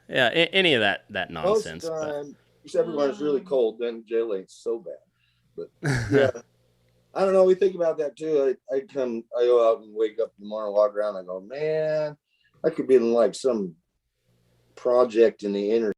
Yeah, any of that Most nonsense. of the But time, except for when it's really cold, then jail ain't so bad. But yeah, yeah, I don't know. We think about that too. I go out and wake up in the morning, walk around. I go, man, I could be in like some project in the inner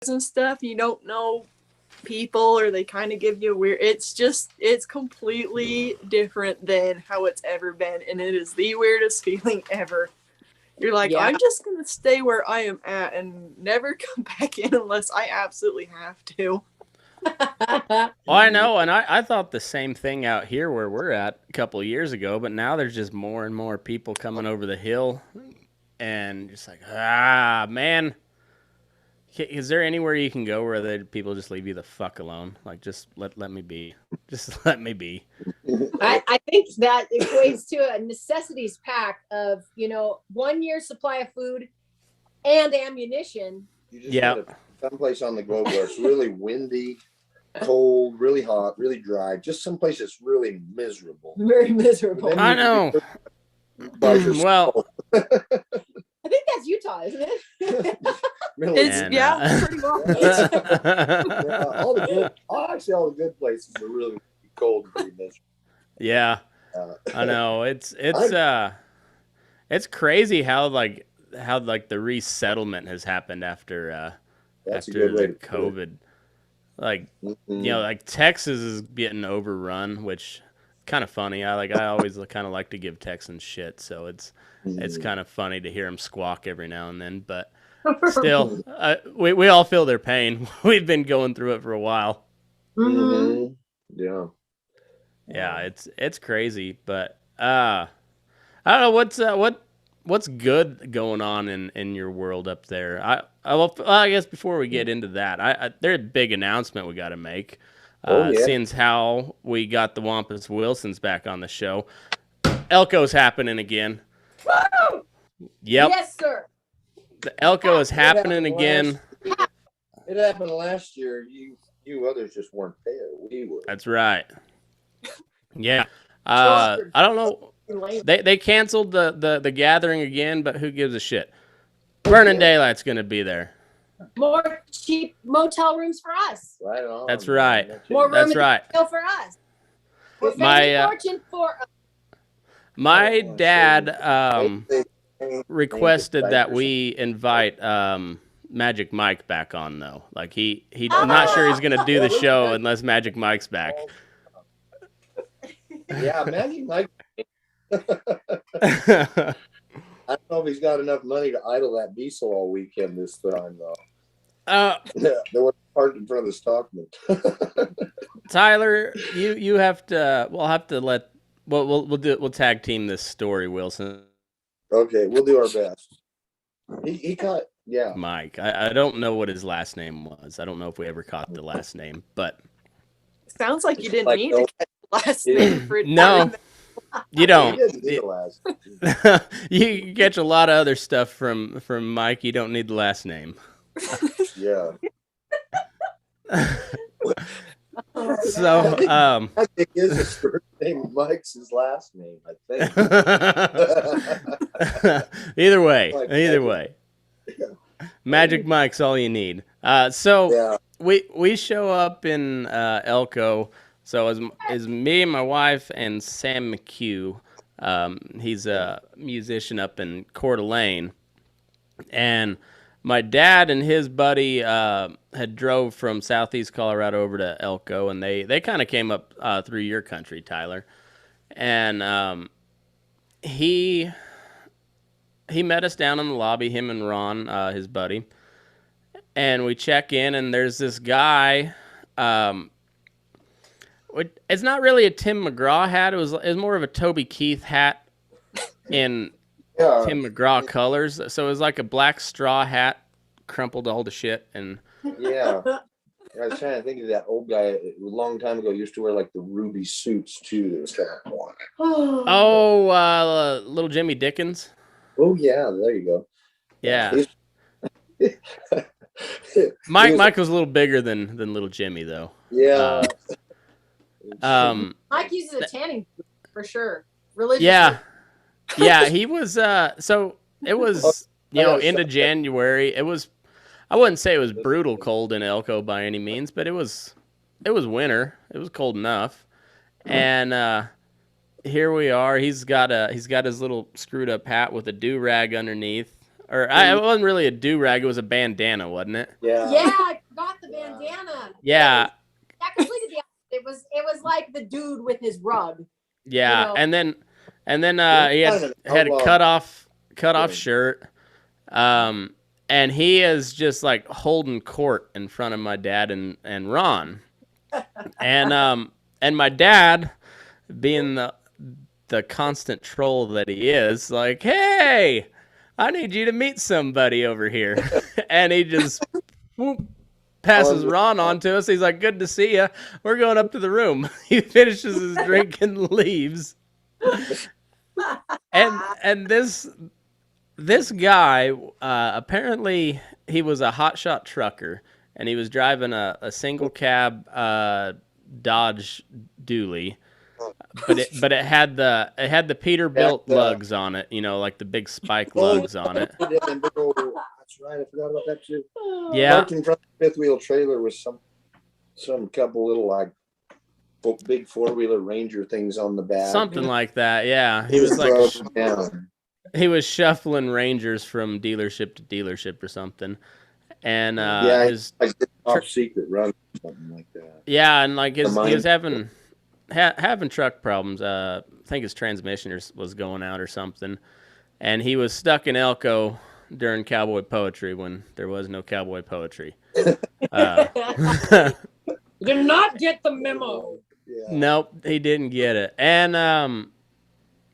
and stuff, you don't know people or they kind of give you a weird, it's completely different than how it's ever been, and it is the weirdest feeling ever. You're like, Yeah. I'm just gonna stay where I am at and never come back in unless I absolutely have to. well, I know, and I thought the same thing out here where we're at a couple of years ago, but now there's just more and more people coming over the hill, and just like, man, is there anywhere you can go where people just leave you the fuck alone? Like, just let me be, just let me be. I think that equates to a necessities pack of 1 year supply of food and ammunition. You just need someplace on the globe where it's really windy, cold, really hot, really dry. Just someplace that's really miserable. Very miserable. I know. Well, I think that's Utah, isn't it? It's pretty much. All the good places are really cold and pretty miserable. Yeah, I know. It's crazy how the resettlement has happened after the COVID. Like, like Texas is getting overrun, which kind of funny. I always kind of like to give Texans shit, so it's kind of funny to hear them squawk every now and then. But still, we all feel their pain. We've been going through it for a while. Mm-hmm. Yeah. Yeah, it's crazy, but I don't know what's good going on in your world up there. I guess before we get into that, there's a big announcement we got to make. Seeing how we got the Wampus Wilsons back on the show, Elko's happening again. Woo! Yep. Yes, sir. The Elko is happening again. It happened last year. You others just weren't there. We were. That's right. Yeah. I don't know. They canceled the gathering again, but who gives a shit? Burning Daylight's going to be there. More cheap motel rooms for us. Right on. That's right. More room That's right. for us. We're paying fortune for us. My dad requested that we invite Magic Mike back on, though. Like he's not sure he's going to do the show unless Magic Mike's back. Yeah, Magic Mike. I don't know if he's got enough money to idle that diesel all weekend this time, though. They were parked in front of the Stockman. Tyler, you have to. We'll have to let. We'll tag team this story, Wilson. Okay, we'll do our best. He caught Yeah. Mike. I don't know what his last name was. I don't know if we ever caught the last name, but Sounds like you didn't Like, need no. to get the last name for it. No. You He don't. didn't need the last. You catch a lot of other stuff from Mike. You don't need the last name. Yeah. So, I think his first name Mike's his last name, I think. either way, Like either Magic. way, Yeah. Magic Mike's all you need. So Yeah. we show up in Elko. So is me and my wife and Sam McHugh. He's a musician up in Coeur d'Alene, and my dad and his buddy had drove from southeast Colorado over to Elko, and they kind of came up through your country, Tyler. And he met us down in the lobby, him and Ron, his buddy, and we check in, and there's this guy. It's not really a Tim McGraw hat. It was more of a Toby Keith hat in Yeah. Tim McGraw colors. So it was like a black straw hat, crumpled all to shit. And Yeah. I was trying to think of that old guy a long time ago used to wear like the ruby suits too. That was kind of little Jimmy Dickens. Oh yeah, there you go. Yeah, He's- Mike was a little bigger than little Jimmy though. Yeah. Mike uses a tanning booth for sure. Religiously. Yeah, he was. So it was into January. It was. I wouldn't say it was brutal cold in Elko by any means, but it was winter. It was cold enough, and here we are. He's got his little screwed up hat with a do-rag underneath. Or it wasn't really a do-rag, it was a bandana, wasn't it? Yeah. Yeah, I forgot the bandana. Yeah. That completed the it was like the dude with his rug. Yeah. You know. And then he had a cut off shirt. And he is just like holding court in front of my dad and Ron. And my dad, being the constant troll that he is, like, hey, I need you to meet somebody over here. And he just passes Ron on to us. He's like, good to see you. We're going up to the room. He finishes his drink and leaves. And this guy, apparently he was a hotshot trucker, and he was driving a single cab Dodge Dually. But it had the Peterbilt lugs on it, like the big spike lugs on it. That's right. I forgot about that too. Yeah. Parked in front of the fifth wheel trailer with some couple little like big 4-wheeler Ranger things on the back. Something like that. Yeah. He was like he was shuffling Rangers from dealership to dealership or something. And his like top secret run or something like that. Yeah, and like he was having truck problems. I think his transmission was going out or something, and he was stuck in Elko during cowboy poetry when there was no cowboy poetry. Did not get the memo. Yeah. Nope, he didn't get it. And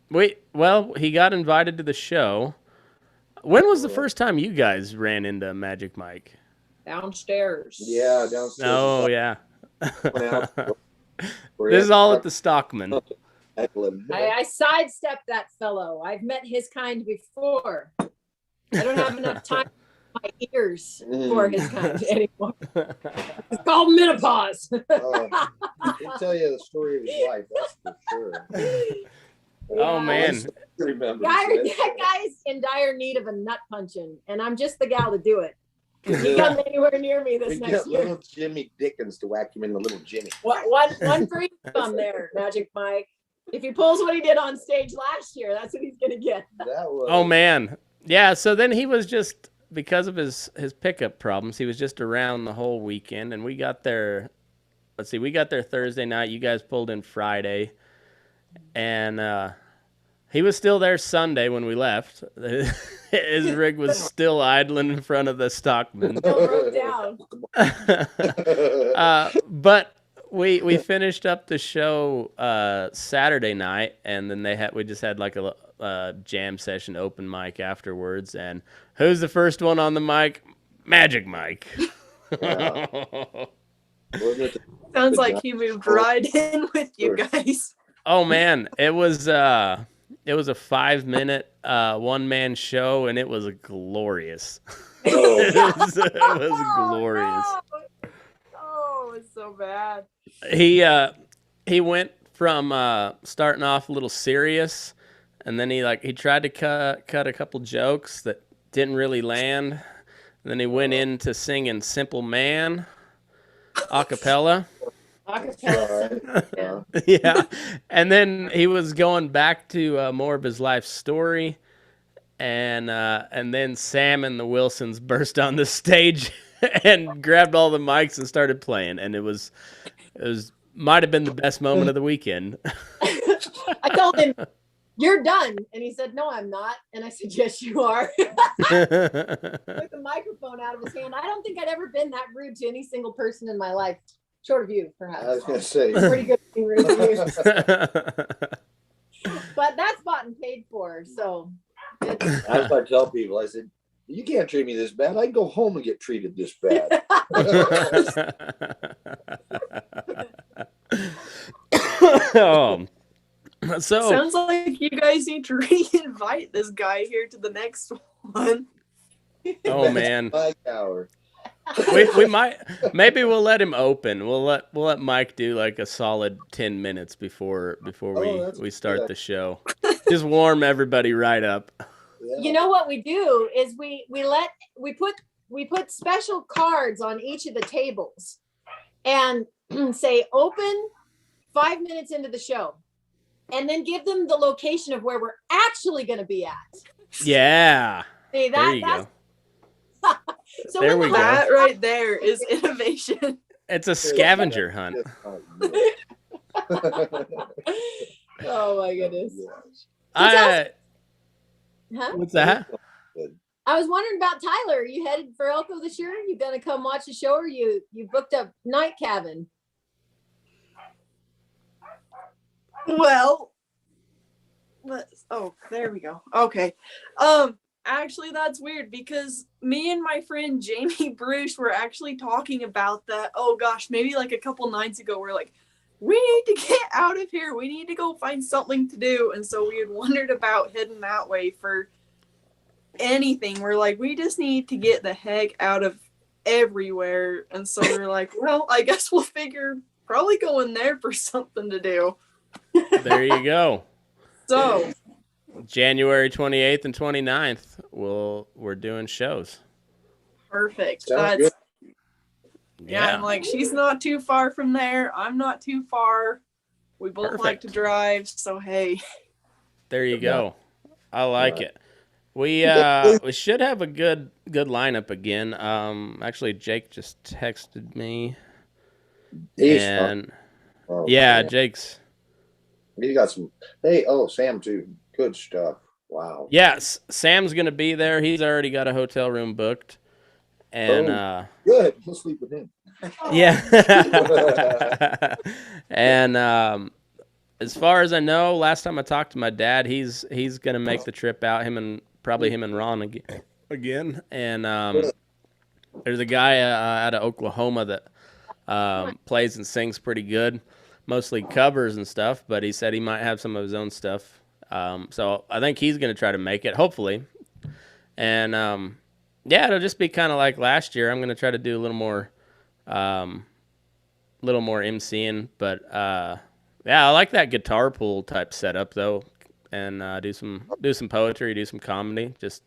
he got invited to the show. When was the first time you guys ran into Magic Mike? Downstairs. Yeah, downstairs. Oh yeah. This is all at the Stockman. I sidestepped that fellow. I've met his kind before. I don't have enough time in my ears for his kind anymore. It's called menopause. He'll tell you the story of his life, that's for sure. Oh man. That guy's in dire need of a nut punching, and I'm just the gal to do it. You come anywhere near me this next year. Little Jimmy Dickens to whack him in the little Jimmy. One for each thumb there, Magic Mike. If he pulls what he did on stage last year, that's what he's gonna get. Oh man. Yeah, so then he was just, because of his pickup problems, he was just around the whole weekend, and we got there Thursday night. You guys pulled in Friday, and he was still there Sunday when we left. His rig was still idling in front of the Stockman. Still broke down. But we finished up the show Saturday night, and then we just had like jam session open mic afterwards. And who's the first one on the mic? Magic Mike. Yeah. Sounds like he moved right in with you guys. Oh man, it was a 5-minute one-man show, and it was glorious. it was glorious. Oh, it's so bad. He went from starting off a little serious, and then he tried to cut a couple jokes that didn't really land. And then he went into singing "Simple Man" a cappella. Yeah, and then he was going back to more of his life story, and then Sam and the Wilsons burst on the stage and grabbed all the mics and started playing, and it was might have been the best moment of the weekend. I told him, "You're done," and he said, "No, I'm not." And I said, "Yes, you are." Took the microphone out of his hand. I don't think I'd ever been that rude to any single person in my life. Short of you, perhaps. I was going to say. Pretty good being rude to you. But that's bought and paid for, so. That's what I tell people. I said, you can't treat me this bad. I can go home and get treated this bad. So sounds like you guys need to re-invite this guy here to the next one. Oh man. Hour. we might, maybe we'll let him open. We'll let Mike do like a solid 10 minutes before we start the show. Just warm everybody right up. Yeah. You know what we do is we put special cards on each of the tables and say open 5 minutes into the show, and then give them the location of where we're actually going to be at. Yeah. See, there you go. So there we go. That right there is innovation. It's a scavenger hunt. Oh my goodness. Huh? What's that? I was wondering about Tyler. Are you headed for Elko this year? You gonna come watch the show, or you booked a night cabin? Well, there we go. Okay. Actually, that's weird because me and my friend Jamie Bruce were actually talking about that. Oh gosh, maybe like a couple nights ago. We're like, we need to get out of here. We need to go find something to do. And so we had wondered about heading that way for anything. We're like, we just need to get the heck out of everywhere. And so we're like, well, I guess we'll figure probably going there for something to do. There you go. So January 28th and 29th, we're doing shows. Perfect. Sounds good. Yeah, I'm like, she's not too far from there. I'm not too far. We both Perfect. like to drive, so hey. There you go. I like it. We should have a good lineup again. Actually, Jake just texted me. Jake's. You got some. Hey, Sam too. Good stuff. Wow. Yes, Sam's gonna be there. He's already got a hotel room booked. And good. We'll sleep with him. Yeah. And as far as I know, last time I talked to my dad, he's gonna make the trip out. Him and Ron again. And there's a guy out of Oklahoma that plays and sings pretty good, mostly covers and stuff. But he said he might have some of his own stuff. So I think he's gonna try to make it, hopefully. And yeah, it'll just be kind of like last year. I'm gonna try to do a little more MCing, but yeah, I like that guitar pool type setup though, and do some poetry, do some comedy, just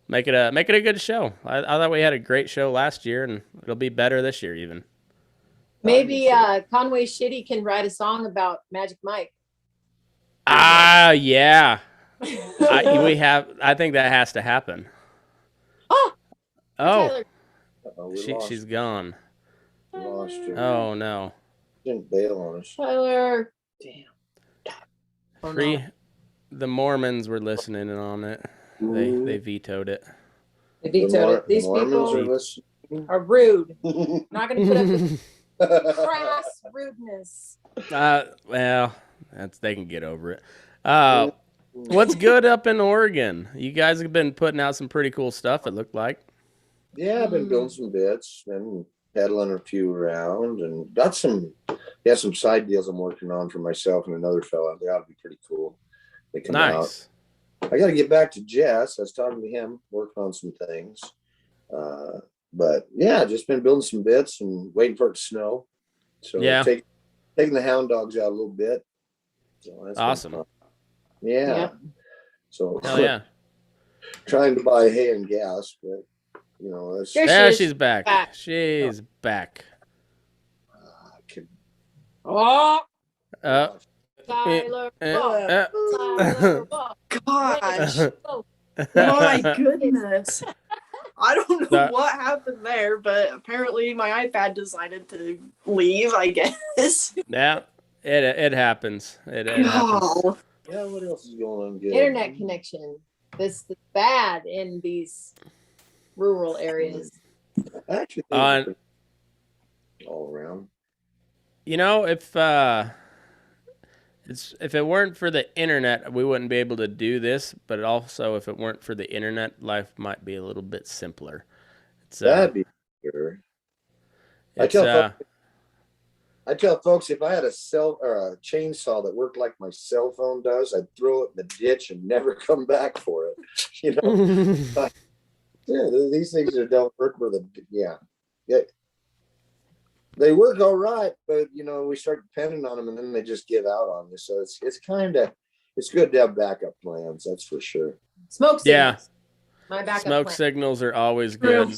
make it a good show. I thought we had a great show last year, and it'll be better this year even. Maybe Conway Shitty can write a song about Magic Mike. Yeah. I think that has to happen. Oh, she's gone. Lost her. Oh no. Didn't bail on us. Tyler. Damn. The Mormons were listening in on it. They vetoed it. They vetoed it. These people are rude. Not going to put up with crass rudeness. Well, they can get over it. What's good up in Oregon? You guys have been putting out some pretty cool stuff, it looked like. Yeah, I've been building some bits and peddling a few around, and got some side deals I'm working on for myself and another fella. They ought to be pretty cool. They come Nice. out. I got to get back to Jess. I was talking to him, working on some things. But yeah, just been building some bits and waiting for it to snow. So yeah, taking the hound dogs out a little bit. So that's awesome. Yeah. So hell yeah. Trying to buy hay and gas, but you know, that's she's back. She's back. Oh, Tyler, Tyler, gosh. My goodness. I don't know what happened there, but apparently my iPad decided to leave, I guess. Yeah, it happens. It happens. Yeah, what else is going on? Good? Internet connection. This is bad in these rural areas. Actually, all around. You know, if it weren't for the internet, we wouldn't be able to do this. But also, if it weren't for the internet, life might be a little bit simpler. That'd be sure. I tell folks if I had a chainsaw that worked like my cell phone does, I'd throw it in the ditch and never come back for it. You know, yeah, these things don't work for yeah. They work all right, but you know, we start depending on them and then they just give out on you. So it's good to have backup plans, that's for sure. Smoke signals. Yeah. My backup Smoke plan. signals are always good.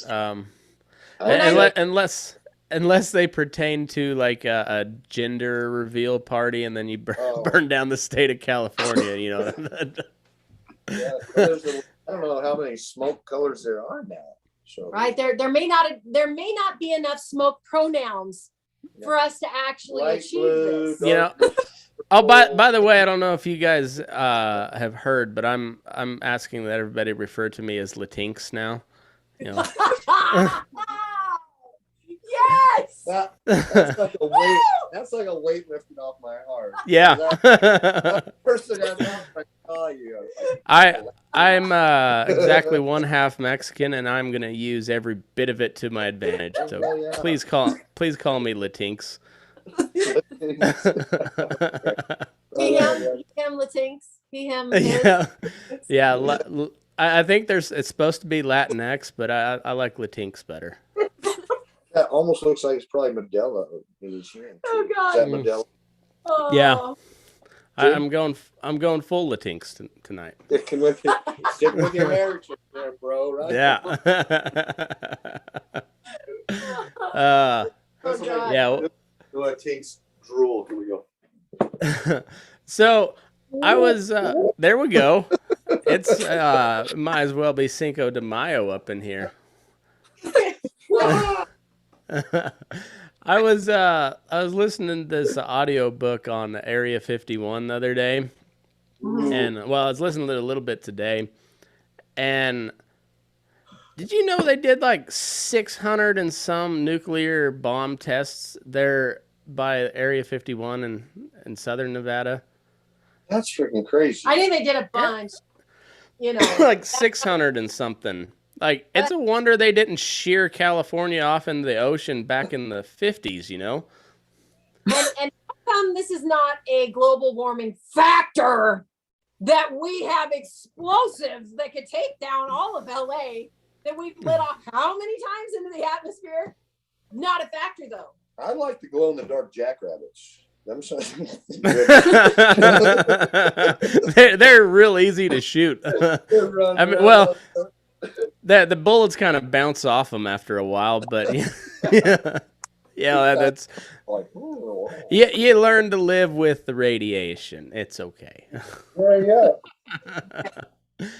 Unless they pertain to like a gender reveal party and then you burn down the state of California, you know. Yeah, I don't know how many smoke colors there are now. So, right, there may not be enough smoke pronouns for us to actually achieve this. You know. Oh, by the way, I don't know if you guys have heard, but I'm asking that everybody refer to me as Latinx now. You know. Yes. That's like a weight. That's like a weight lifted off my heart. Yeah. That person has not call you. I'm exactly one half Mexican, and I'm gonna use every bit of it to my advantage. So please call me Latinx. He him Latinx. He him. Yeah. I think it's supposed to be Latinx, but I like Latinx better. That almost looks like it's probably Modelo. Oh God! Is that Modelo? Oh. Yeah, I'm going full Latinx tonight. Stick with your heritage there, bro. Right? Yeah. Yeah. Latinx drool. Here we go. So I was there. We go. It's might as well be Cinco de Mayo up in here. I was listening to this audio book on Area 51 the other day, and I was listening to it a little bit today. And did you know they did like 600 and some nuclear bomb tests there by Area 51 in southern Nevada? That's freaking crazy. I think they did a bunch. You know, like 600 and something. Like, it's a wonder they didn't shear California off into the ocean back in the 50s, you know? And how come this is not a global warming factor that we have explosives that could take down all of LA that we've lit off how many times into the atmosphere? Not a factor, though. I like the glow-in-the-dark jackrabbits. They're real easy to shoot. I mean, well... The bullets kind of bounce off them after a while, but that's you learn to live with the radiation. It's okay. Yeah.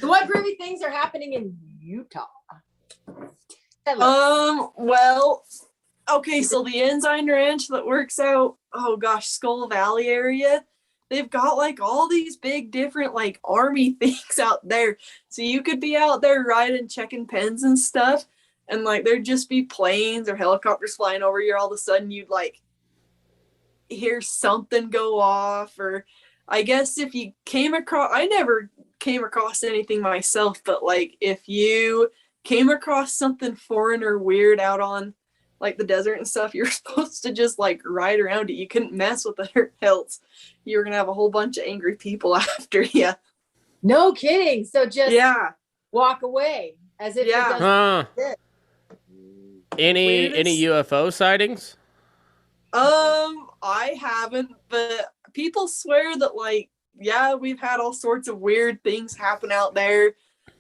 So what groovy things are happening in Utah? Well, okay, so the Ensign Ranch that works out, Skull Valley area, they've got like all these big different like army things out there. So you could be out there riding, checking pens and stuff, and like there'd just be planes or helicopters flying over you. All of a sudden you'd like hear something go off, or I guess if you came across, I never came across anything myself, but like if you came across something foreign or weird out on like the desert and stuff, you're supposed to just like ride around it. You couldn't mess with it else. You were gonna have a whole bunch of angry people after you. No kidding. So just walk away as if it doesn't exist. Any UFO sightings? I haven't, but people swear that like, yeah, we've had all sorts of weird things happen out there.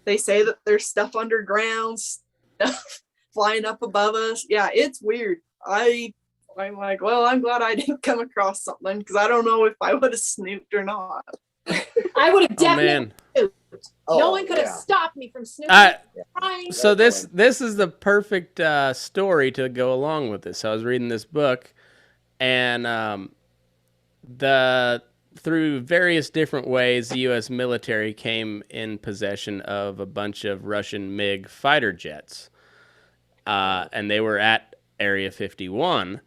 They say that there's stuff underground, stuff flying up above us. Yeah, it's weird. I'm like, well, I'm glad I didn't come across something because I don't know if I would have snooped or not. I would have definitely snooped. No one could have stopped me from snooping. So this is the perfect story to go along with this. So I was reading this book, and through various different ways, the U.S. military came in possession of a bunch of Russian MiG fighter jets, and they were at Area 51.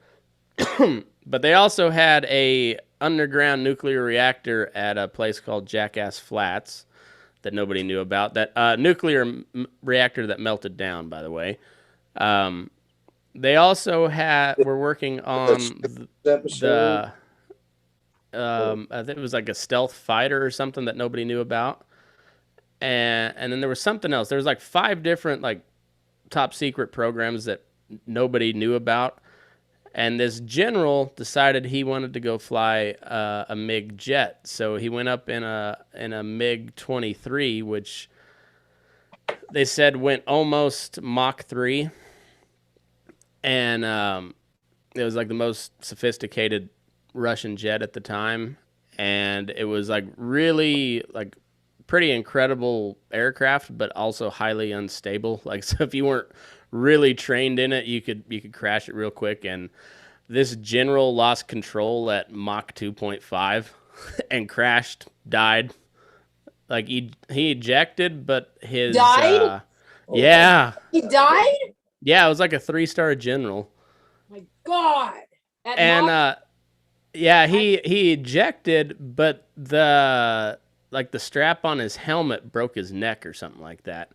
But they also had a underground nuclear reactor at a place called Jackass Flats that nobody knew about. That nuclear reactor that melted down, by the way. They also were working on the I think it was like a stealth fighter or something that nobody knew about. And then there was something else. There was like 5 different like top secret programs that nobody knew about. And this general decided he wanted to go fly a MiG jet. So he went up in a MiG-23, which they said went almost Mach 3. And it was like the most sophisticated Russian jet at the time. And it was like really like pretty incredible aircraft, but also highly unstable. Like, so if you weren't really trained in it, you could crash it real quick. And this general lost control at Mach 2.5 and crashed, died. Like he ejected, but his died. Yeah, he died. Yeah, it was like a 3-star general. My God. He ejected, but the strap on his helmet broke his neck or something like that.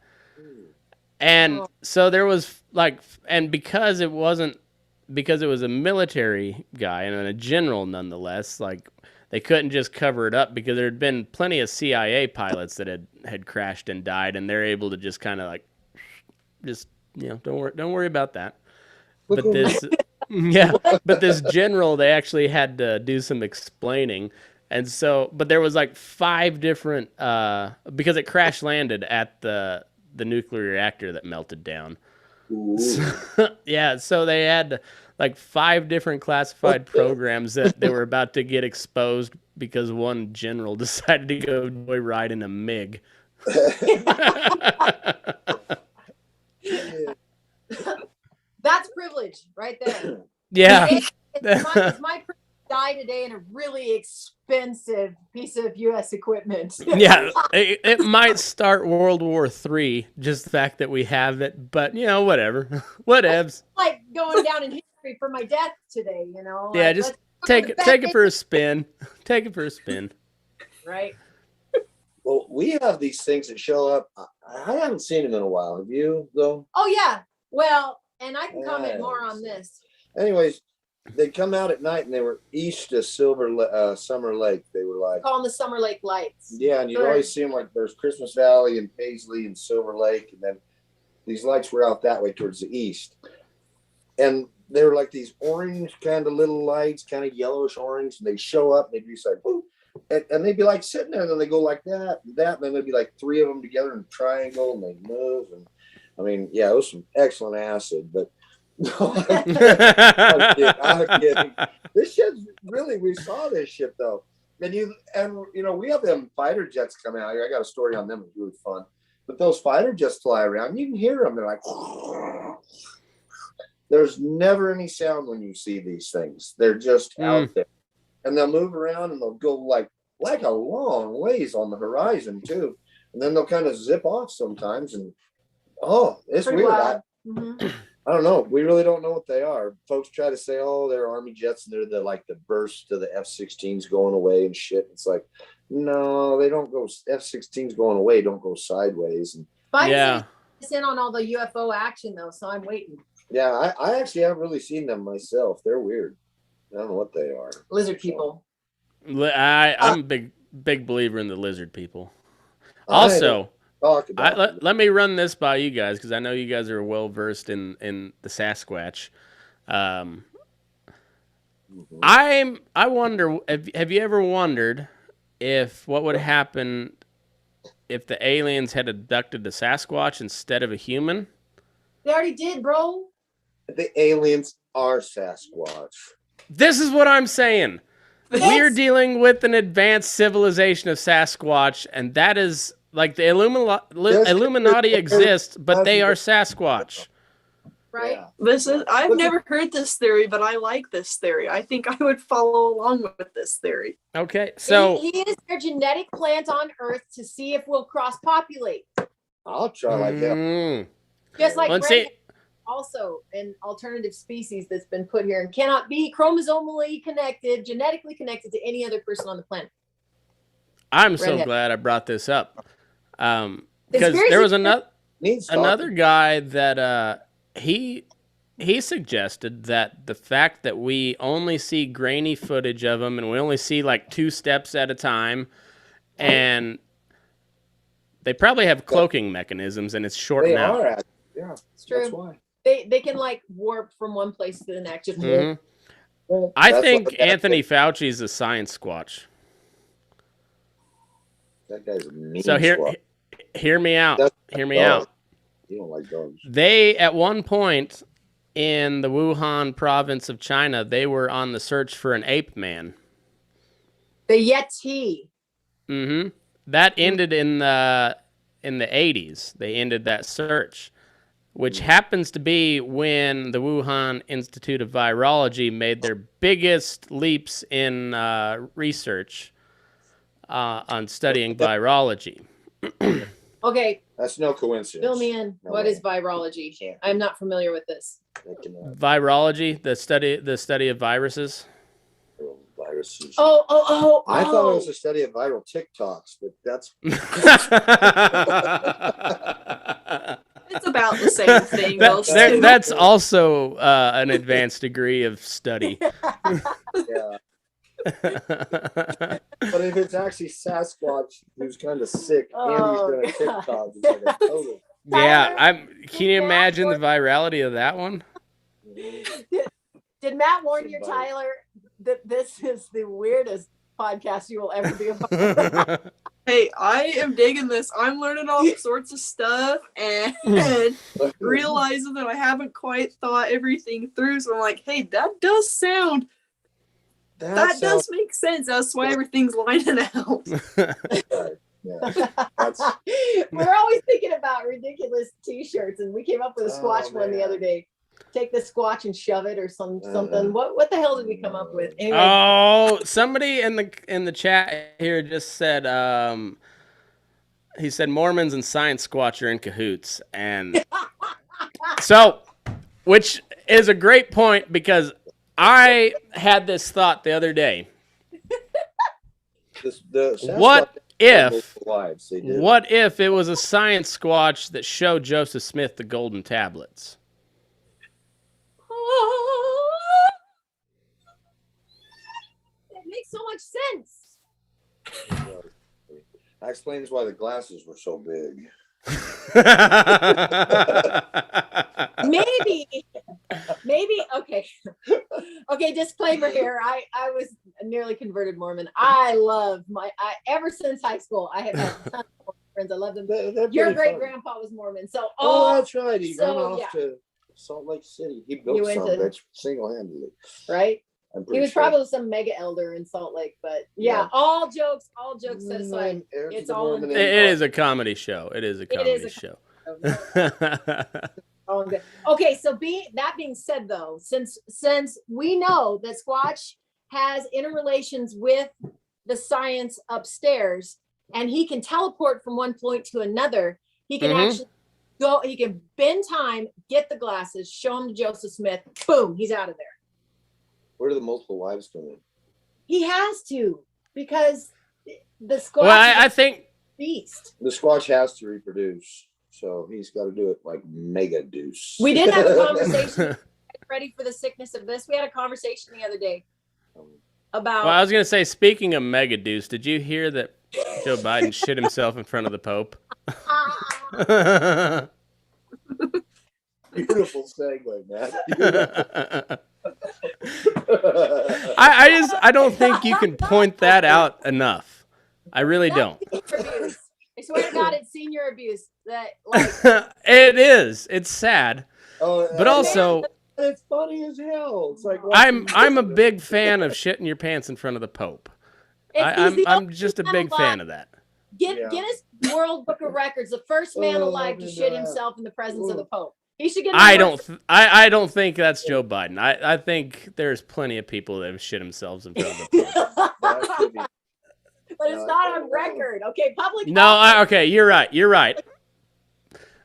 And so there was like, and because it was a military guy and a general nonetheless, like they couldn't just cover it up because there had been plenty of CIA pilots that had crashed and died, and they're able to just kind of like, just, you know, don't worry about that. But this, but this general, they actually had to do some explaining. And so, but there was like 5 different, because it crash landed at the nuclear reactor that melted down. So they had like 5 different classified programs that they were about to get exposed because one general decided to go joyride in a MiG. That's privilege right there. Yeah. It's my privilege to die today in a really expensive piece of U.S. equipment. Yeah, it might start World War III, just the fact that we have it, but, you know, whatever. Whatevs. Like going down in history for my death today, you know? Yeah, like, just take it for a spin. Take it for a spin. Right. Well, we have these things that show up. I haven't seen them in a while. Have you, though? Oh, yeah. Well, and I can comment more on this. Anyways, they come out at night and they were east of Summer Lake. They were like, call them the Summer Lake lights. Yeah, and you'd always see them like there's Christmas Valley and Paisley and Silver Lake, and then these lights were out that way towards the east. And they were like these orange kind of little lights, kind of yellowish orange, and they show up and they'd be like, boop, and they'd be like sitting there, and then they go like that, and then there'd be like 3 of them together in a triangle, and they move. And I mean, yeah, it was some excellent acid, but no, I'm kidding. This shit's really, we saw this shit though. And you know, we have them fighter jets coming out here. I got a story on them. It's really fun. But those fighter jets fly around, you can hear them. They're like, there's never any sound when you see these things. They're just out there. And they'll move around and they'll go like a long ways on the horizon too. And then they'll kind of zip off sometimes. And it's pretty weird. I don't know. We really don't know what they are. Folks try to say, "Oh, they're Army jets, and they're the burst of the F-16s going away and shit." It's like, no, they don't go. F-16s going away don't go sideways. And Yeah. Biden's in on all the UFO action though, so I'm waiting. yeah, I actually haven't really seen them myself. They're weird. I don't know what they are. Lizard people. I'm a big believer in the lizard people. Also, let me run this by you guys because I know you guys are well versed in the Sasquatch. I wonder, have you ever wondered if what would happen if the aliens had abducted the Sasquatch instead of a human? They already did, bro. The aliens are Sasquatch. This is what I'm saying. We're dealing with an advanced civilization of Sasquatch, and that is like the Illuminati exists, but they are Sasquatch. Right? Yeah. I've never heard this theory, but I like this theory. I think I would follow along with this theory. Okay, so he is their genetic plant on Earth to see if we'll cross-populate. I'll try like that. Just like also an alternative species that's been put here and cannot be chromosomally connected, genetically connected to any other person on the planet. I'm so glad I brought this up because there was another guy that he suggested that the fact that we only see grainy footage of them and we only see like 2 steps at a time, and they probably have cloaking mechanisms and it's shortened out. Yeah, it's true. That's why. They can like warp from one place to the next. I think Anthony Fauci is a science squatch. That guy's a mean So hear me out. Hear me out. You don't like dogs. They, at one point in the Wuhan province of China, they were on the search for an ape man. The Yeti. Mm-hmm. That ended in the 80s. They ended that search, which happens to be when the Wuhan Institute of Virology made their biggest leaps in research on studying virology. Okay. That's no coincidence. Fill me in. No what way. is virology? I'm not familiar with this. Virology, the study of viruses. Viruses. Oh. I thought it was a study of viral TikToks, but that's It's about the same thing. That's also an advanced degree of study. Yeah. But if it's actually Sasquatch who's kind of sick and he's doing TikTok, it's like a total. Yeah, can you imagine the virality of that one? Did Matt warn you, Tyler, that this is the weirdest podcast you will ever be a part of? Hey, I am digging this. I'm learning all sorts of stuff and realizing that I haven't quite thought everything through. So I'm like, hey, that does sound. That does make sense. That's why everything's lining out. Yeah. We're always thinking about ridiculous T-shirts, and we came up with a Squatch one the other day. Take the Squatch and shove it, or something. What the hell did we come up with? Anyway. Oh, somebody in the chat here just said he said Mormons and Science Squatch are in cahoots, and so, which is a great point because I had this thought the other day. What if it was a science squatch that showed Joseph Smith the golden tablets? It makes so much sense. That explains why the glasses were so big. Maybe okay, disclaimer here. I was a nearly converted Mormon. I ever since high school I have had a ton of friends. I love them. Your great grandpa was Mormon, so that's right. He ran off to Salt Lake City. He built something single-handedly, right? He was probably some mega elder in Salt Lake, but yeah. all jokes aside, it's all in it is a comedy show. It is a comedy show. Okay, so that being said, though, since we know that Squatch has interrelations with the science upstairs, and he can teleport from one point to another, he can actually go. He can bend time, get the glasses, show them to Joseph Smith. Boom, he's out of there. Where do the multiple wives come in? He has to because the Squatch. Well, I think beast. The Squatch has to reproduce, so he's got to do it like mega deuce. We did have a conversation. Ready for the sickness of this? We had a conversation the other day about. Well, I was gonna say, speaking of mega deuce, did you hear that Joe Biden shit himself in front of the Pope? Beautiful segue, man. I don't think you can point that out enough. I really don't. I swear to God, it's senior abuse. That like it is. It's sad, but also it's funny as hell. It's like I'm a big fan of shitting your pants in front of the Pope. I'm just a big fan of that. Guinness World Book of Records, the first man alive to shit himself in the presence of the Pope. He should get. I don't think that's Joe Biden. I think there's plenty of people that have shit themselves in front of the Pope. But it's not on record. Okay, public. No, okay, you're right. You're right.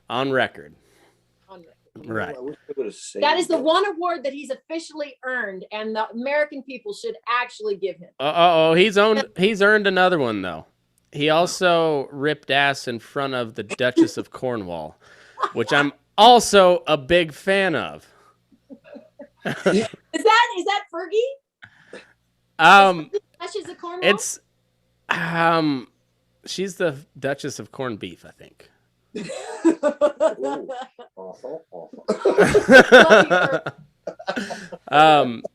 On record. Right. That is the one award that he's officially earned, and the American people should actually give him. He's earned another one though. He also ripped ass in front of the Duchess of Cornwall, which I'm also a big fan of. Is that Fergie? Duchess of Cornwall? It's she's the Duchess of Corned Beef, I think.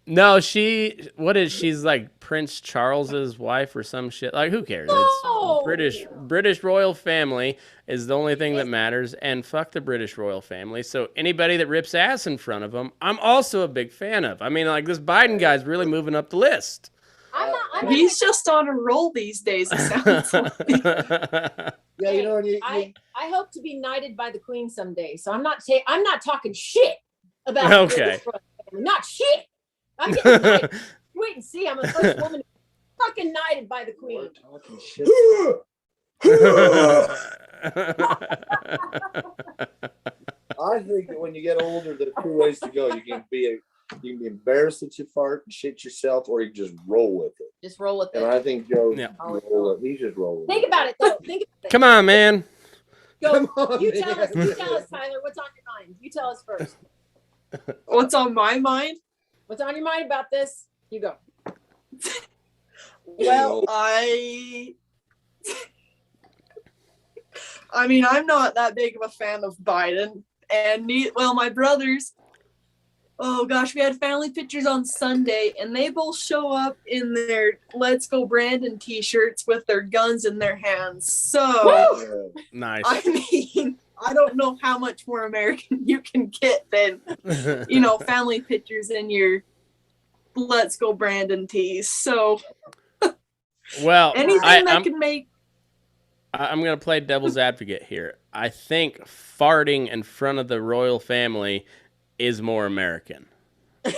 No, she's like Prince Charles's wife or some shit. Like, who cares? It's British royal family is the only thing that matters, and fuck the British royal family. So anybody that rips ass in front of them, I'm also a big fan of. I mean, like, this Biden guy's really moving up the list. He's just on a roll these days, it sounds like. Yeah, you know, I hope to be knighted by the Queen someday. So I'm not talking shit about okay. Not shit. I'm getting knighted. Wait and see. I'm the first woman fucking knighted by the Queen. Talking shit. I think that when you get older, there are two ways to go. You can be embarrassed that you fart and shit yourself, or you can just roll with it. Just roll with it. And I think Joe's he's just rolling. Think about it, though. Think about it. Come on, man. Go. You tell us, Tyler. What's on your mind? You tell us first. What's on my mind? What's on your mind about this? You go. Well, I mean, I'm not that big of a fan of Biden, and my brothers. Oh gosh, we had family pictures on Sunday, and they both show up in their "Let's Go Brandon" t-shirts with their guns in their hands. So nice. I mean, I don't know how much more American you can get than family pictures in your "Let's Go Brandon" tees. So, well, anything that can make. I'm gonna play devil's advocate here. I think farting in front of the royal family is more American than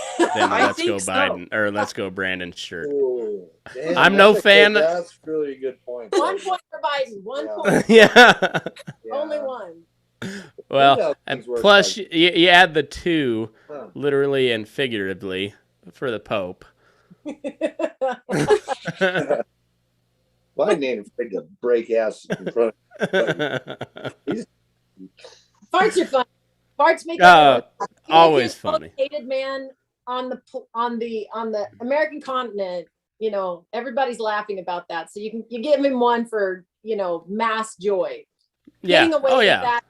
Let's Go Biden or Let's Go Brandon shirt. Ooh, damn, I'm no fan. That's really a good point. 1 point for Biden. 1 point. Yeah. Only one. Well, and plus you add the two, literally and figuratively, for the Pope. Biden ain't afraid to break ass in front of Farts are fun. Farts make always funny. Hated man on the American continent. Everybody's laughing about that. So you give him one for mass joy. Yeah. Oh yeah. That,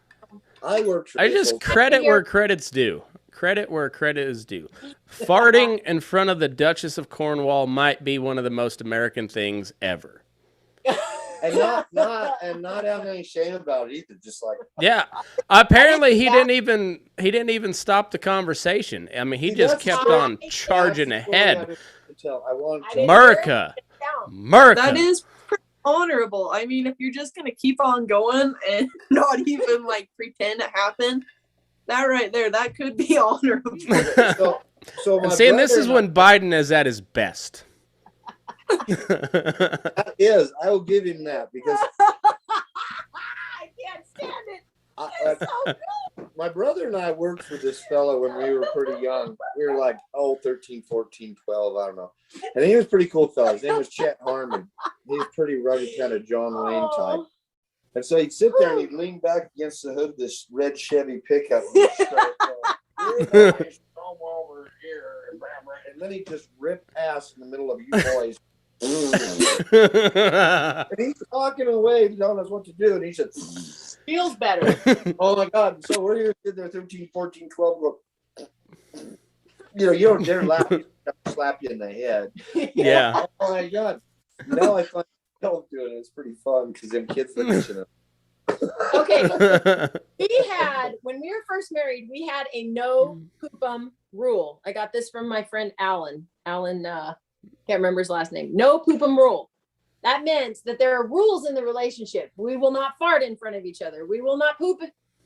I just credit where credit's due. Credit where credit is due. Farting in front of the Duchess of Cornwall might be one of the most American things ever. And not having any shame about it either. Just like apparently he didn't even stop the conversation. I mean, he just kept on charging ahead. America. That is pretty honorable. I mean, if you're just gonna keep on going and not even pretend it happened, that right there, that could be honorable. And seeing this is when Biden is at his best. That is, I will give him that because I can't stand it. My brother and I worked for this fellow when we were pretty young. We were like, 13, 14, 12, I don't know. And he was a pretty cool fellow. His name was Chet Harmon. He was pretty rugged, kind of John Wayne type. And so he'd sit there and he'd lean back against the hood of this red Chevy pickup and he'd start going, "You guys come over here," and then he'd just rip ass in the middle of you boys. And he's talking away, telling us what to do, and he said, "Feels better." Oh my God. So we're here sitting there 13, 14, 12, go, you don't dare laugh, slap you in the head. Yeah. Oh my God. Now I find myself doing it. It's pretty fun because them kids listen. Okay. When we were first married, we had a no poopum rule. I got this from my friend Alan. Alan, can't remember his last name. No poopum rule. That meant that there are rules in the relationship. We will not fart in front of each other. We will not poop.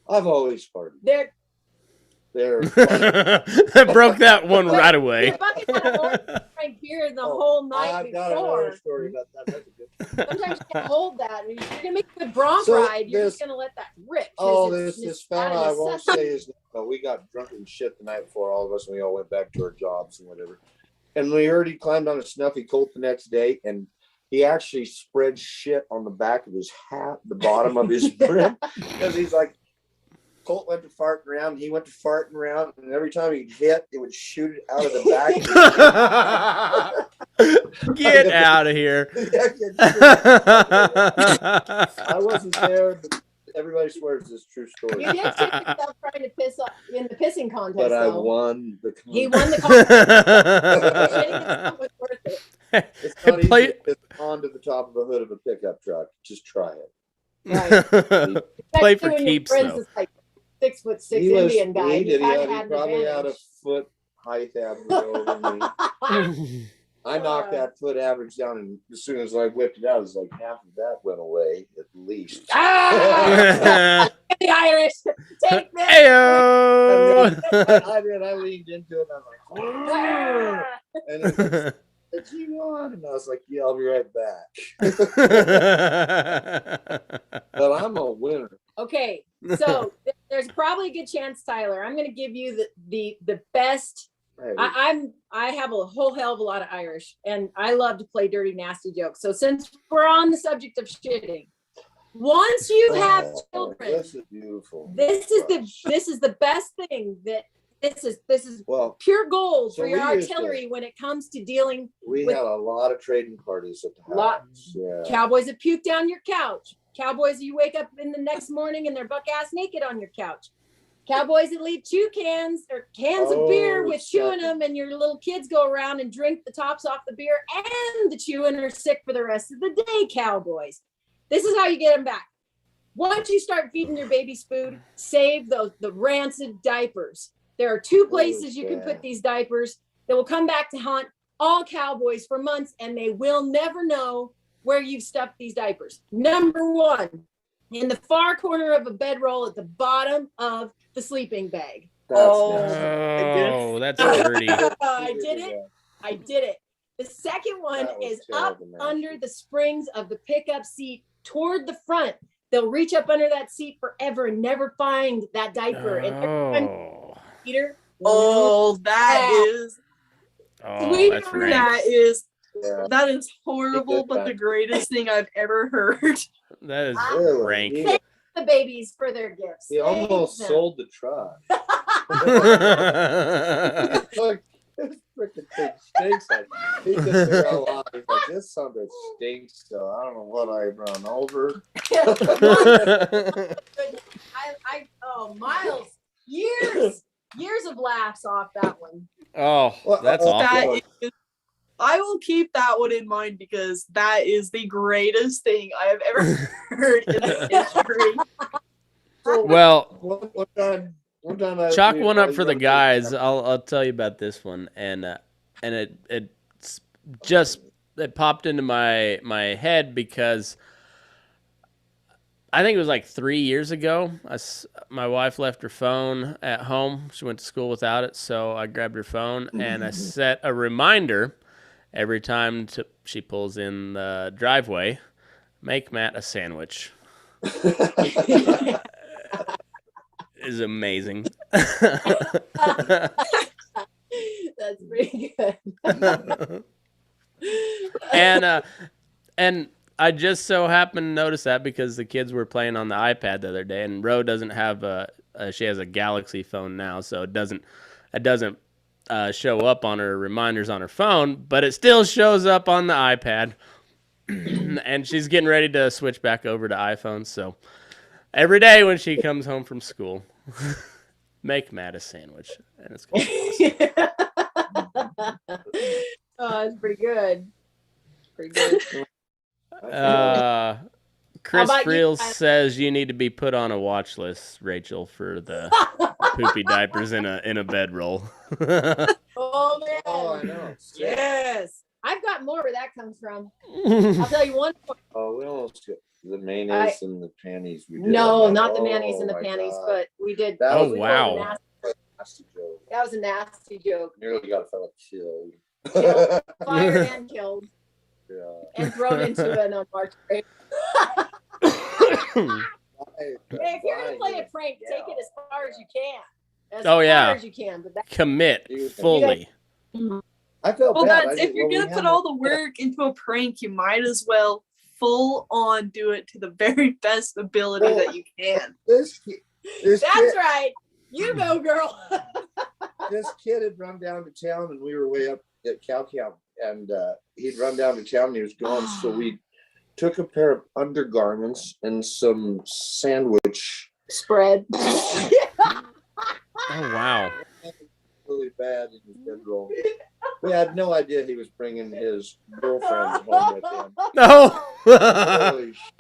I've always farted. There. That broke that one right away. Your bucket had a drank beer the whole night I've before. got another story about that. That's a good. Sometimes you can't hold that. If you're gonna make a good bronc ride, you're just gonna let that rip. This fella, I won't say his name, but we got drunk and shit the night before, all of us, and we all went back to our jobs and whatever. And we heard he climbed on a snuffy colt the next day, and he actually spread shit on the back of his hat, the bottom of his brim, because he's like, Colt went to farting around, he went to farting around, and every time he'd hit, it would shoot it out of the back. Get out of here. I wasn't there, but everybody swears this true story. You did check yourself trying to piss up in the pissing contest, but I though. won the contest. He won the contest. It was worth it. It's not easy to piss onto the top of the hood of a pickup truck. Just try it. Right. Play for keeps, though. Like 6'6" Indian guy. He probably had a foot height average over me. I knocked that foot average down, and as soon as I whipped it out, it was like half of that went away at least. The Irish, take this. Ayo! I did. I leaned into it, and I'm like, and it was, "What you want?" And I was like, "Yeah, I'll be right back." But I'm a winner. Okay, so there's probably a good chance, Tyler. I'm going to give you the best. I have a whole hell of a lot of Irish, and I love to play dirty, nasty jokes. So since we're on the subject of shitting, once you have children, this is beautiful. This is the best thing that this is pure gold for your artillery when it comes to dealing. We had a lot of trading parties at the house. Yeah. Cowboys that puke down your couch. Cowboys you wake up in the next morning and they're buck ass naked on your couch. Cowboys that leave chew cans or cans of beer with chewing them, and your little kids go around and drink the tops off the beer and the chewing are sick for the rest of the day. Cowboys. This is how you get them back. Once you start feeding your babies food, save the rancid diapers. There are 2 places you can put these diapers that will come back to haunt all cowboys for months, and they will never know where you've stuffed these diapers. Number 1, in the far corner of a bedroll at the bottom of the sleeping bag. That's dirty. I did it. The second one is up under the springs of the pickup seat toward the front. They'll reach up under that seat forever and never find that diaper. And every time, Peter. That is. That's rank. That is horrible, but the greatest thing I've ever heard. That is rank. Thank the babies for their gifts. He almost sold the truck. Like, this freaking thing stinks. He just figured out a lot. He's like, this son that stinks, so I don't know what I run over. Miles, years of laughs off that one. Oh, that's awful. I will keep that one in mind because that is the greatest thing I have ever heard in the history. Well, one time chalk one up for the guys. I'll tell you about this one, and it popped into my head because I think it was like 3 years ago. My wife left her phone at home. She went to school without it, so I grabbed her phone and I set a reminder every time she pulls in the driveway, make Matt a sandwich. is amazing. That's pretty good. And I just so happened to notice that because the kids were playing on the iPad the other day, and Ro doesn't have she has a Galaxy phone now, so it doesn't show up on her reminders on her phone, but it still shows up on the iPad. And she's getting ready to switch back over to iPhones, so every day when she comes home from school, make Matt a sandwich, and it's gonna be awesome. Oh, that's pretty good. Pretty good. Chris Friel says you need to be put on a watch list, Rachel, for the poopy diapers in a bedroll. Oh man! Oh, I know. Yes, I've got more where that comes from. I'll tell you one point. Oh, we almost got the mayonnaise and the panties. We did no, not the mayonnaise and the panties, but we did. That oh was wow! Nasty joke. That was a nasty joke. Nearly got a fella killed. Fired and killed. Yeah. And thrown into an unmarked grave. Hey, if you're gonna play a prank, take it as far as you can. As far as you can. But Commit fully. I felt well, bad. if you're gonna put all the work into a prank, you might as well full on do it to the very best ability that you can. That's right. You go, girl. This kid had run down to town, and we were way up at Cow Camp, and he'd run down to town, and he was gone. So we took a pair of undergarments and some sandwich spread. Oh wow! Really bad in his bedroll. We had no idea he was bringing his girlfriend home with him. No. Holy shit.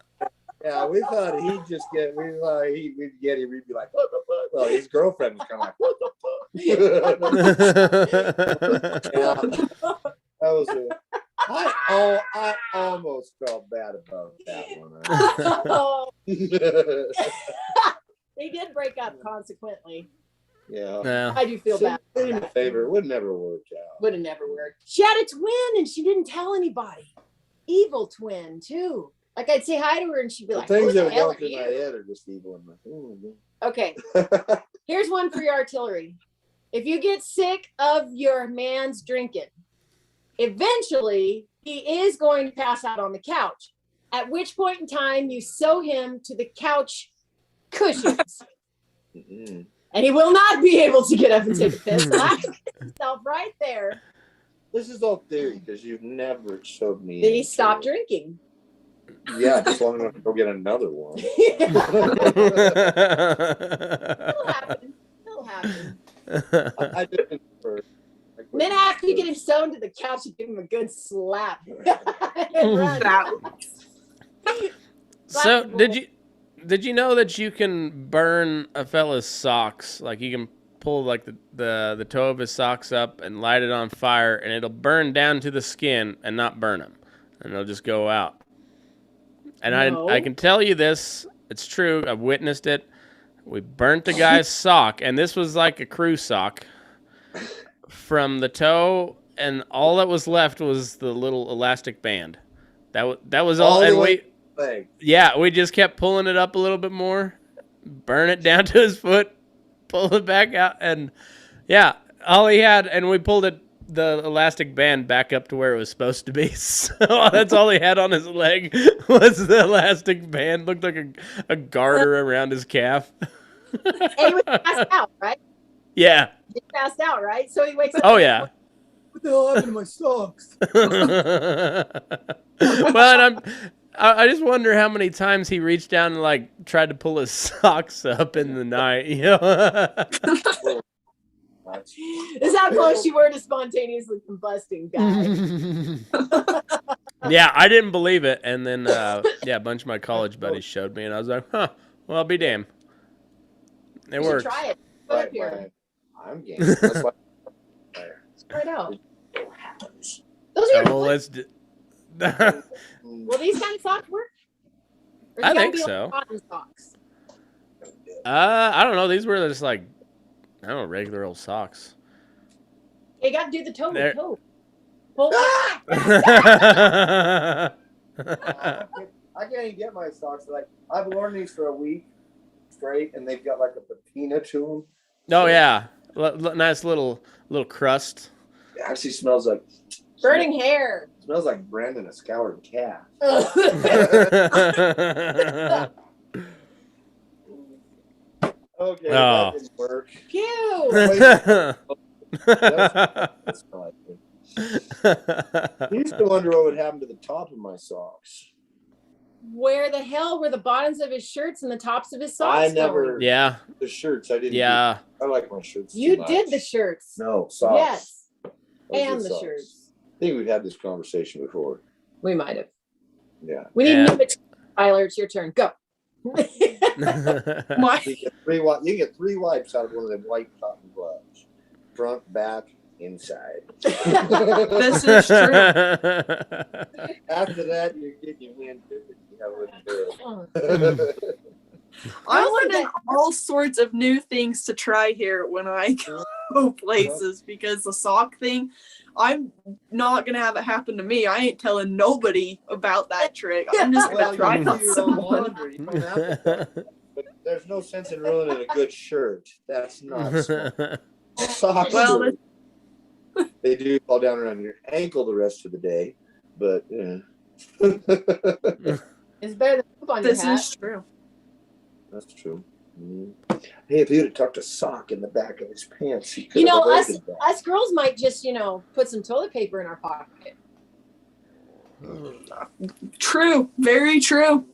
Yeah, we thought he'd just get. We thought we'd get him. We'd be like, "What the fuck?" Well, his girlfriend was kind of like, "What the fuck?" Yeah, that was it. I almost felt bad about that one. They did break up consequently. Yeah. I do feel bad. Did him a favor. It would never work out. Would have never worked. She had a twin and she didn't tell anybody. Evil twin too. Like I'd say hi to her and she'd be like, things "Who that the are hell going are through my you?" head are just evil. I'm like, oh, Okay. Here's one for your artillery. If you get sick of your man's drinking, eventually he is going to pass out on the couch. At which point in time you sew him to the couch cushions. And he will not be able to get up and take a piss. He'll have to piss himself right there. This is all theory because you've never showed me. Then he stopped drinking. Yeah, just long enough to go get another one. It'll happen. It'll happen. I did first. And then after you get him sewn to the couch, you give him a good slap. And run. So did you know that you can burn a fella's socks? Like you can pull like the toe of his socks up and light it on fire, and it'll burn down to the skin and not burn him, and it'll just go out. And No. I can tell you this, it's true. I've witnessed it. We burnt the guy's sock, and this was like a crew sock from the toe, and all that was left was the little elastic band. That was all. And we just kept pulling it up a little bit more, burn it down to his foot, pull it back out, and yeah, all he had, and we pulled it, the elastic band back up to where it was supposed to be. So that's all he had on his leg was the elastic band. Looked like a garter around his calf. And he was passed out, right? Yeah. He passed out, right? So he wakes up. Oh yeah. What the hell happened to my socks? Well, and I just wonder how many times he reached down and like tried to pull his socks up in the night. You know. This is how close you were to spontaneously combusting, guy. Yeah, I didn't believe it, and then a bunch of my college buddies showed me, and I was like, "Huh, well, I'll be damned." It You works. should try it. Put it up here. I'm game. That's why. Try it out. Those are Oh, let's do. Will these kind of socks work? Or I they gotta think be like so. cotton socks? I don't know. These were just like, I don't know, regular old socks. You got to do the toe There- with toe. Pull. I can't even get my socks. Like I've worn these for a week. straight and they've got like a patina to them. Oh yeah, nice little crust. It actually smells like Burning hair. Smells like Brandon a scoured cat. Okay, that didn't work. Pew. I used to wonder what would happen to the top of my socks. Where the hell were the bottoms of his shirts and the tops of his socks? I never. Yeah. The shirts I didn't. Yeah. I like my shirts. You did the shirts. No socks. Yes. And the shirts. I think we've had this conversation before. We might have. Yeah. We need new material. Tyler, it's your turn. Go. My You get three wipes out of one of them white cotton gloves. Front, back, inside. This is true. After that, you're getting your hand dirty. I wouldn't do it. I'm learning all sorts of new things to try here when I go places because the sock thing, I'm not gonna have it happen to me. I ain't telling nobody about that trick. I'm just gonna try it on someone. But there's no sense in ruining a good shirt. That's not smart. Socks. Well, they do fall down around your ankle the rest of the day, but it's better than poop on your hat. This is true. That's true. Mm-hmm. Hey, if you'd have tucked a sock in the back of his pants, he could You know, have us girls might just, put some toilet paper in our pocket. True. Very true.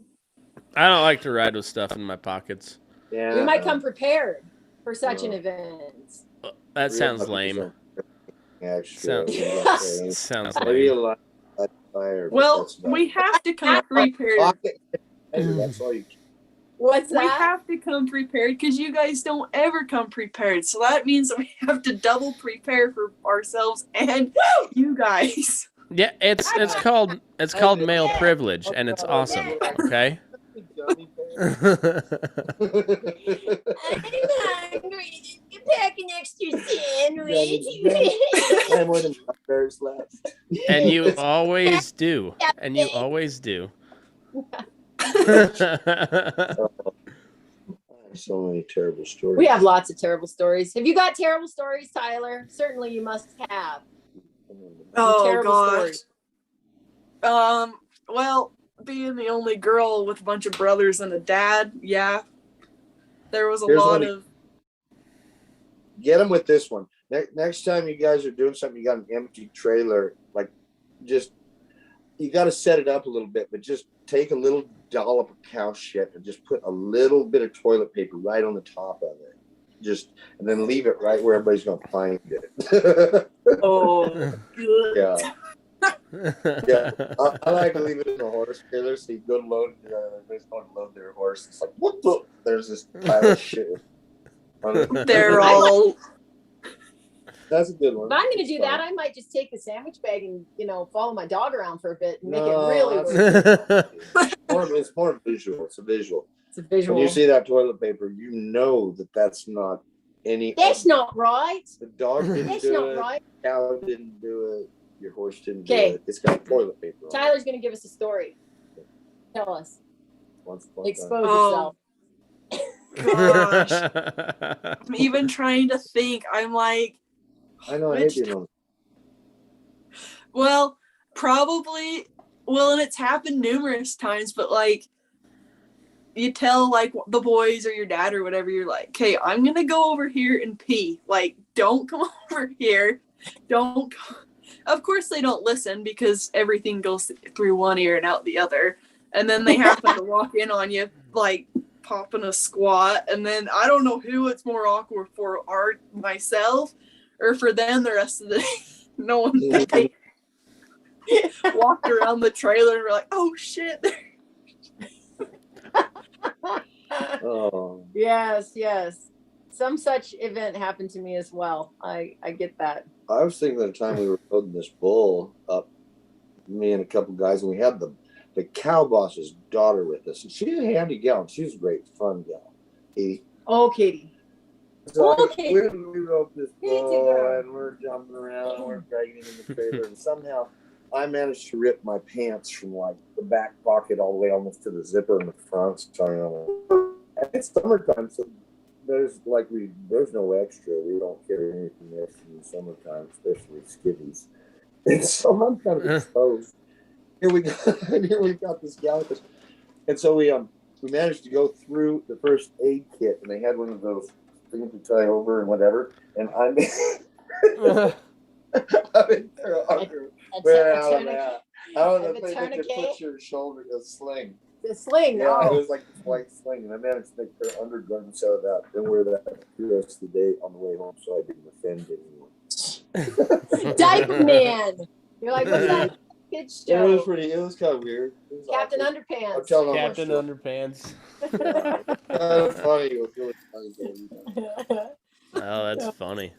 I don't like to ride with stuff in my pockets. Yeah. We might come prepared for such an event. That sounds lame. Actually, sounds lame. Well, we have to come prepared. That's all you can. What's that? We have to come prepared because you guys don't ever come prepared. So that means that we have to double prepare for ourselves and you guys. Yeah, it's called male privilege, and it's awesome. Okay. I'm hungry. You pack an extra sandwich. I more than $5 left. And you always do. And you always do. So many terrible stories. We have lots of terrible stories. Have you got terrible stories, Tyler? Certainly you must have. Oh gosh. Stories. Well, being the only girl with a bunch of brothers and a dad, yeah. There was a lot of. Get them with this one. Next time you guys are doing something, you got an empty trailer, like just you got to set it up a little bit, but just take a little dollop of cow shit and just put a little bit of toilet paper right on the top of it. And then leave it right where everybody's going to find it. Oh, good. Yeah. Yeah. I like to leave it in the horse trailer so you go to load, everybody's going to load their horse. It's like, what the? There's this pile of shit. They're all. That's a good one. If I'm going to do that, I might just take the sandwich bag and, follow my dog around for a bit and make it really work. It's more visual. It's a visual. It's a visual. When you see that toilet paper, you know that's not any. That's not right. The dog didn't That's do not it. right. Cow didn't do it. Your horse didn't do it. It's got toilet paper on Tyler's going to give us a story. Tell us. Expose yourself. Gosh. I'm even trying to think. I'm like, I know. I hate you. Well, probably. Well, and it's happened numerous times, but like, you tell like the boys or your dad or whatever, you're like, okay, I'm gonna go over here and pee. Like, don't come over here. Don't. Of course, they don't listen because everything goes through one ear and out the other, and then they happen to walk in on you like popping a squat, and then I don't know who it's more awkward for, myself or for them the rest of the day. No one. They walked around the trailer and were like, oh shit. Oh. Yes. Some such event happened to me as well. I get that. I was thinking of the time we were loading this bull up, me and a couple guys, and we had the cow boss's daughter with us. And she's a handy gal. She was a great fun gal. Katie. Oh, Katie. So Okay. we rode this bull and we're jumping around and we're dragging him in the trailer, and somehow I managed to rip my pants from like the back pocket all the way almost to the zipper in the front. So It's summertime, so there's no extra. We don't carry anything extra in the summertime, especially skivvies. And so I'm kind of exposed. Here we got this gal, and so we managed to go through the first aid kit, and they had one of those things to tie over and whatever, and I'm in her underwear out of that. I don't know if they could put your shoulder a sling. The sling, yeah, it was like this white sling, and I managed to make her undergarments out of that and wear that the rest of the day on the way home, so I didn't offend anyone. Diaper man. You're like, what's that kid's show? It was kind of weird. Captain Underpants. I'm telling Captain Underpants. Funny. It was really funny. Oh, that's funny.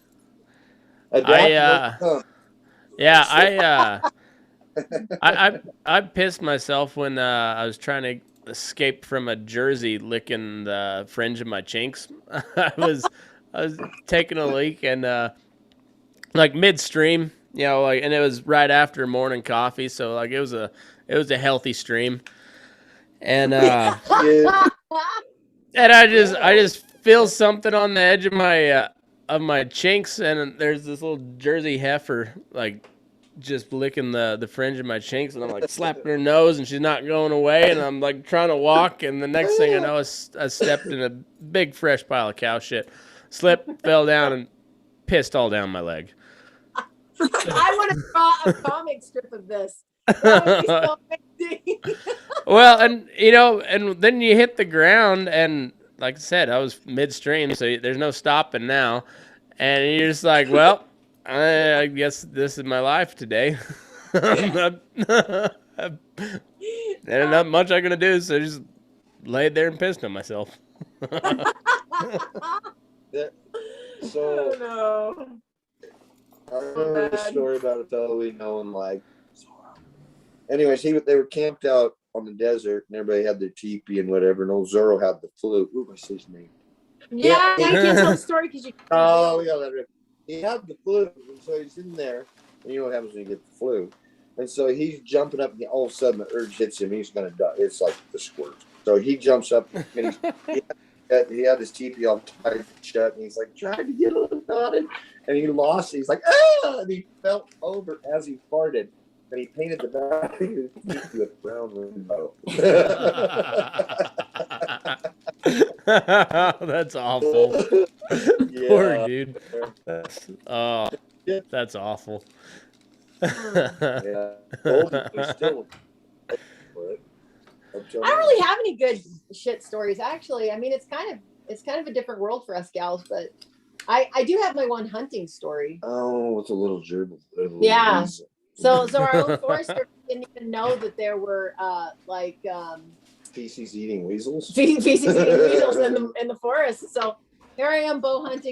I pissed myself when I was trying to escape from a Jersey licking the fringe of my chinks. I was taking a leak and like midstream, you know, like, and it was right after morning coffee, so like it was a healthy stream, and and I just feel something on the edge of my chinks, and there's this little Jersey heifer like just licking the fringe of my chinks, and I'm like slapping her nose, and she's not going away, and I'm like trying to walk, and the next thing I know, I stepped in a big fresh pile of cow shit, slipped, fell down, and pissed all down my leg. I want to draw a comic strip of this. That would be so amazing. Well, and you know, and then you hit the ground, and like I said, I was midstream, so there's no stopping now, and you're just like, well, I guess this is my life today. There's not much I'm gonna do, so I just laid there and pissed on myself. So no. I remember a story about a fellow we know, and like, anyways, they were camped out on the desert, and everybody had their teepee and whatever, and old Zorro had the flu. Ooh, what's his name? Yeah, you can't tell the story because you. Oh, we got that right. He had the flu, and so he's in there, and you know what happens when you get the flu. And so he's jumping up, and all of a sudden the urge hits him. He's gonna die. It's like the squirt. So he jumps up, and he had his teepee all tied shut, and he's like trying to get a little nodded, and he lost it. He's like, ah! And he fell over as he farted, and he painted the back of his teepee with brown rainbow. That's awful. Yeah. Poor dude. That's awful. Yeah. Still I don't really have any good shit stories, actually. I mean, it's kind of a different world for us gals, but I do have my one hunting story. Oh, it's a little gerbil. Yeah. So our own forester didn't even know that there were feces eating weasels. Feces eating weasels in the forest. So here I am,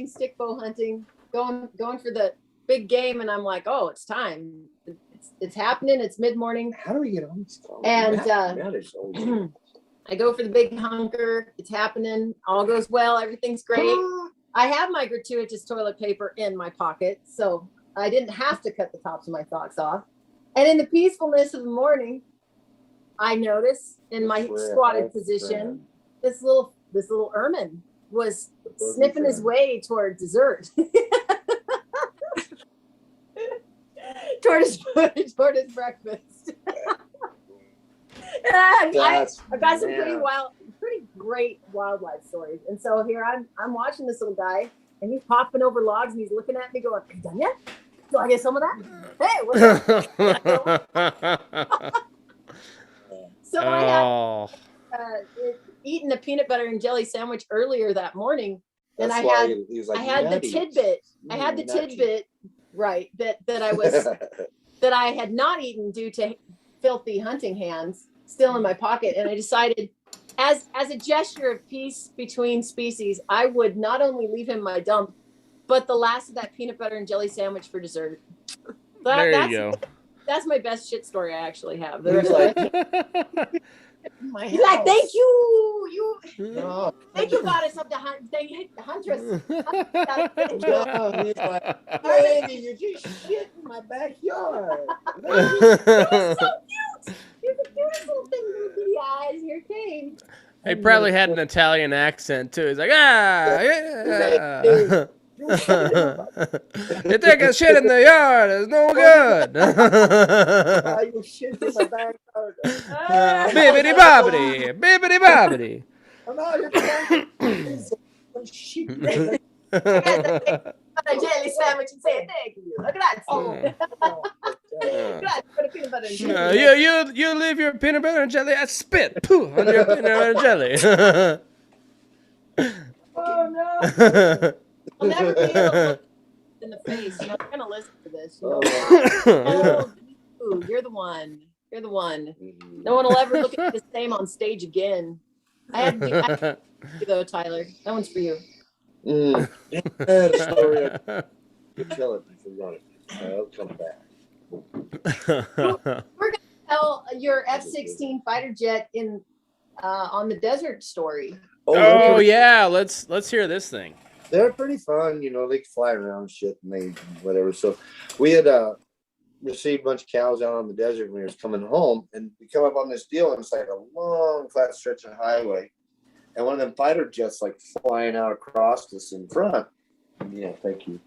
stick bow hunting, going for the big game, and I'm like, oh, it's time. It's happening. It's mid-morning. How do we get on this call? And I go for the big hunker. It's happening. All goes well. Everything's great. I have my gratuitous toilet paper in my pocket, so I didn't have to cut the tops of my socks off. And in the peacefulness of the morning, I notice in my squatted position, this little ermine was sniffing his way toward dessert. toward his breakfast. And I've got some pretty great wildlife stories. And so here I'm watching this little guy, and he's popping over logs, and he's looking at me going, "Are you done yet? Do I get some of that? Hey, what's up?" So I had eaten a peanut butter and jelly sandwich earlier that morning, and I had the tidbit. I had the tidbit right that I had not eaten due to filthy hunting hands still in my pocket, and I decided, as a gesture of peace between species, I would not only leave him my dump, but the last of that peanut butter and jelly sandwich for dessert. There you go. That's my best shit story I actually have. He's like, he's like, thank you. Thank you, goddess of the huntress. He's like, baby, you just shit in my backyard. You're so cute. You're the cutest little thing with little bitty eyes. Here it came. He probably had an Italian accent too. He's like, yeah. You take a shit in the yard, it's no good. You shit in my backyard. Bibbidi bobbidi, bibbidi bobbidi. Oh, no, you're shit. A jelly sandwich and say thank you. Look at that. You leave your peanut butter and jelly. I spit poo on your peanut butter and jelly. Oh no! I'll never be able to look in the face. You know, I'm gonna listen to this. You know? Oh, you're the one. You're the one. No one will ever look at the same on stage again. I had to do though, Tyler. That one's for you. Sorry. You tell it if you want it. I'll come back. We're gonna tell your F-16 fighter jet in on the desert story. Oh yeah, let's hear this thing. They're pretty fun, you know. They fly around and shit and they whatever. So we had received a bunch of cows out on the desert when we was coming home, and we come up on this deal, and it's like a long flat stretch of highway. And one of them fighter jets like flying out across us in front. Yeah, thank you.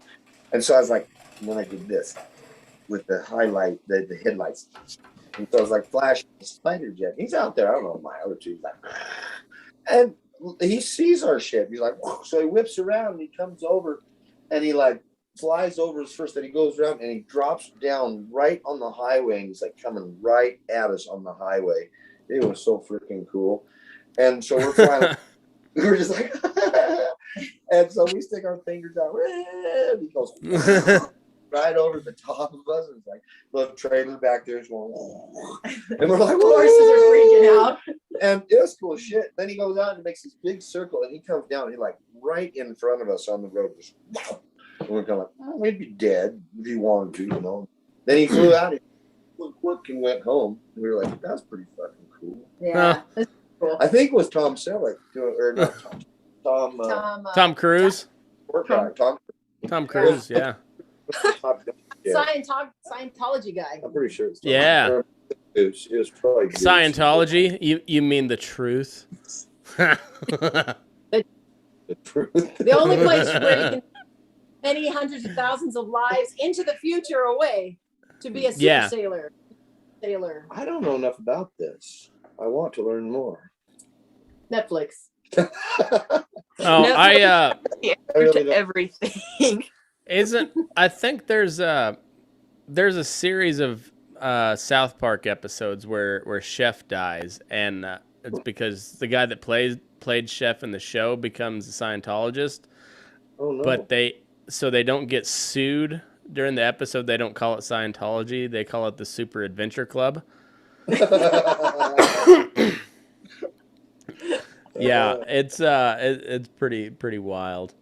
And so I was like, and then I did this with the highlight, the headlights. And so I was like flashing this fighter jet. He's out there, I don't know, a mile or two. He's like, and he sees our ship. He's like, whoa. So he whips around and he comes over and he like flies over us first. Then he goes around and he drops down right on the highway. And he's like coming right at us on the highway. It was so freaking cool. And so we're flying. We were just like, and so we stick our fingers out. And he goes right over the top of us. It's like the trailer back there is going, and we're like, horses are freaking out. And it was cool shit. Then he goes out and makes this big circle, and he comes down. And he like right in front of us on the road. Just, and we're kind of like, oh, we'd be dead if he wanted to, you know. Then he flew out and and went home. And we were like, that's pretty fucking cool. Yeah. Huh. Cool. I think it was Tom Selleck doing, or not Tom. Tom Cruise. Tom Cruise, yeah. Scientology guy. I'm pretty sure it's Tom. Yeah. It was probably Scientology. You mean the truth? The truth. The only place where you can many hundreds of thousands of lives into the future away to be a super sailor. I don't know enough about this. I want to learn more. Netflix. I to everything. I think there's a series of South Park episodes where Chef dies, and it's because the guy that played Chef in the show becomes a Scientologist. Oh no! But they don't get sued during the episode. They don't call it Scientology. They call it the Super Adventure Club. Yeah, it's pretty wild.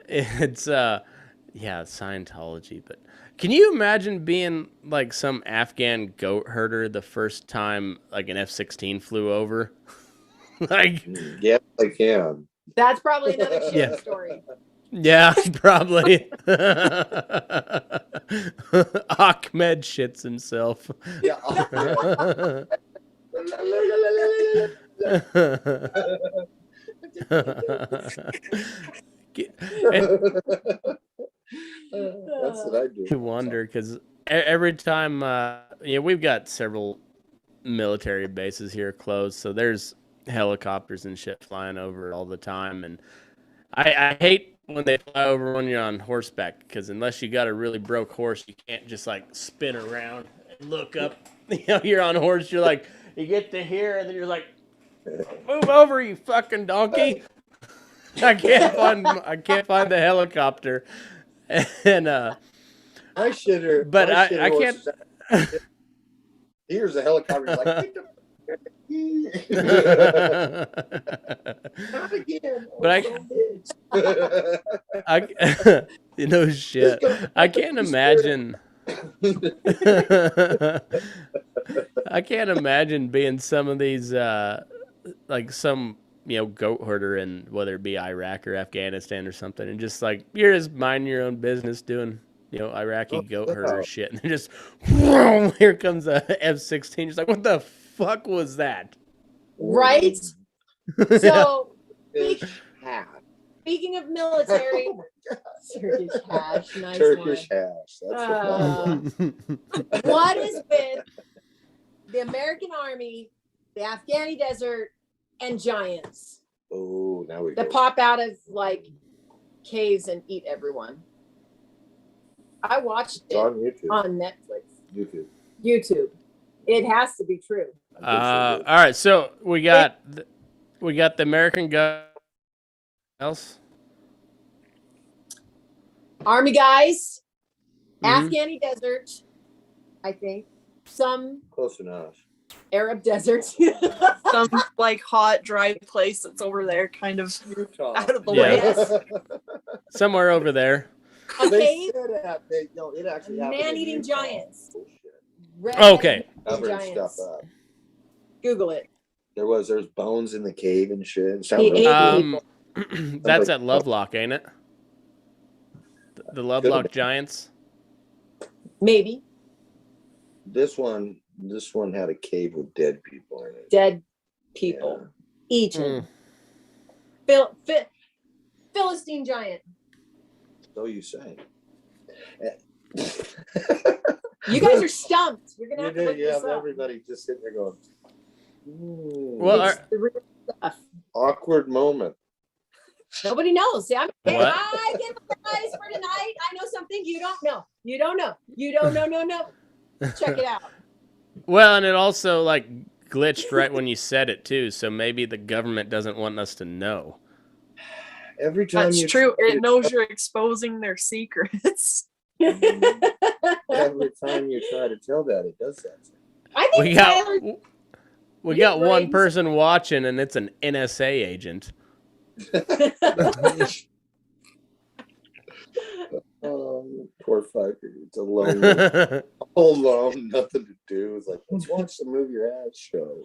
It's Scientology, but can you imagine being like some Afghan goat herder the first time like an F-16 flew over? Like, yeah, I can. That's probably another shit story. Yeah, probably. Ahmed shits himself. Yeah. That's what I do. I wonder because every time, we've got several military bases here close, so there's helicopters and shit flying over all the time, and I hate when they fly over when you're on horseback, because unless you got a really broke horse, you can't just like spin around and look up. You're on a horse, you're like, you get to here, and then you're like, move over, you fucking donkey. I can't find the helicopter, and I should have. But I can't. Here's a helicopter. Like, not again. But shit. I can't imagine. I can't imagine being some of these, like some goat herder in whether it be Iraq or Afghanistan or something, and just like you're just minding your own business, doing Iraqi Oh, goat yeah. herder shit, and then just here comes a F-16. Just like, what the fuck was that? Right? Yeah. So, Turkish hash. speaking of military, Oh my God. Turkish hash, nice Turkish one. hash. That's the What is with the American Army, the Afghani desert, and giants Oh, now we that go. pop out of like caves and eat everyone? I watched It's it on YouTube. on Netflix. YouTube. It has to be true. All right, so we got the American gun. Else? Army guys, Mhm. Afghani desert, I think. Some Close enough. Arab desert. Some like hot, dry place that's over there, kind of Utah. out of the Yeah. way. Yes. Somewhere over there. A They cave, said it actually happened in man-eating Utah. giants. Bullshit. red Okay. Covering giants. stuff up. Google it. There's bones in the cave and shit. It He sounded really ate cool. That's at Lovelock, ain't it? The Lovelock Giants. Maybe This one had a cave with dead people in it. dead people eaten. Philistine giant. So you say. You guys are stumped. You're gonna have to look You this have up. everybody just sitting there going, Well, It's the real stuff. awkward moment. Nobody knows. See, I What? get the prize for tonight. I know something you don't know. You don't know. You don't know. No. Check it out. Well, and it also like glitched right when you said it too, so maybe the government doesn't want us to know. Every time That's you true. It knows you're exposing their secrets. every time you try to tell that, it does that. I think Tyler. We you got one brains- person watching, and it's an NSA agent. Poor fucker. It's alone. All alone, nothing to do. It's like, let's watch the Move Your Ass show.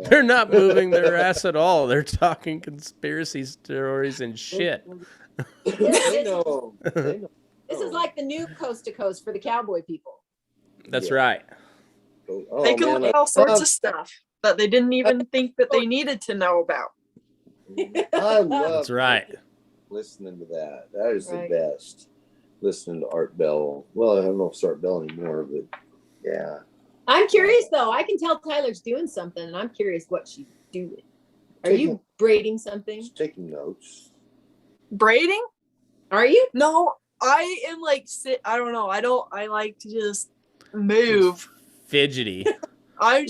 They're not moving their ass at all. They're talking conspiracy stories and shit. They know. They know. This is like the new Coast to Coast for the cowboy people. That's Yeah. right. Oh, They can man, look at all sorts of stuff that they didn't even think that they needed to know about. I love That's right. listening to that. That is Right. the best. Listening to Art Bell. Well, I don't know if it's Art Bell anymore, but yeah. I'm curious though. I can tell Tyler's doing something, and I'm curious what she's doing. Are you braiding something? Just taking notes. Braiding? Are you? No, I am like I don't know. I like to just move. Fidgety. I'm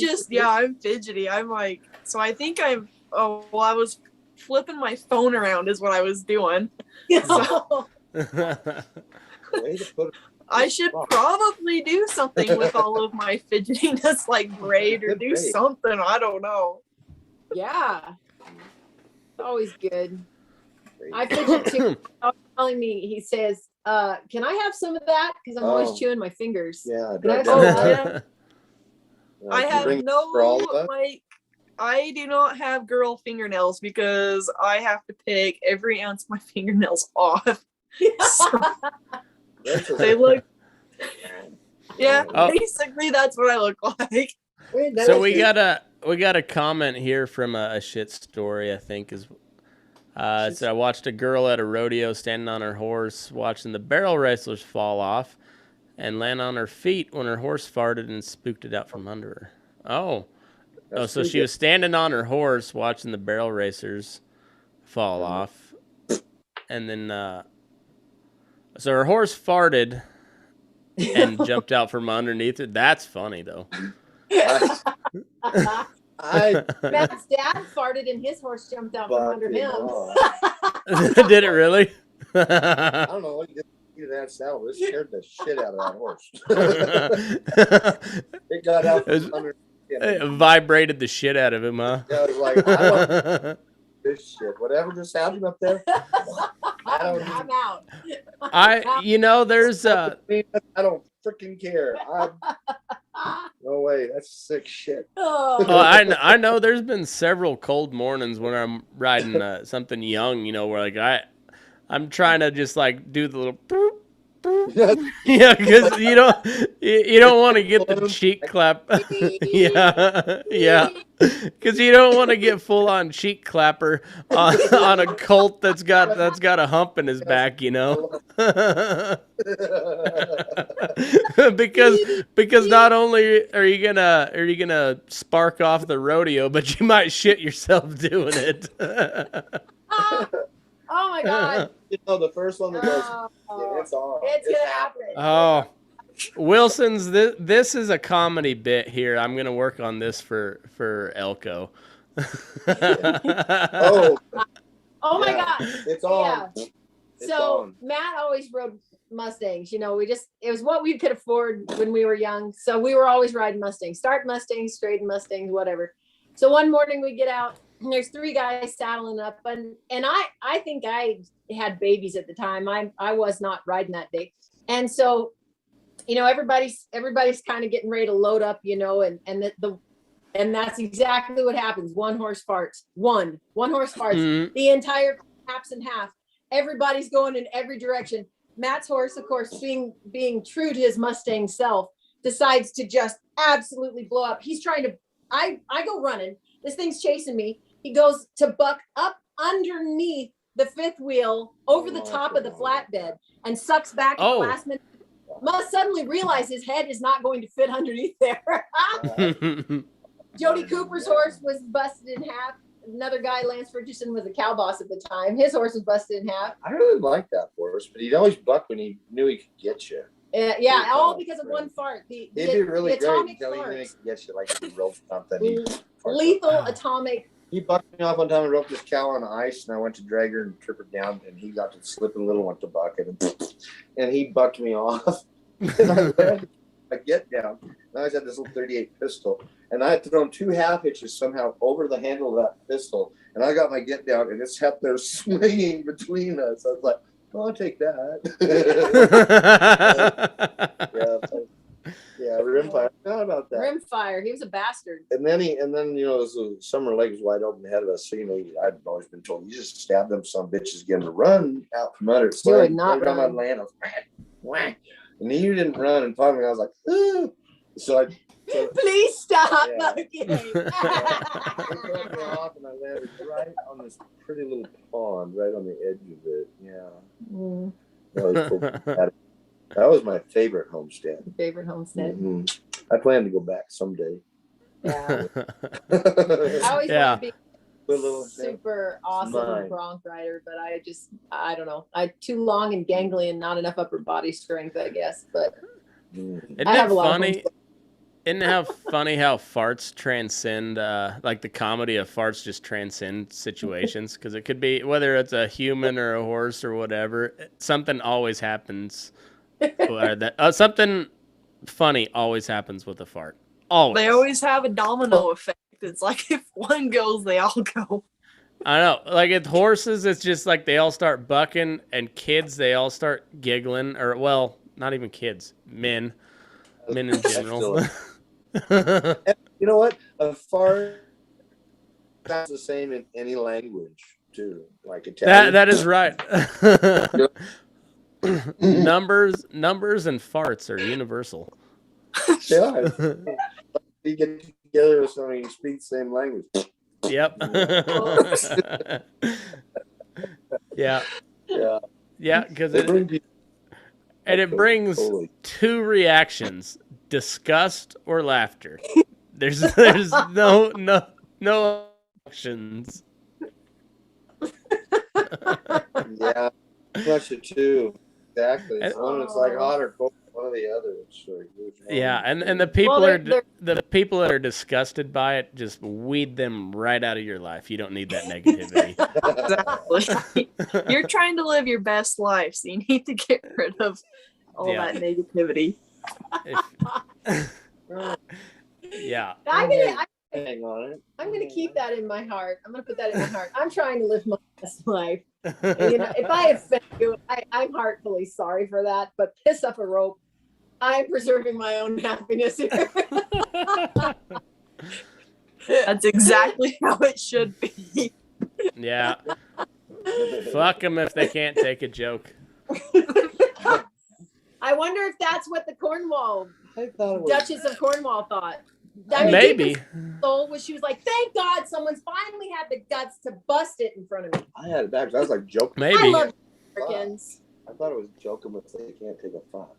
fidgety. I'm like, so I think I was flipping my phone around is what I was doing. So Way to put it. I should probably do something with all of my fidgetiness, like braid or do something. I don't know. Yeah. It's always good. I fidget too. Telling me, he says, can I have some of that? Because I'm always chewing my fingers. Yeah. Can I Oh, have yeah. I have I do not have girl fingernails because I have to pick every ounce of my fingernails off. So they look, basically that's what I look like. So we got a comment here from a shit story, I think is. So I watched a girl at a rodeo standing on her horse, watching the barrel wrestlers fall off and land on her feet when her horse farted and spooked it out from under her. So she was standing on her horse watching the barrel racers fall off, and then so her horse farted and jumped out from underneath it. That's funny though. Matt's dad farted and his horse jumped out from under him. Did it really? I don't know what you did that sound. It scared the shit out of that horse. It got out from under. It vibrated the shit out of him, huh? Yeah, I was like, I don't this shit. Whatever just happened up there, I'm out. There's I don't freaking care. No way. That's sick shit. I know there's been several cold mornings when I'm riding something young, where like I'm trying to just like do the little boop, boop. Yeah, because you don't want to get the cheek clap. Yeah, because you don't want to get full on cheek clapper on a colt that's got a hump in his back, because not only are you gonna spark off the rodeo, but you might shit yourself doing it. Oh my God! The first one that goes, it's on. It's gonna happen. Oh, Wilsons, this is a comedy bit here. I'm gonna work on this for Elko. Oh my God! It's on. Yeah. It's so on. Matt always rode Mustangs. It was what we could afford when we were young. So we were always riding Mustangs, start Mustangs, straight Mustangs, whatever. So one morning we get out. And there's 3 guys saddling up, and I think I had babies at the time. I was not riding that day, and so everybody's kind of getting ready to load up, and that's exactly what happens. One horse farts. One horse farts. Mm-hmm. The entire snaps in half. Everybody's going in every direction. Matt's horse, of course, being true to his Mustang self, decides to just absolutely blow up. He's trying to. I go running. This thing's chasing me. He goes to buck up underneath the 5th wheel over the top of the flatbed and sucks back at the last minute. Must suddenly realize his head is not going to fit underneath there. Jody Cooper's horse was busted in half. Another guy, Lance Richardson, was a cow boss at the time. His horse was busted in half. I really liked that horse, but he'd always buck when he knew he could get you. Yeah, all because of one fart. He'd be really the great atomic until he knew he farts. could get you, like he roped something. Lethal atomic. He bucked me off one time and roped this cow on ice, and I went to drag her and trip her down, and he got to slip and little one to buck it, and he bucked me off. And I get down, and I always had this little 38 pistol, and I had thrown 2 half hitches somehow over the handle of that pistol, and I got my get down, and it sat there swinging between us. I was like, "Oh, I'll take that." Yeah, Rimfire. I forgot about that. Rimfire. He was a bastard. And then the summer lake was wide open ahead of us. So I'd always been told, you just stab them some bitches, get them to run out from under. So you would not run. On land, I was whack. And he didn't run. And finally, I was like, "Ooh." Please stop. Yeah. Okay. I took me off and I landed right on this pretty little pond, right on the edge of it. Yeah. Mm. That was cool. That was my favorite homestead. Favorite homestead. Mm-hmm. I plan to go back someday. Yeah. I always want to be super awesome bronc rider, but I don't know. I too long and gangly and not enough upper body strength, I guess. But Isn't it funny? Isn't it funny how farts transcend, like the comedy of farts just transcend situations? Because it could be, whether it's a human or a horse or whatever, something always happens. Something funny always happens with a fart. Always. They always have a domino effect. It's like if one goes, they all go. I know. Like with horses, it's just like they all start bucking, and kids, they all start giggling. Or, well, not even kids. Men in general. You know what? A fart sounds the same in any language, too. Like Italian. That is right. Numbers and farts are universal. Yeah. You get together with somebody who speaks the same language. Yep. Yeah. Yeah, because it brings 2 reactions: disgust or laughter. There's no options. Yeah, much it too. Exactly. It's like hot or cold, one or the other. Yeah, and the people the people that are disgusted by it, just weed them right out of your life. You don't need that negativity. Exactly. You're trying to live your best life, so you need to get rid of all that negativity. Yeah. Hang on it. I'm gonna keep that in my heart. I'm gonna put that in my heart. I'm trying to live my best life. And, if I offend you, I'm heartfully sorry for that. But piss up a rope. I'm preserving my own happiness here. That's exactly how it should be. Yeah. Fuck them if they can't take a joke. I wonder if that's what the Cornwall Duchess of Cornwall thought. I mean, Maybe. Soul was, she was like, thank God someone's finally had the guts to bust it in front of me. I had it back. I was like joking. Maybe. I love Americans. I thought it was joking, but they can't take a fuck.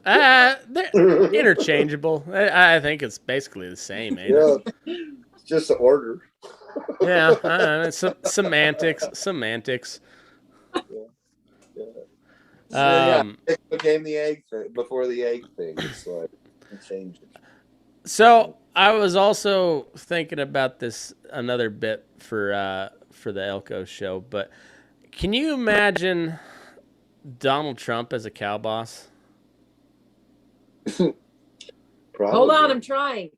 They're interchangeable. I think it's basically the same, ain't it? Yeah, it's just an order. Yeah, semantics. So, it became the egg thing before the egg thing. It's like it changed it. So I was also thinking about this another bit for the Elko show, but can you imagine Donald Trump as a cow boss? Hold on, I'm trying.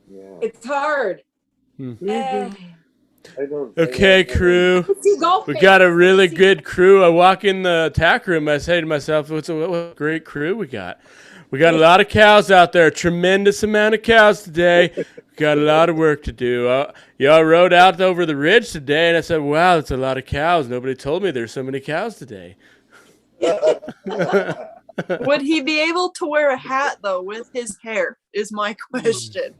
Yeah. It's hard. Okay, crew. We got a really good crew. I walk in the tack room. I say to myself, what a great crew we got. We got a lot of cows out there. Tremendous amount of cows today. We got a lot of work to do. Y'all rode out over the ridge today, and I said, wow, that's a lot of cows. Nobody told me there's so many cows today. Would he be able to wear a hat, though, with his hair, is my question.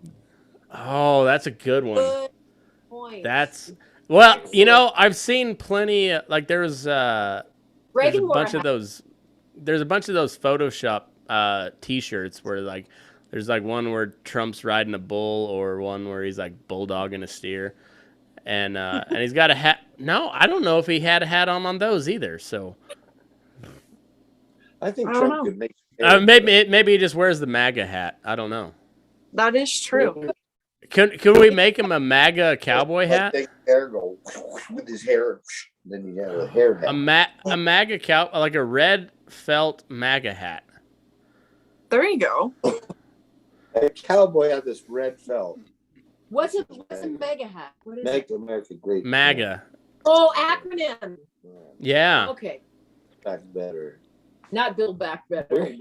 Oh, that's a good one. Good point. Well, I've seen plenty, like there's a bunch of those Photoshop t-shirts where like there's like one where Trump's riding a bull or one where he's like bulldogging a steer, and he's got a hat. No, I don't know if he had a hat on those either. So I think Trump could make. Maybe he just wears the MAGA hat. I don't know. That is true. Could we make him a MAGA cowboy hat? Like hair go with his hair. Then you have a hair hat. A MAGA cow, like a red felt MAGA hat. There you go. A cowboy had this red felt. What's a mega hat? What is Make America great. MAGA. Oh, acronym. Yeah. Okay. Back better. Not Build Back Better.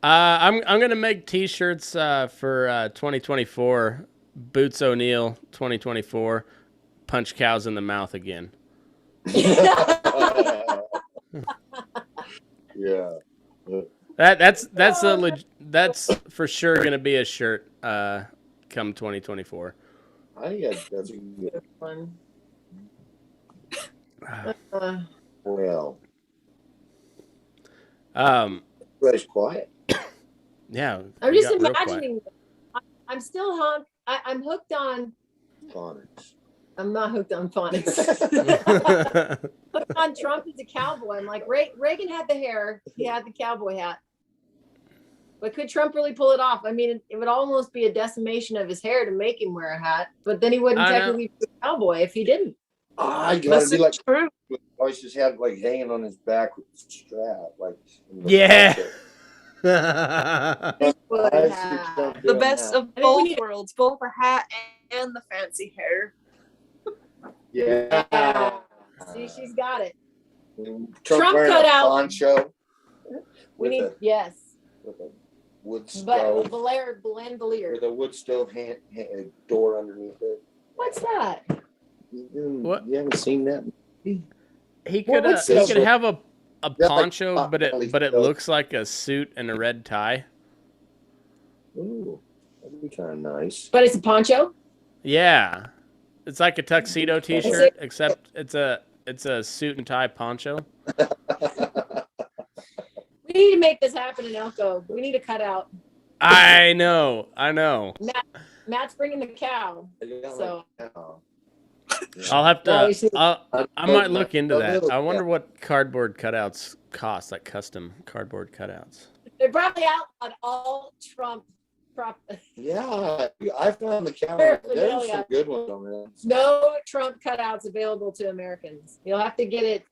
I'm gonna make T-shirts for 2024. Boots O'Neill 2024. Punch cows in the mouth again. Yeah. That's for sure gonna be a shirt come 2024. I think that's a good one. Well. Everybody's quiet. Yeah. I'm just imagining. I'm still hooked. I'm hooked on phonics. I'm not hooked on phonics. Hooked on Trump as a cowboy. I'm like, Reagan had the hair. He had the cowboy hat. But could Trump really pull it off? I mean, it would almost be a decimation of his hair to make him wear a hat. But then he wouldn't technically be a cowboy if he didn't. I gotta be like true. Always just had like hanging on his back with the strap, like the best of both worlds, both the hat and the fancy hair. Yeah. See, she's got it. Trump cut out poncho. We need with a wood stove. Bandolier. With a wood stove door underneath it. What's that? What? You haven't seen that? He could have a poncho, like, but it looks like a suit and a red tie. Ooh, that'd be kind of nice. But it's a poncho? Yeah. It's like a tuxedo t-shirt, except it's a suit and tie poncho. We need to make this happen in Elko. We need a cutout. I know. Matt's bringing the cow. So I'll have to. I might look into that. I wonder what cardboard cutouts cost, like custom cardboard cutouts. They're probably out on all Trump. Yeah, I found the cow. There's some good ones on there. No Trump cutouts available to Americans. You'll have to get it,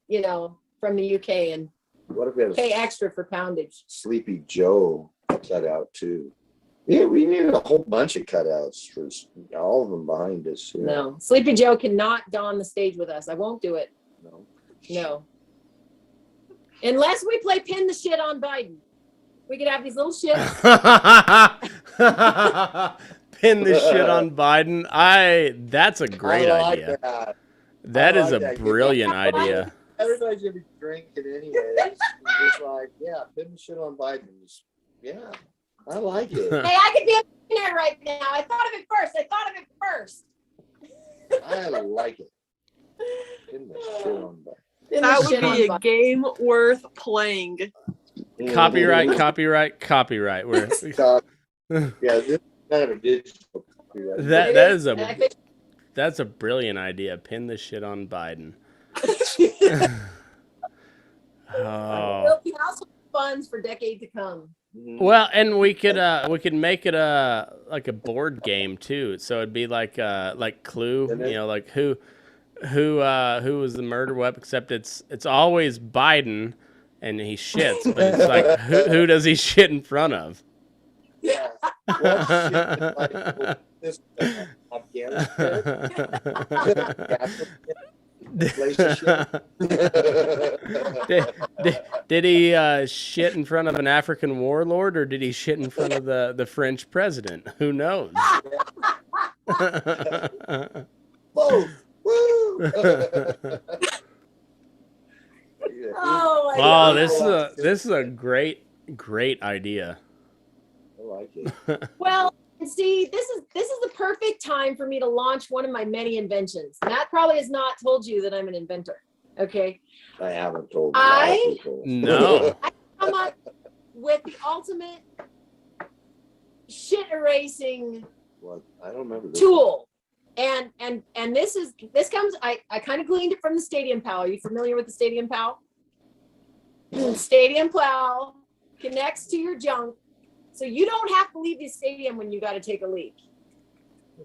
from the UK and what if we have pay extra for poundage. Sleepy Joe cutout too. Yeah, we need a whole bunch of cutouts for all of them behind us. No, Sleepy Joe cannot don the stage with us. I won't do it. No. Unless we play pin the shit on Biden. We could have these little shits. Pin the shit on Biden. That's a great idea. That is a brilliant idea. Everybody should be drinking anyway. It's like, yeah, pin the shit on Biden. Yeah, I like it. Hey, I could be a millionaire right now. I thought of it first. I like it. Pin the shit on Biden. That would be a game worth playing. Copyright. We're Yeah, this is kind of a digital copyright. that's a brilliant idea. Pin the shit on Biden. There'll be household funds for decades to come. Well, and we could make it like a board game too. So it'd be like Clue, you know, like who was the murder weapon? Except it's always Biden, and he shits, but it's like who does he shit in front of? Yeah. Did he shit in front of an African warlord, or did he shit in front of the French president? Who knows? Both. Woo! Oh, this is a great idea. I like it. Well, see, this is the perfect time for me to launch one of my many inventions. Matt probably has not told you that I'm an inventor. Okay. I haven't told a lot of people. No. I come up with the ultimate shit erasing What? I don't remember this. tool. And this comes, I kind of gleaned it from the Stadium Pal. Are you familiar with the Stadium Pal? Stadium Pal connects to your junk. So you don't have to leave the stadium when you got to take a leak.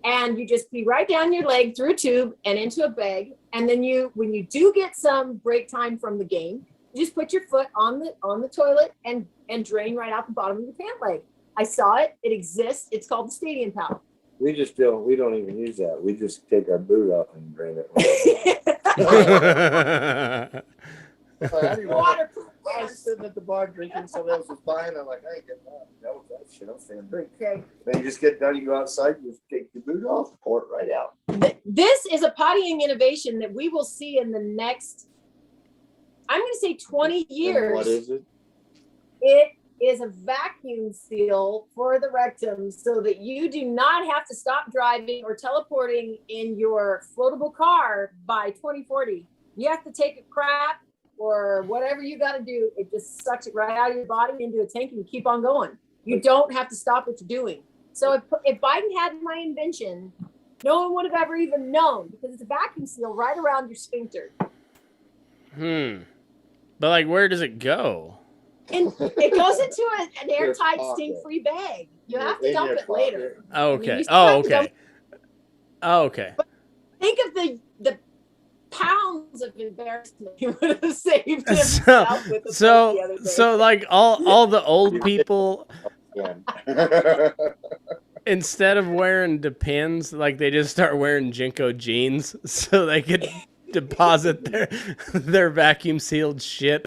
And you just pee right down your leg through a tube and into a bag. And then when you do get some break time from the game, you just put your foot on the toilet and drain right out the bottom of your pant leg. I saw it. It exists. It's called the Stadium Pal. We don't even use that. We just take our boot off and drain it. Waterproof. I was sitting at the bar drinking, somebody else was buying. I'm like, I ain't getting that with that shit. I'm staying drink. Okay. Then you just get done, you go outside, you just take your boot off, pour it right out. This is a pottying innovation that we will see in the next, I'm going to say 20 years. And what is it? It is a vacuum seal for the rectum so that you do not have to stop driving or teleporting in your floatable car by 2040. You have to take a crap or whatever you got to do. It just sucks it right out of your body into a tank and you keep on going. You don't have to stop what you're doing. So if Biden had my invention, no one would have ever even known because it's a vacuum seal right around your sphincter. But like, where does it go? And it goes into an airtight, stink-free bag. You have to dump it later. Oh, okay. I mean, Okay. But think of the pounds of embarrassment he would have saved himself with the other day. So like all the old people, instead of wearing Depends, like they just start wearing Jinko jeans so they could deposit their vacuum sealed shit.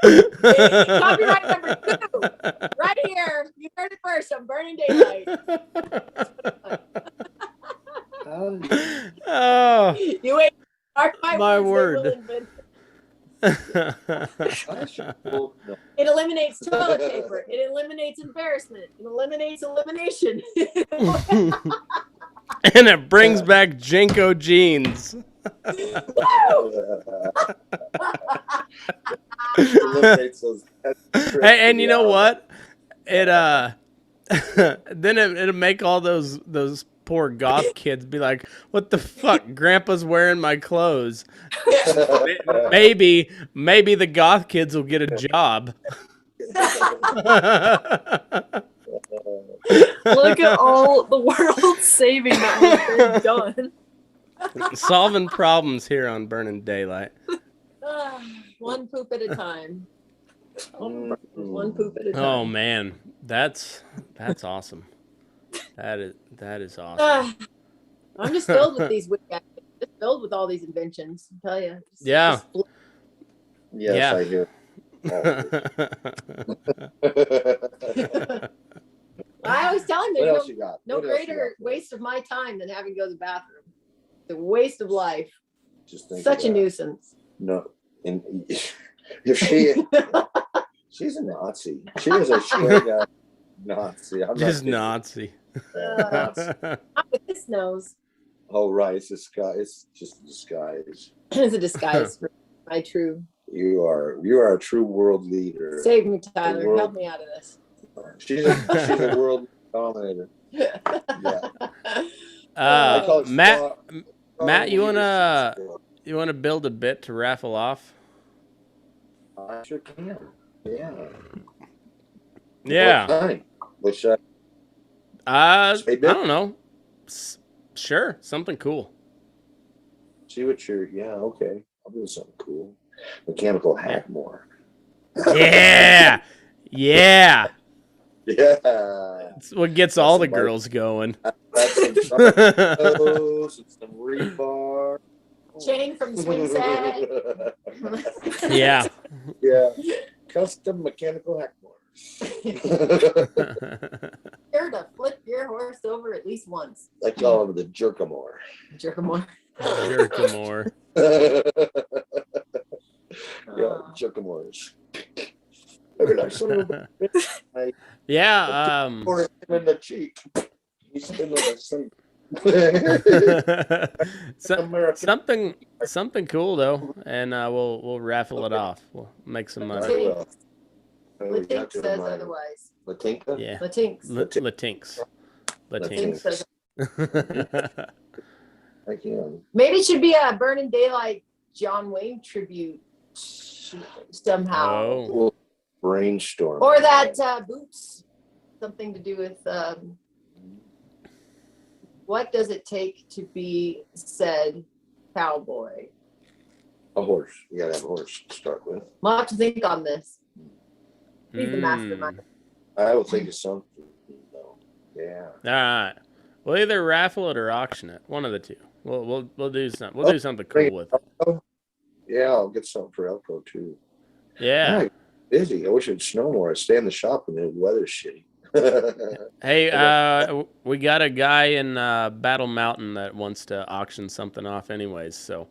Copyright number 2, right here. You heard it first. I'm burning daylight. Oh, You wait. Mark my words, word. It eliminates toilet paper. It eliminates embarrassment. It eliminates elimination. And it brings back Jinko jeans. Hey, and you know what? It then it'll make all those poor goth kids be like, "What the fuck? Grandpa's wearing my clothes." Maybe the goth kids will get a job. Look at all the world saving that has been done. Solving problems here on Burning Daylight. One poop at a time. One poop at a time. Oh man, that's awesome. That is awesome. I'm just filled with these just filled with all these inventions. I tell you. Yes, I hear. I always tell him What there's else you got? no What else you greater got? waste of my time than having to go to the bathroom. The waste of life. Just think Such a of that. nuisance. No, and if she's a Nazi. She is a straight up Nazi. I'm Just not kidding. Nazi. Not with his nose. Oh right, it's just a disguise. It's a disguise for my true. You are a true world leader. Save me, Tyler. Help me out of this. She's a world dominator. Yeah. Matt, you wanna build a bit to raffle off? I sure can. Yeah. Yeah. What time? Which I don't know. Sure, something cool. see what you're. Yeah, okay. I'll do something cool. Mechanical Hackmore. Yeah. Yeah. Yeah. It's what gets all the girls going. That's some rebar. Chain from the swing set. Yeah. Yeah. Custom mechanical Hackmore. Sure to flip your horse over at least once. I call him the Jerkamore. Jerkamore. Jerkamore. Yeah, Jerkamores. Maybe like son of a bitch. Yeah. Or him in the cheek. He's still like something cool though, and we'll raffle it off. We'll make some money. Latinx says otherwise. Latinka? Yeah. Latinx. Latinx. Says I can. maybe it should be a Burning Daylight John Wayne tribute somehow. Oh. We'll brainstorm. Or that boots. Something to do with what does it take to be said cowboy? A horse. You gotta have a horse to start with. We'll have to think on this. He's the mastermind. I will think of something though. Yeah. All right. We'll either raffle it or auction it. One of the two. We'll do something. We'll do something cool with it. Yeah, I'll get something for Elko too. Yeah. I'm busy. I wish it'd snow more. I stay in the shop and the weather's shitty. Hey, we got a guy in Battle Mountain that wants to auction something off, anyways. So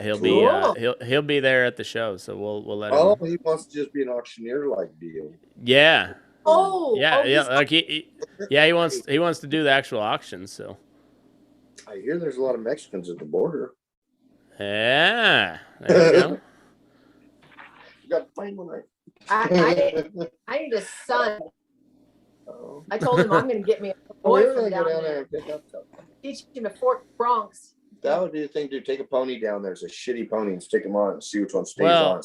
he'll Cool. be he'll be there at the show. So we'll let him. Oh, he wants to just be an auctioneer like deal. Yeah. Oh, Yeah. Like he wants to do the actual auction. So I hear there's a lot of Mexicans at the border. yeah, there you go. You got to find one. I need a son. Oh. I told him I'm going to get me a Oh, boy you're from gonna down go down there. there and pick up something. Teach him a Fort Bronx. That would be the thing to take a pony down there. It's a shitty pony and stick him on and see which one stays Well, on.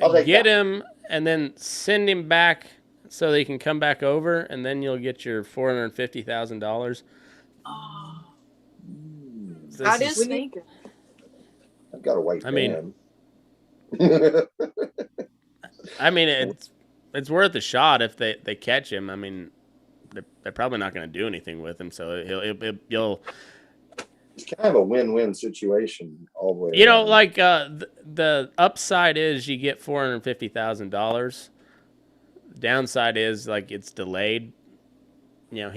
I'll take get that. him and then send him back so they can come back over, and then you'll get your $450,000. Oh, That is sneaking. I've got a white I van. I mean, it's worth a shot if they catch him. I mean, they're probably not going to do anything with him, so you'll. It's kind of a win-win situation all the way. You know, around. like the upside is you get $450,000. Downside is like it's delayed. You know,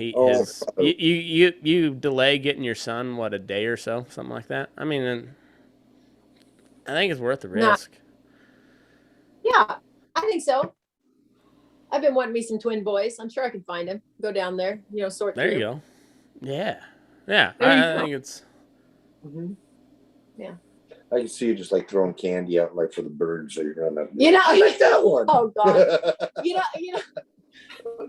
you delay getting your son a day or so, something like that. I mean, I think it's worth the risk. yeah, I think so. I've been wanting me some twin boys. I'm sure I can find him. Go down there, sort There through. you go. Yeah. I think it's. Mhm. Yeah. I can see you just like throwing candy out like for the birds. So you're gonna. I like that one. Oh God.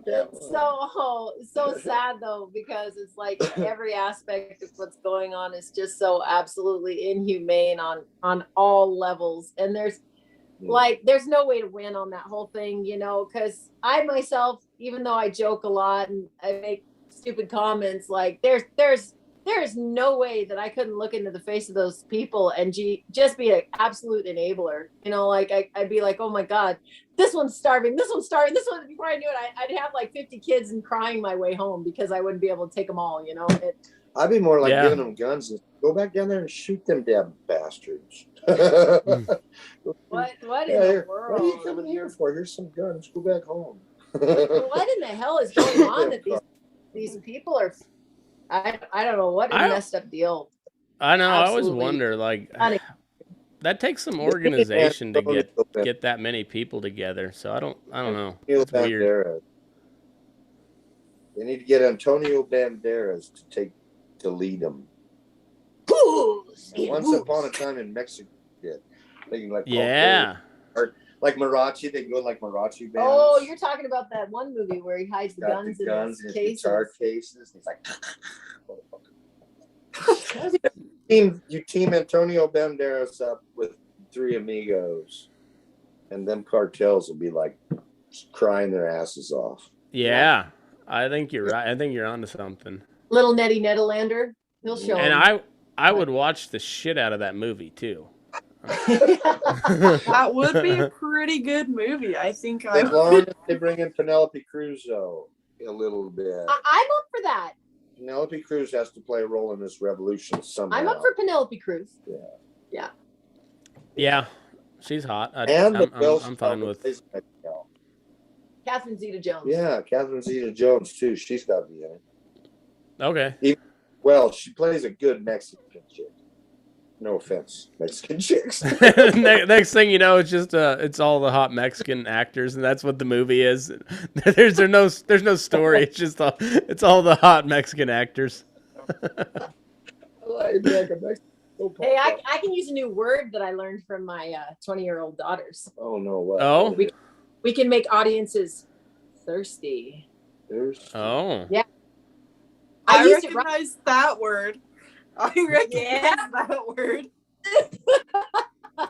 That one. So sad though, because it's like every aspect of what's going on is just so absolutely inhumane on all levels, and there's no way to win on that whole thing, because I myself, even though I joke a lot and I make stupid comments, like there's there is no way that I couldn't look into the face of those people and just be an absolute enabler. You know, like I'd be like, oh my God, this one's starving, this one's starving, this one. Before I knew it, I'd have like 50 kids and crying my way home because I wouldn't be able to take them all. You know, I'd be more like giving them guns and go back down there and shoot them damn bastards. What in the world? What are you coming here for? Here's some guns. Go back home. What in the hell is going on that these people are? I don't know what a messed up deal. I know. Absolutely. I always wonder, like, that takes some organization to get that many people together. So I don't know. It's weird. They need to get Antonio Banderas to lead them. Once upon a time in Mexico, they can like or like mariachi. They go like mariachi bands. Oh, you're talking about that one movie where he hides the guns in his cases. Guitar cases. He's like, you team Antonio Banderas up with three amigos, and them cartels will be like crying their asses off. Yeah, I think you're right. I think you're onto something. Little Nettie Netherlander, he'll show him. And I would watch the shit out of that movie too. That would be a pretty good movie. I think as long as they bring in Penelope Cruz though a little bit. I'm up for that. Penelope Cruz has to play a role in this revolution somehow. I'm up for Penelope Cruz. Yeah, she's hot. I'm fine with Catherine Zeta-Jones. Yeah, Catherine Zeta-Jones too. She's got to be in it. Okay. Well, she plays a good Mexican chick. No offense, Mexican chicks. Next thing you know, it's just it's all the hot Mexican actors, and that's what the movie is. There's no story. It's just it's all the hot Mexican actors. Hey, I can use a new word that I learned from my 20-year-old daughters. Oh no! What? Oh, we can make audiences thirsty. Oh, yeah. I recognize that word. I recognize that word. I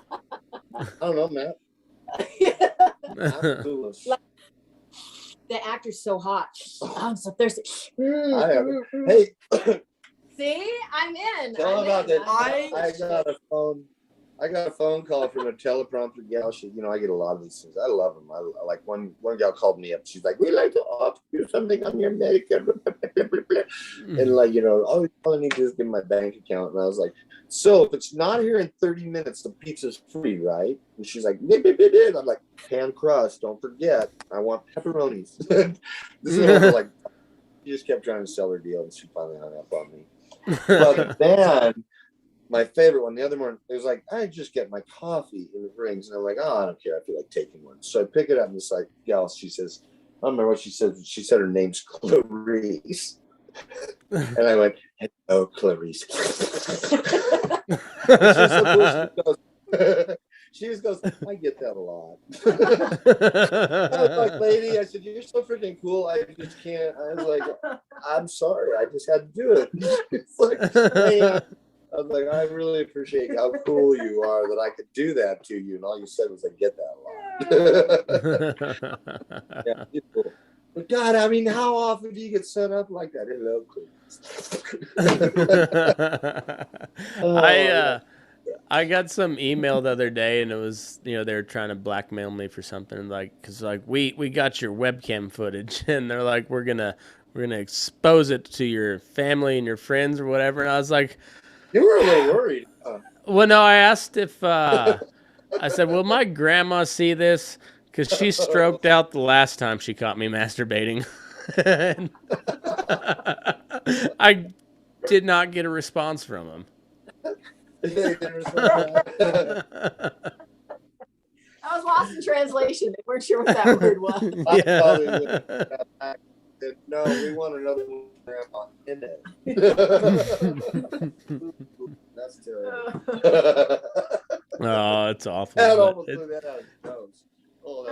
don't know, Matt. The actor's so hot. Oh, I'm so thirsty. Hey. See, I'm in. Tell about that. I got a phone call from a teleprompter gal. She, I get a lot of these things. I love them. I like one gal called me up. She's like, "We'd like to offer you something on your Medicare." And like, all I need to do is give my bank account. And I was like, "So if it's not here in 30 minutes, the pizza's free, right?" And she's like, "Bit." I'm like, "Pan crust. Don't forget. I want pepperonis." This is like, she just kept trying to sell her deal, and she finally hung up on me. But then my favorite one, the other morning, it was like, I just get my coffee and it rings. And I'm like, oh, I don't care. I feel like taking one. So I pick it up and it's like, gal, she says, I don't remember what she said. She said her name's Clarice. And I went, hello, Clarice. She just goes, I get that a lot. I was like, lady, I said, you're so freaking cool. I just can't. I was like, I'm sorry. I just had to do it. It's like, man. I was like, I really appreciate how cool you are that I could do that to you. And all you said was, I get that a lot. Yeah, it's cool. But God, I mean, how often do you get set up like that? Hello, Clarice. I got some email the other day, and it was, they were trying to blackmail me for something, like, because like we got your webcam footage, and they're like, we're gonna expose it to your family and your friends or whatever. And I was like, you were a little worried. Well, no, I asked if I said, will my grandma see this? Because she stroked out the last time she caught me masturbating. I did not get a response from him. I was lost in translation. They weren't sure what that word was. No, we want another one grandma in it. That's terrible. Oh, it's awful. That almost blew that out of his nose. Oh,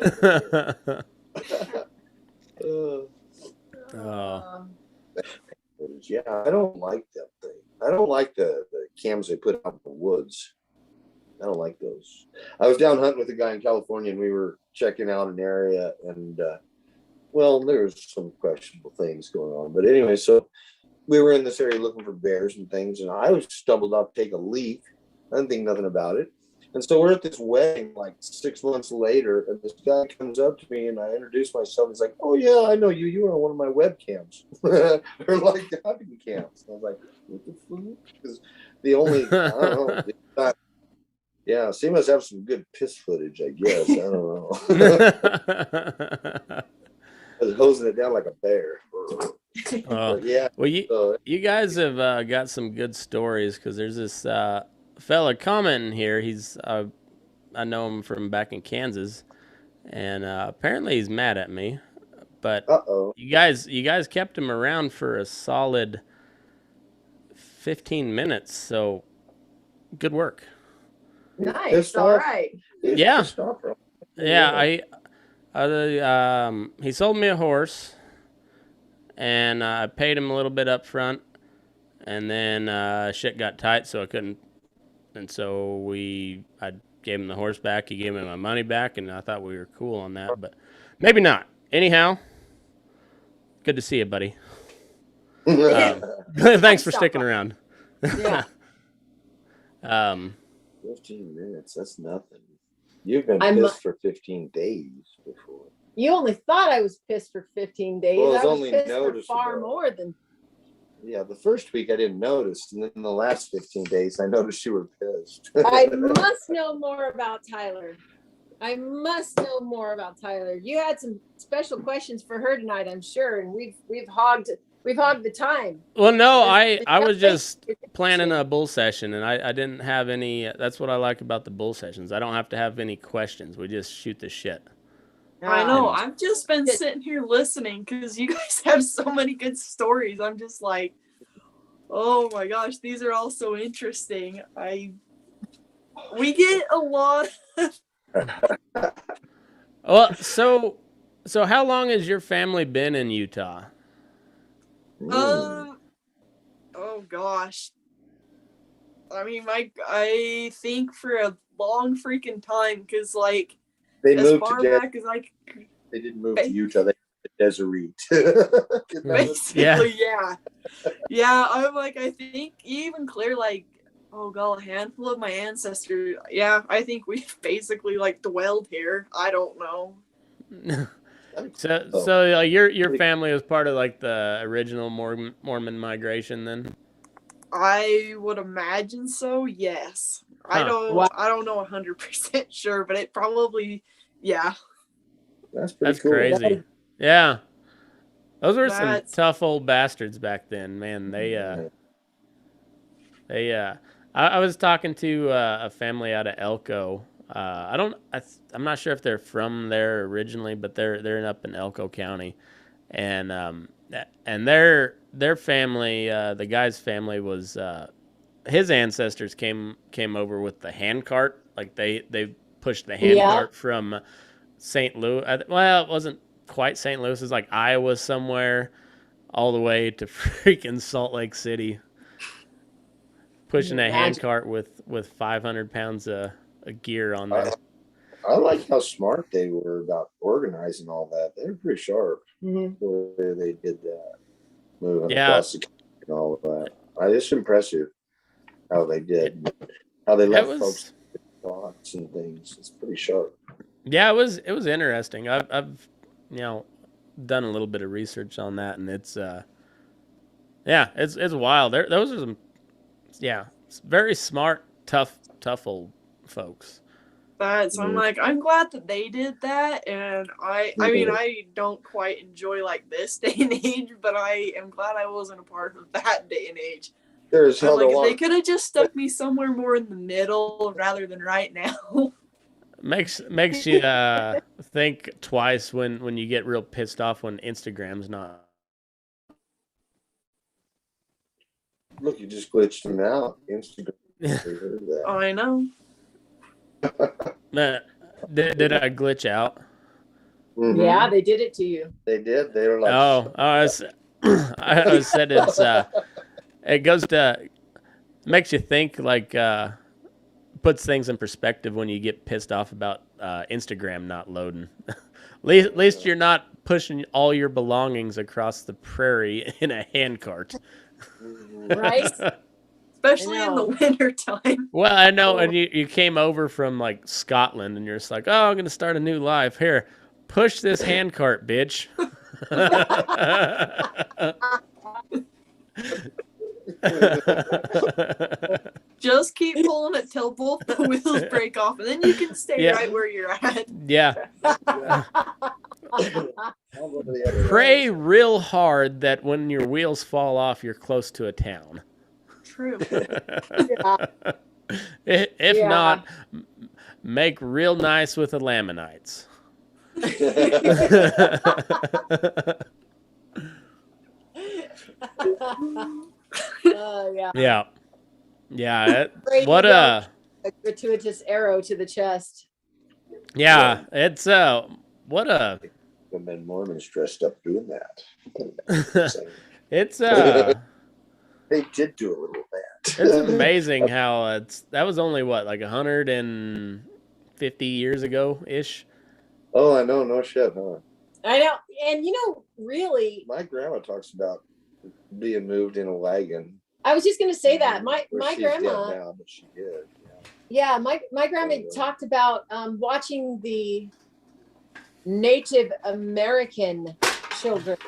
that's yeah, I don't like that thing. I don't like the cams they put out in the woods. I don't like those. I was down hunting with a guy in California, and we were checking out an area, and well, there's some questionable things going on. But anyway, so we were in this area looking for bears and things, and I was stumbled up to take a leak. I didn't think nothing about it. And so we're at this wedding like 6 months later, and this guy comes up to me, and I introduce myself. He's like, "Oh yeah, I know you. You were on one of my webcams, or like hunting cams." And I was like, "What the fuck?" Because the only I don't know. Yeah, so he must have some good piss footage, I guess. I don't know. I was hosing it down like a bear. Yeah. Well, you guys have got some good stories, because there's this fella commenting here. He's I know him from back in Kansas, and apparently he's mad at me. But you guys kept him around for a solid 15 minutes, so good work. Nice. All right. Yeah. Yeah. He sold me a horse, and I paid him a little bit up front, and then shit got tight, so I couldn't. And so I gave him the horse back. He gave me my money back, and I thought we were cool on that, but maybe not. Anyhow, good to see you, buddy. Thanks for sticking around. Yeah. 15 minutes, that's nothing. You've been pissed for 15 days before. You only thought I was pissed for 15 days. Well, I was pissed for far more than. Yeah, the first week I didn't notice, and then in the last 15 days I noticed you were pissed. I must know more about Tyler. You had some special questions for her tonight, I'm sure, and we've hogged the time. Well, no, I was just planning a bull session, and I didn't have any. That's what I like about the bull sessions. I don't have to have any questions. We just shoot the shit. I know. I've just been sitting here listening because you guys have so many good stories. I'm just like, oh my gosh, these are all so interesting. We get a lot. Well, so how long has your family been in Utah? Oh gosh. I mean, I think for a long freaking time, because like they as moved far to back as I. They didn't move to Utah. They moved to Deseret. Basically, yeah. I'm like, I think even clear like, oh god, a handful of my ancestors. Yeah, I think we've basically like dwelled here. I don't know. So your family was part of like the original Mormon migration then? I would imagine so. Yes. Huh. I don't know 100% sure, but it probably That's cool. Crazy. Yeah. Those were some tough old bastards back then, man. I was talking to a family out of Elko. I'm not sure if they're from there originally, but they're up in Elko County, and their family, the guy's family was his ancestors came over with the hand cart, like they pushed the hand cart from St. Louis. Well, it wasn't quite St. Louis. It was like Iowa somewhere, all the way to freaking Salt Lake City, pushing a hand cart with 500 pounds of gear on there. I like how smart they were about organizing all that. They were pretty sharp. The way they did that, moving across the country and all of that. It's impressive how they did, how they let folks thoughts and things. It's pretty sharp. Yeah, it was interesting. I've done a little bit of research on that, and it's it's wild. Those are some very smart, tough old folks. So I'm like, I'm glad that they did that, and I mean, I don't quite enjoy like this day and age, but I am glad I wasn't a part of that day and age. There's like, if they could have just stuck me somewhere more in the middle rather than right now. Makes you think twice when you get real pissed off when Instagram's not. Look, you just glitched them out. Instagram. Oh, I know. Did I glitch out? Mm-hmm. Yeah, they did it to you. They did. They were like, I said it's it goes to makes you think, like puts things in perspective when you get pissed off about Instagram not loading. At least you're not pushing all your belongings across the prairie in a handcart. Right? Especially in the winter time. Well, I know, and you came over from like Scotland, and you're just like, oh, I'm gonna start a new life. Here, push this handcart, bitch. Just keep pulling it till both the wheels break off, and then you can stay right where you're at. Yeah. Pray real hard that when your wheels fall off, you're close to a town. True. If not, make real nice with the Lamanites. Yeah. Yeah. What a gratuitous arrow to the chest. Yeah, it's what a women Mormons dressed up doing that. It's they did do a little of that. It's amazing how that was only what, like 150 years ago ish. Oh, I know, no shit, huh? I know, and really, my grandma talks about being moved in a wagon. I was just going to say that my grandma. Dead now, but she did. Yeah, my grandma talked about watching the Native American children.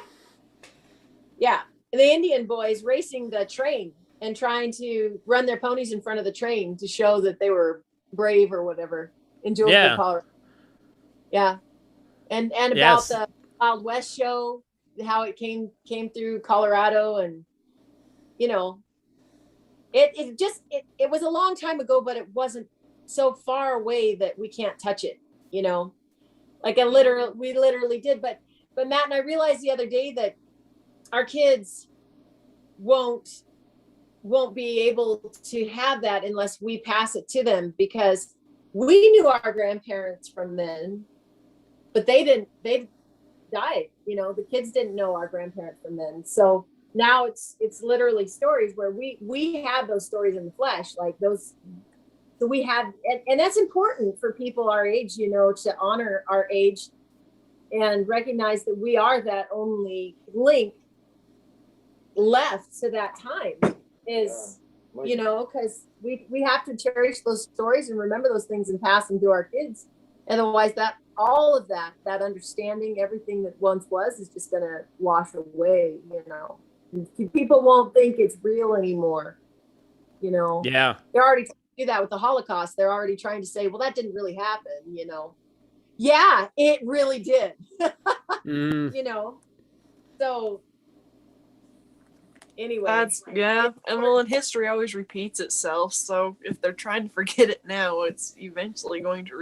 Yeah, the Indian boys racing the train and trying to run their ponies in front of the train to show that they were brave or whatever in Julesburg, Colorado. Yeah, and about the Wild West show, how it came through Colorado, and it was a long time ago, but it wasn't so far away that we can't touch it. Like we literally did. But Matt and I realized the other day that our kids won't be able to have that unless we pass it to them, because we knew our grandparents from then, but they died. The kids didn't know our grandparents from then. So now it's literally stories where we have those stories in the flesh, like those. So we have, and that's important for people our age, to honor our age and recognize that we are that only link left to that time is, because we have to cherish those stories and remember those things and pass them to our kids. Otherwise, all of that understanding, everything that once was, is just going to wash away, People won't think it's real anymore, Yeah. They're already trying to do that with the Holocaust. They're already trying to say, well, that didn't really happen, Yeah, it really did. So anyway. And history always repeats itself. So if they're trying to forget it now, it's eventually going to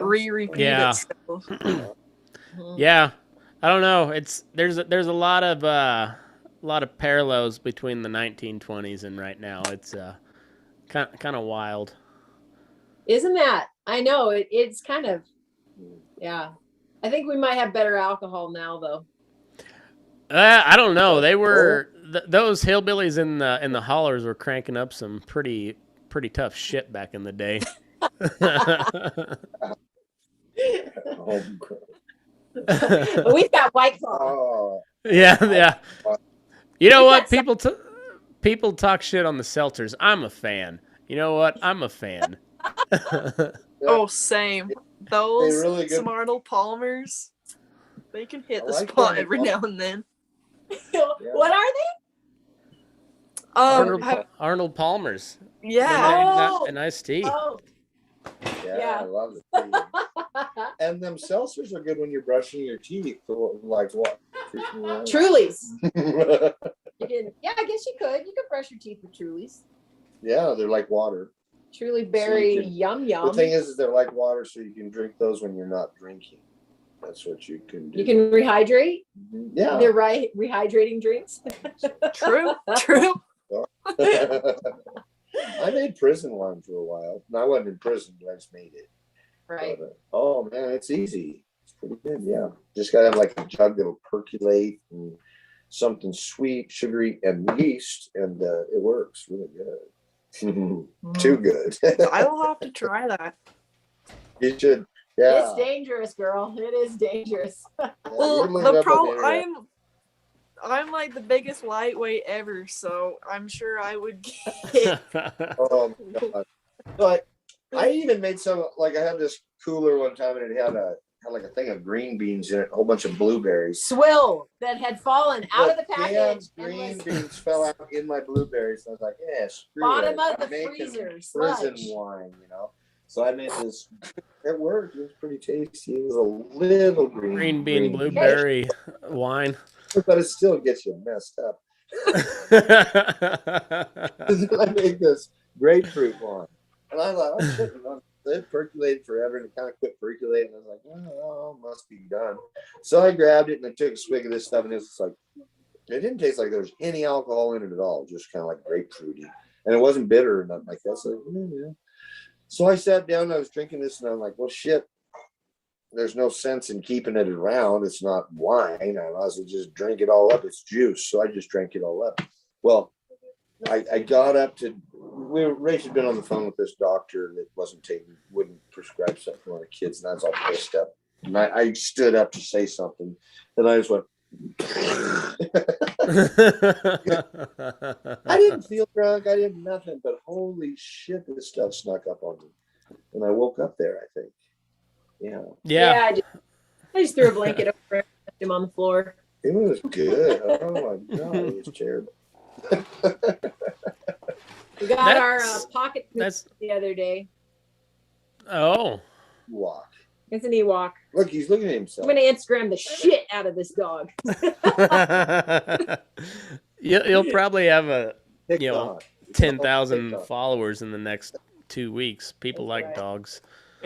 re-repeat itself. Yeah. I don't know. There's a lot of parallels between the 1920s and right now. It's kind of wild. Isn't that? I know it's kind of, yeah. I think we might have better alcohol now, though. I don't know. They were those hillbillies in the hollers were cranking up some pretty tough shit back in the day. We've got White Claw. Oh. Yeah. You know what? People talk shit on the seltzers. I'm a fan. You know what? I'm a fan. Oh, same. Those really Arnold Palmers, they can hit the spot every now and then. What are they? Arnold Palmers. Yeah. An iced tea. Oh. Yeah, I love it. And them seltzers are good when you're brushing your teeth. Like what? Trulies. You didn't? Yeah, I guess you could. You could brush your teeth with Trulies. Yeah, they're like water. Truly berry yum. The thing is they're like water, so you can drink those when you're not drinking. That's what you can do. You can rehydrate. Yeah, they're rehydrating drinks. True. I made prison wine for a while. And I wasn't in prison, but I just made it. Right. But, oh man, it's easy. It's pretty good. Yeah, just gotta have like a jug that'll percolate and something sweet, sugary, and yeast, and it works really good. Too good. I will have to try that. You should. Yeah. It's dangerous, girl. It is dangerous. Well, the problem I'm like the biggest lightweight ever, so I'm sure I would get. Oh my God. But I even made some, like I had this cooler one time and it had like a thing of green beans in it, a whole bunch of blueberries. Swill that had fallen out of the package. Green beans fell out in my blueberries. I was like, yeah, screw Bottom it. of the I'm making freezer, prison sludge. wine, you know. So I made this. It worked. It was pretty tasty. It was a little green bean blueberry wine. But it still gets you messed up. I made this grapefruit wine. And I thought, oh shit, it percolated forever and it kind of quit percolating. I was like, oh, must be done. So I grabbed it and I took a swig of this stuff and it was like, it didn't taste like there was any alcohol in it at all, just kind of like grapefruity. And it wasn't bitter or nothing like that. So, yeah. So I sat down and I was drinking this and I'm like, well, shit, there's no sense in keeping it around. It's not wine. I might as well just drink it all up. It's juice. So I just drank it all up. Well, I got up to, Rach had been on the phone with this doctor that wouldn't prescribe something for the kids. And I was all pissed up. And I stood up to say something. And I just went, I didn't feel drunk. I didn't nothing, but holy shit, this stuff snuck up on me. And I woke up there, I think. Yeah. I just threw a blanket over him, left him on the floor. It was good. Oh my God, it was terrible. We got our pocket the other day. Oh. Walk. It's an Ewok. Look, he's looking at himself. I'm going to Instagram the shit out of this dog. You'll probably have 10,000 followers in the next 2 weeks. People like dogs.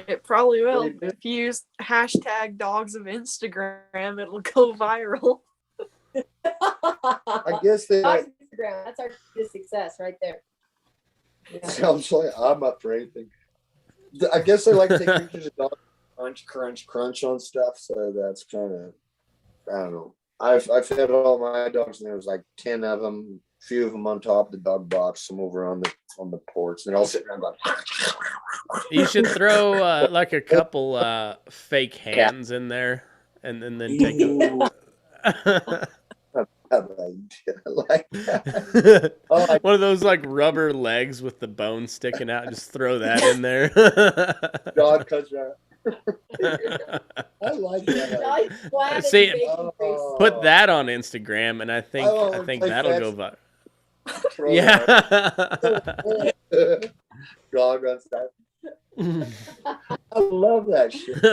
It probably will. If you use hashtag dogs of Instagram, it'll go viral. I guess they like Instagram. That's our success right there. Yeah. Sounds like I'm up for anything. I guess they like to take pictures of dogs. Crunch on stuff, so that's kind of, I don't know. I fed all my dogs, and there was like 10 of them. A few of them on top of the dog box, some over on the porch, and they're all sitting around going. You should throw like a couple fake hands in there, and then take them. I like that. One of those like rubber legs with the bone sticking out. Just throw that in there. Dog cuts around. I like that. See, put that on Instagram, and I think that'll go viral. Yeah. Dog runs that. I love that shit.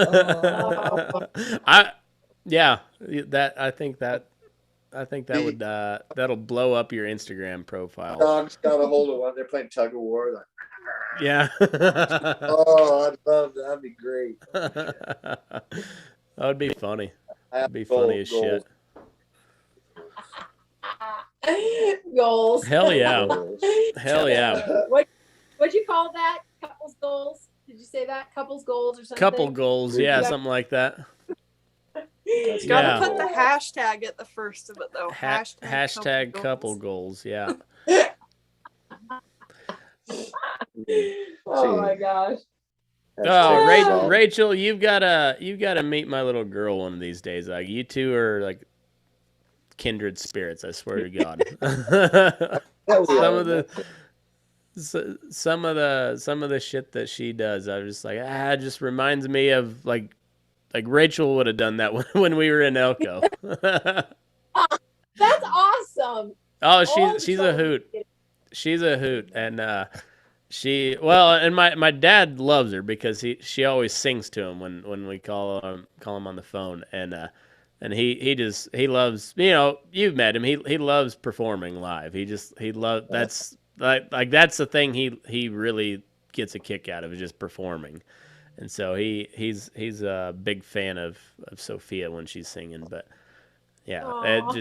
I think that would that'll blow up your Instagram profile. Dog's got a hold of one. They're playing tug of war. Like, yeah. Oh, I'd love that. That'd be great. That would be funny. That'd be funny as shit. Goals. Hell yeah. Hell yeah. What'd you call that? Couples goals? Did you say that? Couples goals or something? Couple goals, yeah, something like that. You gotta put the hashtag at the first of it though. Hashtag couple goals, yeah. Oh my gosh. Oh, Rachel, you've gotta meet my little girl one of these days. Like you two are like kindred spirits, I swear to God. some of the shit that she does, I was just like, it just reminds me of like Rachel would have done that when we were in Elko. That's awesome. Oh, she's a hoot. She's a hoot, and and my dad loves her because she always sings to him when we call him on the phone, and he loves, you've met him, he loves performing live. He loves that's that's the thing he really gets a kick out of, is just performing. And so he's a big fan of Sophia when she's singing. But yeah,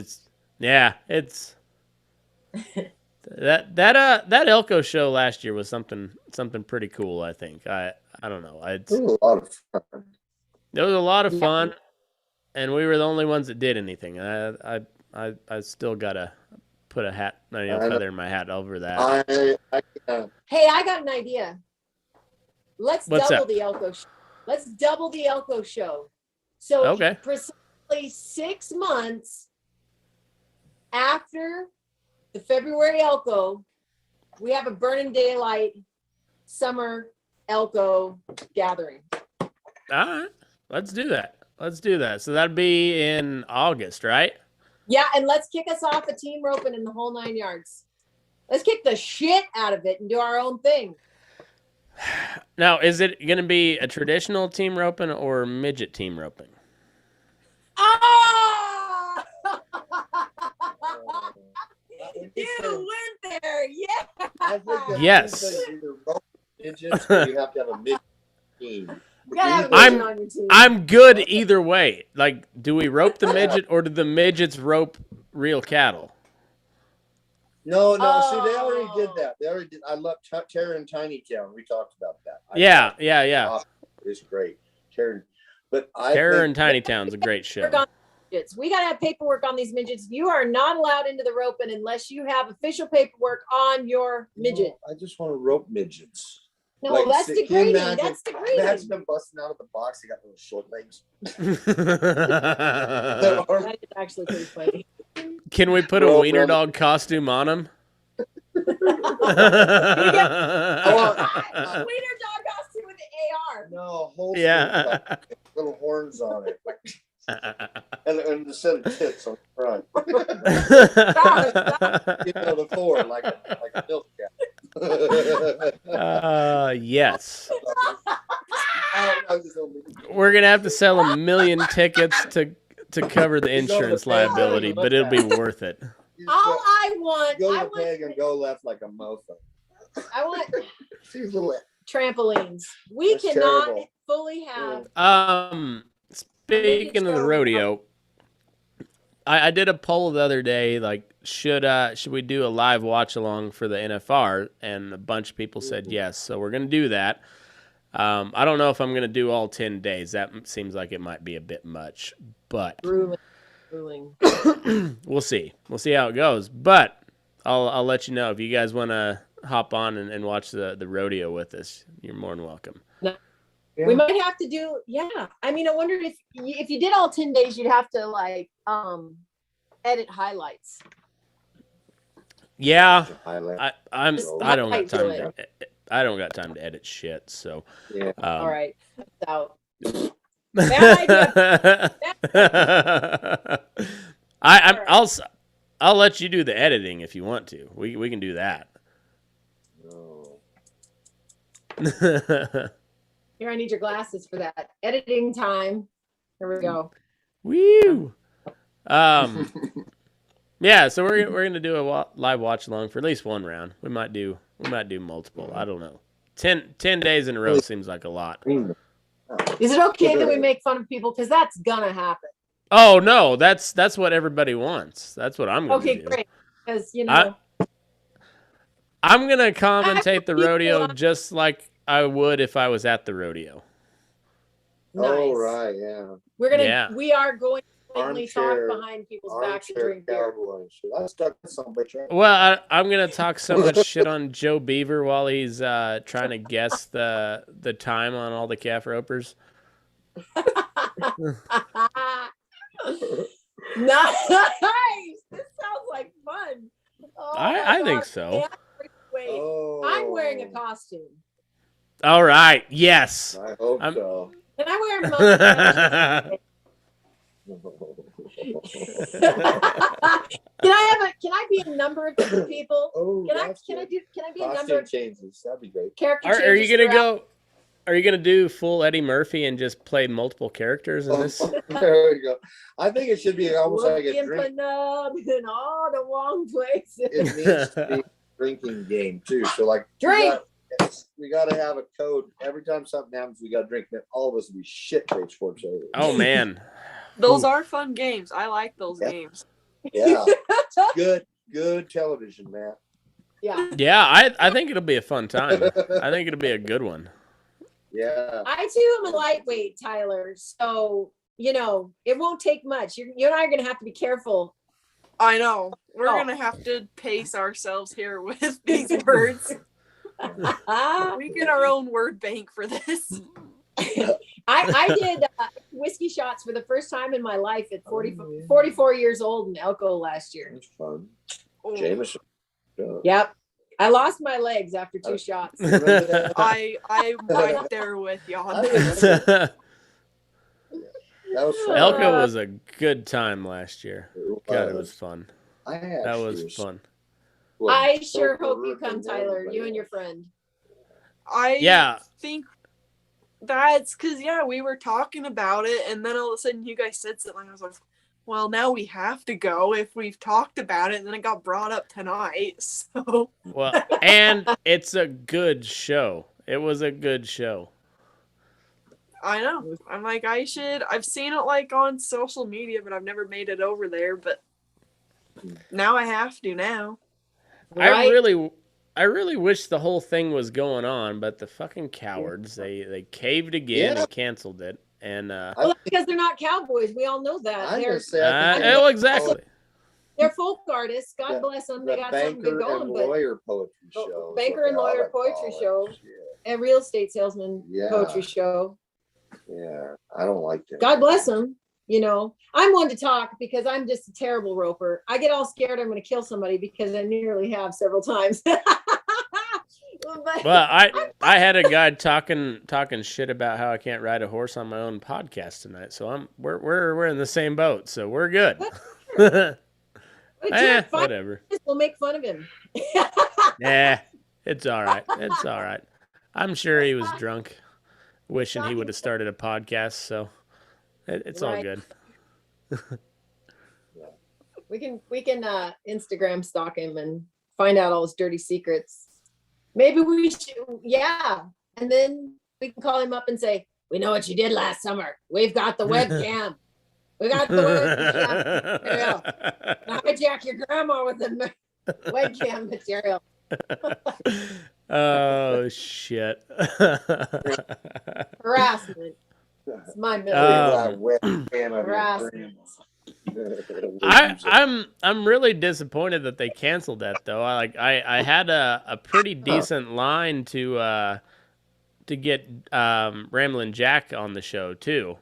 it's that Elko show last year was something pretty cool. I think I don't know. It was a lot of fun. It was a lot of fun, and we were the only ones that did anything. I still gotta put a hat, feather in my hat over that. Hey, I got an idea. Let's What's double up? the Elko show. Let's double the Elko show. So Okay. precisely 6 months after the February Elko, we have a Burning Daylight summer Elko gathering. All right, let's do that. So that'd be in August, right? Yeah, and let's kick us off a team roping in the whole 9 yards. Let's kick the shit out of it and do our own thing. Now, is it going to be a traditional team roping or midget team roping? Ah! You went there, yeah. I think that Yes. either rope midgets or you have to have a midget team. You gotta have a midget on your team. I'm good either way. Like, do we rope the midget or do the midgets rope real cattle? No. See, they already did that. They already did. I love Terror in Tiny Town. We talked about that. Yeah. It's great. Terror in Tiny Town's a great show. We gotta have paperwork on these midgets. You are not allowed into the roping unless you have official paperwork on your midget. No, I just want to rope midgets. No, Like, that's can you degrading. imagine- That's degrading. Imagine them busting out of the box. They got little short legs. That is actually pretty funny. Can we put a wiener dog costume on him? Wiener dog costume with the AR. No, whole Yeah. little horns on it. and a set of tits on the front. The four, like a milk cat. Yes. We're going to have to sell 1 million tickets to cover the insurance liability, but it'll be worth it. All I want, Go to peg and go left like a mofo. I want These little. trampolines. We That's cannot terrible. fully have. Speaking of the rodeo, I did a poll the other day, like, should we do a live watch along for the NFR? And a bunch of people said yes, so we're gonna do that. I don't know if I'm gonna do all 10 days. That seems like it might be a bit much, but Grueling. we'll see. We'll see how it goes. But I'll let you know if you guys want to hop on and watch the rodeo with us. You're more than welcome. Yeah. We might have to do, yeah. I mean, I wondered if you did all 10 days, you'd have to like edit highlights. Yeah, Highlight. I don't got time do to. I don't got time to edit shit. So Yeah. All right, that's out. I'll let you do the editing if you want to. We can do that. No. Here, I need your glasses for that editing time. Here we go. Woo! Yeah, so we're gonna do a live watch along for at least one round. We might do multiple. I don't know. 10 days in a row seems like a lot. Is it okay that we make fun of people? Because that's gonna happen. Oh no, that's what everybody wants. That's what I'm gonna do. Okay, great. Because I'm gonna commentate the rodeo just like I would if I was at the rodeo. Nice. Oh right, yeah. We are going to blatantly talk Armchair- behind people's backs and drink beer. cowboy shit. I stuck with some bitch. Right? Well, I'm gonna talk so much shit on Joe Beaver while he's trying to guess the time on all the calf ropers. Nice. This sounds like fun. Oh, I think God. so. Wait, Oh. I'm wearing a costume. All right. Yes. I hope so. Can I wear a mustache? Can I be a number of different people? Oh, Can I be a number costume of changes? That'd be great. character Are you changes gonna throughout? go? Are you gonna do full Eddie Murphy and just play multiple characters in this? There we go. I think it should be almost like a Looking drink. for nub in all the wrong places. It needs to be a drinking game too. So like Drink. we got to have a code. Every time something happens, we got to drink. Then all of us will be shit faced for each other. Oh man. Those are fun games. I like those Yeah. games. Yeah, good television, Matt. Yeah. Yeah, I think it'll be a fun time. I think it'll be a good one. Yeah. I too am a lightweight, Tyler. So, it won't take much. You and I are going to have to be careful. I know. We're Oh. gonna have to pace ourselves here with these words. We get our own word bank for this. I did whiskey shots for the first time in my life at 44 years old in Elko last year. That's fun. Jameson. Yep. I lost my legs after 2 shots. I'm right there with y'all. That was fun. Elko was a good time last year. God, it was fun. That was fun. I sure hope you come, Tyler. You and your friend. I think that's because, we were talking about it, and then all of a sudden you guys said something. I was like, well, now we have to go if we've talked about it, and then it got brought up tonight. So and it's a good show. It was a good show. I know. I'm like, I've seen it like on social media, but I've never made it over there. But now I have to now. Right? I really wish the whole thing was going on, but the fucking cowards, they caved again and canceled it. And well, because they're not cowboys. We all know that. Exactly. They're folk artists. God bless them. They got something good going. But lawyer poetry show. Banker and lawyer poetry show. And real estate salesman poetry show. Yeah, I don't like that. God bless them. You know, I'm one to talk because I'm just a terrible roper. I get all scared I'm going to kill somebody because I nearly have several times. Well, I had a guy talking shit about how I can't ride a horse on my own podcast tonight. So we're in the same boat. So we're good. Whatever. We'll make fun of him. Yeah, it's all right. It's all right. I'm sure he was drunk, wishing he would have started a podcast. So it's all good. We can Instagram stalk him and find out all his dirty secrets. Maybe we should, and then we can call him up and say, we know what you did last summer. We've got the webcam. We got the webcam material. Now hijack your grandma with the webcam material. Oh, shit. Harassment. It's my middle harassment. I'm really disappointed that they canceled that though. I had a pretty decent line to get Ramblin' Jack on the show too,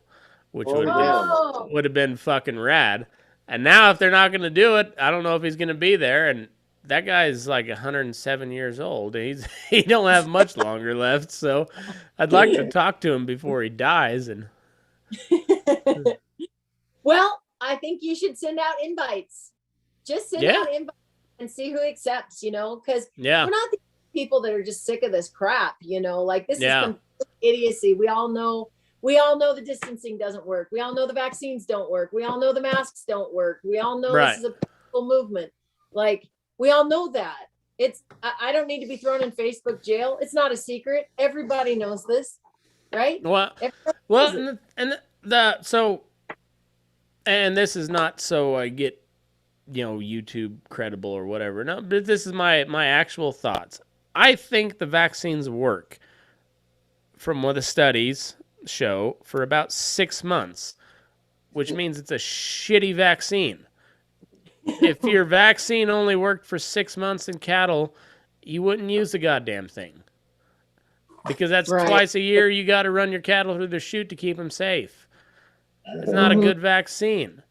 which would have been fucking rad. And now if they're not gonna do it, I don't know if he's gonna be there. And that guy's like 107 years old. He don't have much longer left. So I'd like to talk to him before he dies. And well, I think you should send out invites. Just send out invites and see who accepts, because we're not the people that are just sick of this crap, like this is complete idiocy. We all know the distancing doesn't work. We all know the vaccines don't work. We all know the masks don't work. We all know this is a political movement. Like, we all know that. I don't need to be thrown in Facebook jail. It's not a secret. Everybody knows this, right? And this is not so I get, YouTube credible or whatever. No, but this is my actual thoughts. I think the vaccines work, from what the studies show, for about 6 months, which means it's a shitty vaccine. If your vaccine only worked for 6 months in cattle, you wouldn't use the goddamn thing. Because that's twice a year you got to run your cattle through the chute to keep them safe. It's not a good vaccine.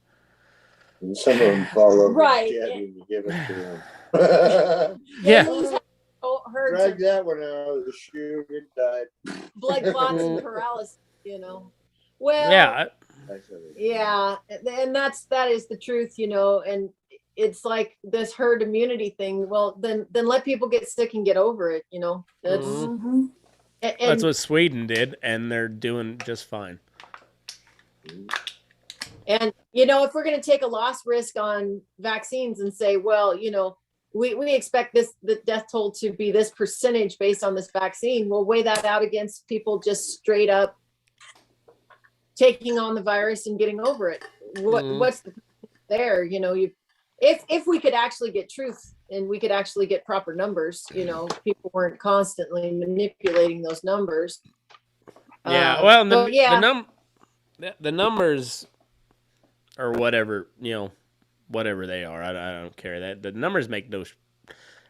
And some of them fall over right. dead when you give it to them. Drag that one out of the chute, it died. Blood clots and paralysis, Well, and that is the truth, and it's like this herd immunity thing. Well, then let people get sick and get over it, That's that's what Sweden did, and they're doing just fine. And if we're going to take a loss risk on vaccines and say, well, we expect the death toll to be this percentage based on this vaccine, we'll weigh that out against people just straight up taking on the virus and getting over it. What's there? If we could actually get truth and we could actually get proper numbers, people weren't constantly manipulating those numbers. The numbers or whatever, whatever they are, I don't care. That the numbers make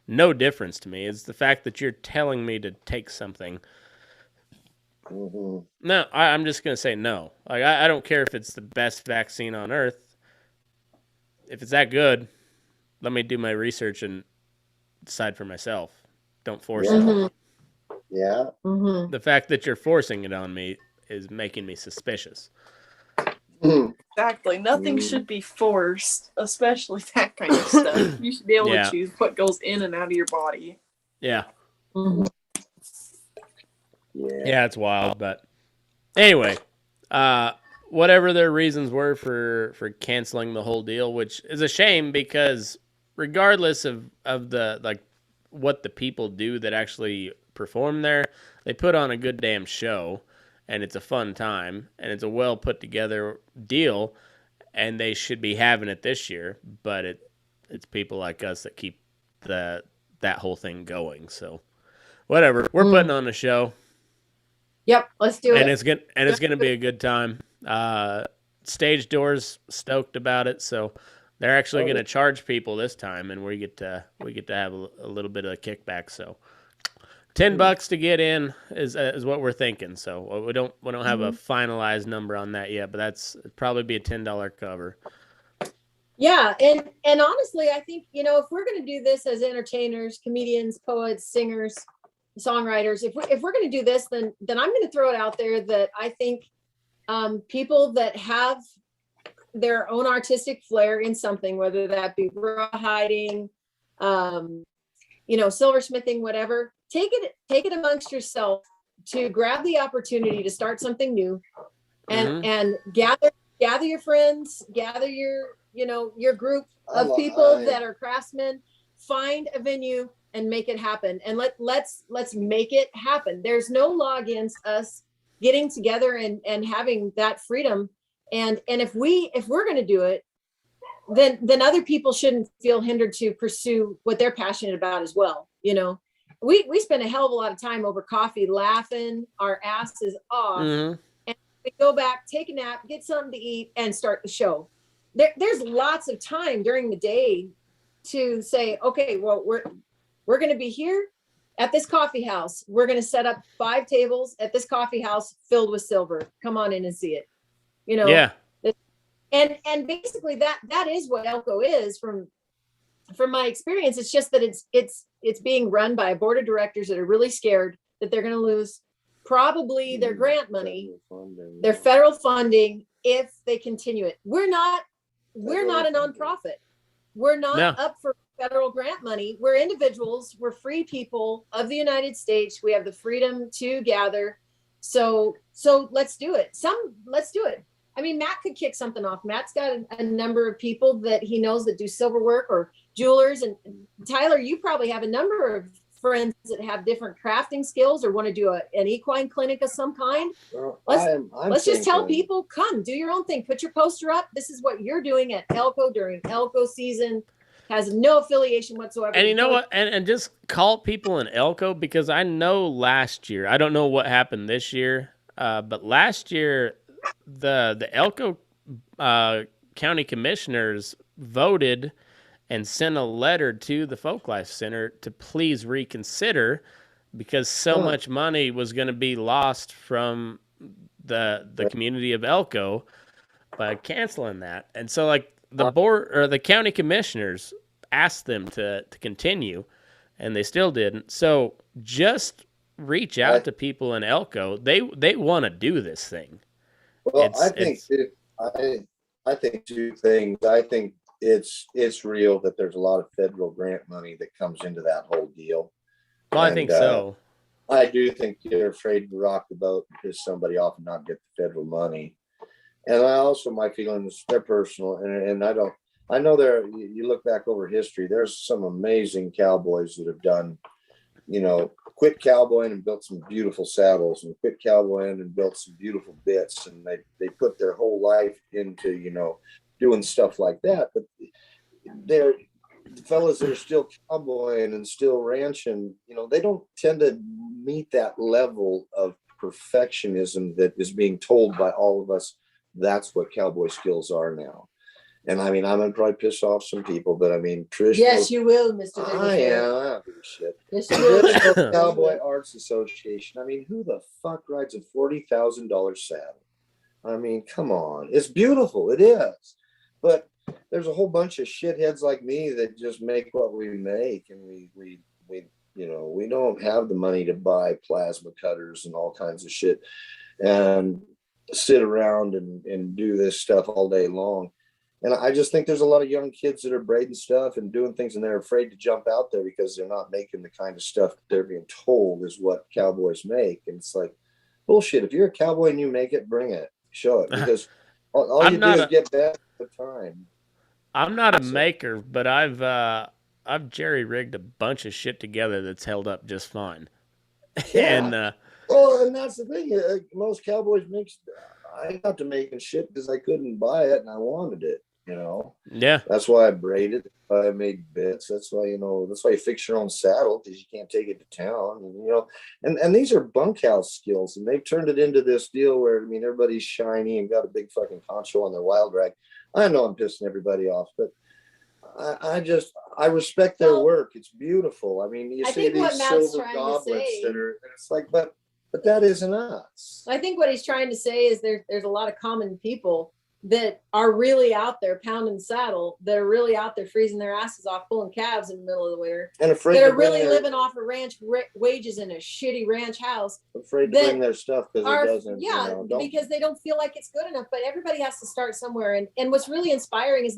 no difference to me. It's the fact that you're telling me to take something No, I'm just gonna say no. Like I don't care if it's the best vaccine on earth. If it's that good, let me do my research and decide for myself. Don't force it on me. Yeah. The fact that you're forcing it on me is making me suspicious. Exactly. Nothing should be forced, especially that kind of stuff. You should be able to choose what goes in and out of your body. Yeah. Yeah, it's wild, but anyway, whatever their reasons were for canceling the whole deal, which is a shame because regardless of the like what the people do that actually perform there, they put on a good damn show, and it's a fun time, and it's a well put together deal, and they should be having it this year. But it's people like us that keep that whole thing going. So whatever, we're putting on a show. Yep, let's do it. It's gonna be a good time. Stage Door's stoked about it, so they're actually gonna charge people this time, and we get to have a little bit of a kickback. So $10 to get in is what we're thinking. So we don't have a finalized number on that yet, but it'd probably be a $10 cover. Yeah, and honestly, I think if we're gonna do this as entertainers, comedians, poets, singers, songwriters, if we're going to do this, then I'm going to throw it out there that I think people that have their own artistic flair in something, whether that be rawhiding, silversmithing, whatever, take it amongst yourself to grab the opportunity to start something new, and gather your friends, gather your group of people that are craftsmen, find a venue and make it happen. And let's make it happen. There's no law against us getting together and having that freedom. And if we're going to do it, then other people shouldn't feel hindered to pursue what they're passionate about as well. We spend a hell of a lot of time over coffee, laughing our asses off, and we go back, take a nap, get something to eat, and start the show. There's lots of time during the day to say, okay, well, we're going to be here at this coffee house. We're going to set up 5 tables at this coffee house filled with silver. Come on in and see it. Yeah. And basically that is what Elko is from my experience. It's just that it's being run by a board of directors that are really scared that they're going to lose probably their grant money, their federal funding, if they continue it. We're not a nonprofit. We're not up for federal grant money. We're individuals. We're free people of the United States. We have the freedom to gather. So let's do it. Let's do it. I mean, Matt could kick something off. Matt's got a number of people that he knows that do silver work or jewelers. And Tyler, you probably have a number of friends that have different crafting skills or want to do an equine clinic of some kind. Well, let's just tell people, come do your own thing. Put your poster up. This is what you're doing at Elko during Elko season. Has no affiliation whatsoever. And you know what? And just call people in Elko, because I know last year, I don't know what happened this year, but last year the Elko county commissioners voted and sent a letter to the Folklife Center to please reconsider, because so much money was going to be lost from the community of Elko by canceling that. And so like the board or the county commissioners asked them to continue, and they still didn't. So just reach out to people in Elko. They want to do this thing. Well, I think two things. I think it's real that there's a lot of federal grant money that comes into that whole deal. Well, I think so. I do think they're afraid to rock the boat because somebody often not get the federal money. And my feelings, they're personal, and I know you look back over history, there's some amazing cowboys that have done, quit cowboying and built some beautiful saddles, and quit cowboying and built some beautiful bits. And they put their whole life into, doing stuff like that. But they're the fellas that are still cowboying and still ranching, they don't tend to meet that level of perfectionism that is being told by all of us. That's what cowboy skills are now. And I mean, I'm gonna probably piss off some people, but I mean, traditional. Yes, you will, Mr. I am. I don't give a shit. Yes, you will. Traditional Cowboy Arts Association. I mean, who the fuck rides a $40,000 saddle? I mean, come on. It's beautiful. It is. But there's a whole bunch of shitheads like me that just make what we make, and we we don't have the money to buy plasma cutters and all kinds of shit and sit around and do this stuff all day long. And I just think there's a lot of young kids that are braiding stuff and doing things, and they're afraid to jump out there because they're not making the kind of stuff that they're being told is what cowboys make. And it's like, bullshit. If you're a cowboy and you make it, bring it. Show it. Because all you do is get better at the time. I'm not a maker, but I've jerry-rigged a bunch of shit together that's held up just fine. Yeah. And and that's the thing. Most cowboys make. I got to making shit because I couldn't buy it and I wanted it. Yeah. That's why I braided. I made bits. That's why That's why you fix your own saddle, because you can't take it to town. And these are bunkhouse skills, and they've turned it into this deal where everybody's shiny and got a big fucking poncho on their wild rag. I know I'm pissing everybody off, but I respect their work. It's beautiful. You see these silver goblets that are. It's like, but that isn't us. I think what he's trying to say is there's a lot of common people that are really out there pounding the saddle, that are really out there freezing their asses off, pulling calves in the middle of the winter, and afraid that are really living off of ranch wages in a shitty ranch house. Afraid to bring their stuff because it doesn't. Yeah, because they don't feel like it's good enough. But everybody has to start somewhere. And what's really inspiring is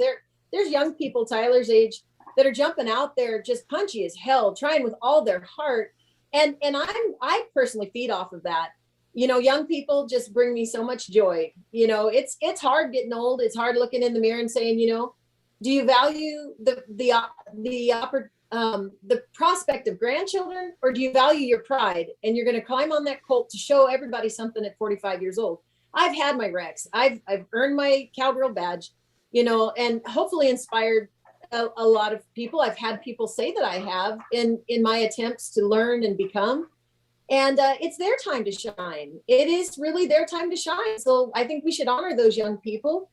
there's young people Tyler's age that are jumping out there just punchy as hell, trying with all their heart. And I personally feed off of that. Young people just bring me so much joy. It's hard getting old. It's hard looking in the mirror and saying, do you value the prospect of grandchildren, or do you value your pride? And you're going to climb on that colt to show everybody something at 45 years old. I've had my wrecks. I've earned my cowgirl badge, and hopefully inspired a lot of people. I've had people say that I have in my attempts to learn and become. And it's their time to shine. It is really their time to shine. So I think we should honor those young people,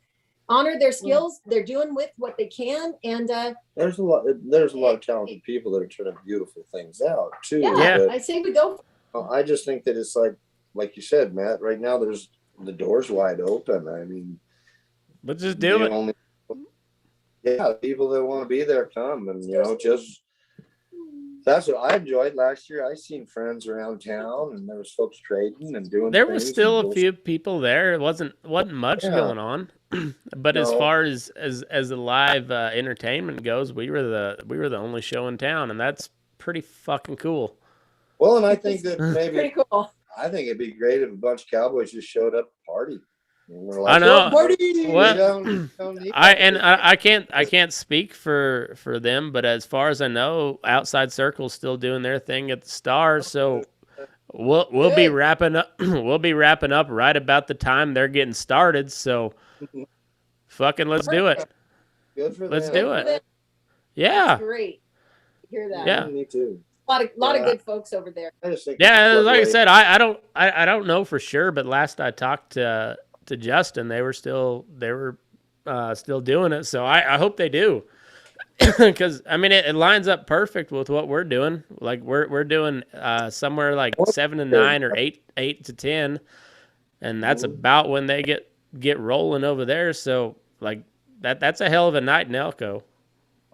honor their skills. They're doing with what they can. And there's a lot of talented people that are turning beautiful things out too. Yeah. I say we go. I just think that it's like you said, Matt, right now the door's wide open. But just do it. People that want to be there come, and that's what I enjoyed last year. I seen friends around town, and there was folks trading and doing. There was still a few people there. It wasn't much going on, but as far as the live entertainment goes, we were the only show in town, and that's pretty fucking cool. Well, and I think that maybe pretty cool. I think it'd be great if a bunch of cowboys just showed up to party. I know. Well, I can't speak for them, but as far as I know, Outside Circle's still doing their thing at the Stars, so we'll be wrapping up. We'll be wrapping up right about the time they're getting started. So, fucking let's do it. Good for them. Let's do it. Yeah. That's great. Hear that? Yeah. Me too. A lot of good folks over there. Like I said, I don't know for sure, but last I talked to Justin, they were still doing it, so I hope they do, because it lines up perfect with what we're doing. Like we're doing somewhere like 7 to 9 or 8 to 10, and that's about when they get rolling over there. So like that's a hell of a night in Elko.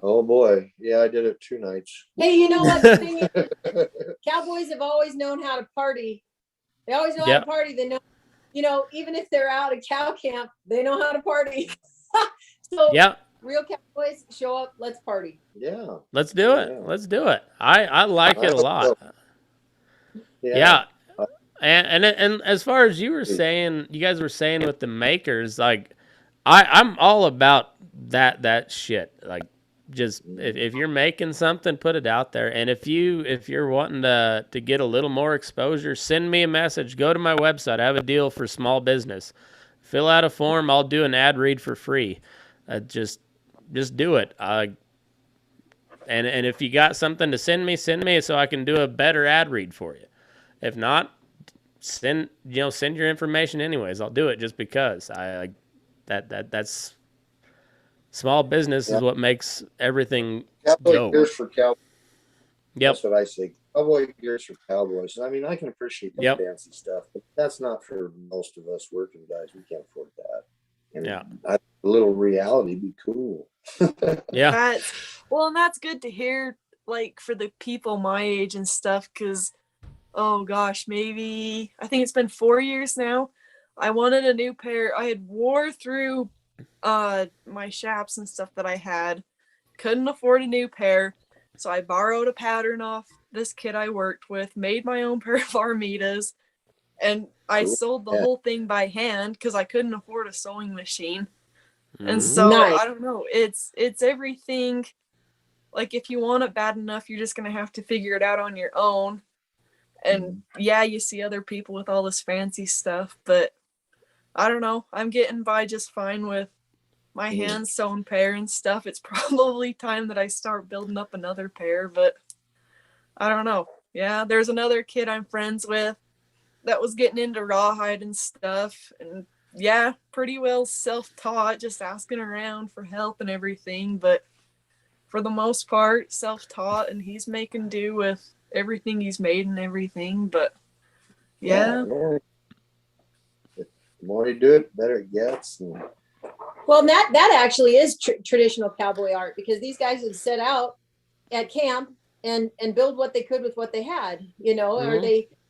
Oh boy, yeah, I did it 2 nights. Hey, you know what the thing is? Cowboys have always known how to party. They always know how to party. They know. Even if they're out at cow camp, they know how to party. So real cowboys show up. Let's party. Yeah. Let's do it. Yeah. Let's do it. I like it a lot. Yeah. And as far as you guys were saying with the makers, like I'm all about that shit. Like just if you're making something, put it out there. And if you're wanting to get a little more exposure, send me a message. Go to my website. I have a deal for small business. Fill out a form. I'll do an ad read for free. Just do it. And if you got something to send me so I can do a better ad read for you. If not, send your information anyways. I'll do it just because that's Small business is what makes everything Cowboy go. gears for cowboys. Yep. That's what I say. Cowboy gears for cowboys. I mean, I can appreciate the fancy stuff, but that's not for most of us working guys. We can't afford that. And a little reality be cool. Yeah. And that's good to hear, like, for the people my age and stuff, because, oh gosh, maybe, I think it's been 4 years now. I wanted a new pair. I had wore through my shaps and stuff that I had. Couldn't afford a new pair. So I borrowed a pattern off this kid I worked with, made my own pair of Armitas, and I sold the whole thing by hand because I couldn't afford a sewing machine. And so I don't know, it's everything. Like, if you want it bad enough, you're just gonna have to figure it out on your own. And you see other people with all this fancy stuff, but I don't know, I'm getting by just fine with my hand sewn pair and stuff. It's probably time that I start building up another pair, but I don't know. Yeah, there's another kid I'm friends with that was getting into rawhide and stuff, and pretty well self-taught, just asking around for help and everything, but for the most part self-taught, and he's making do with everything he's made and everything. But the more you do it, the better it gets. Well, that actually is traditional cowboy art, because these guys would set out at camp and build what they could with what they had, or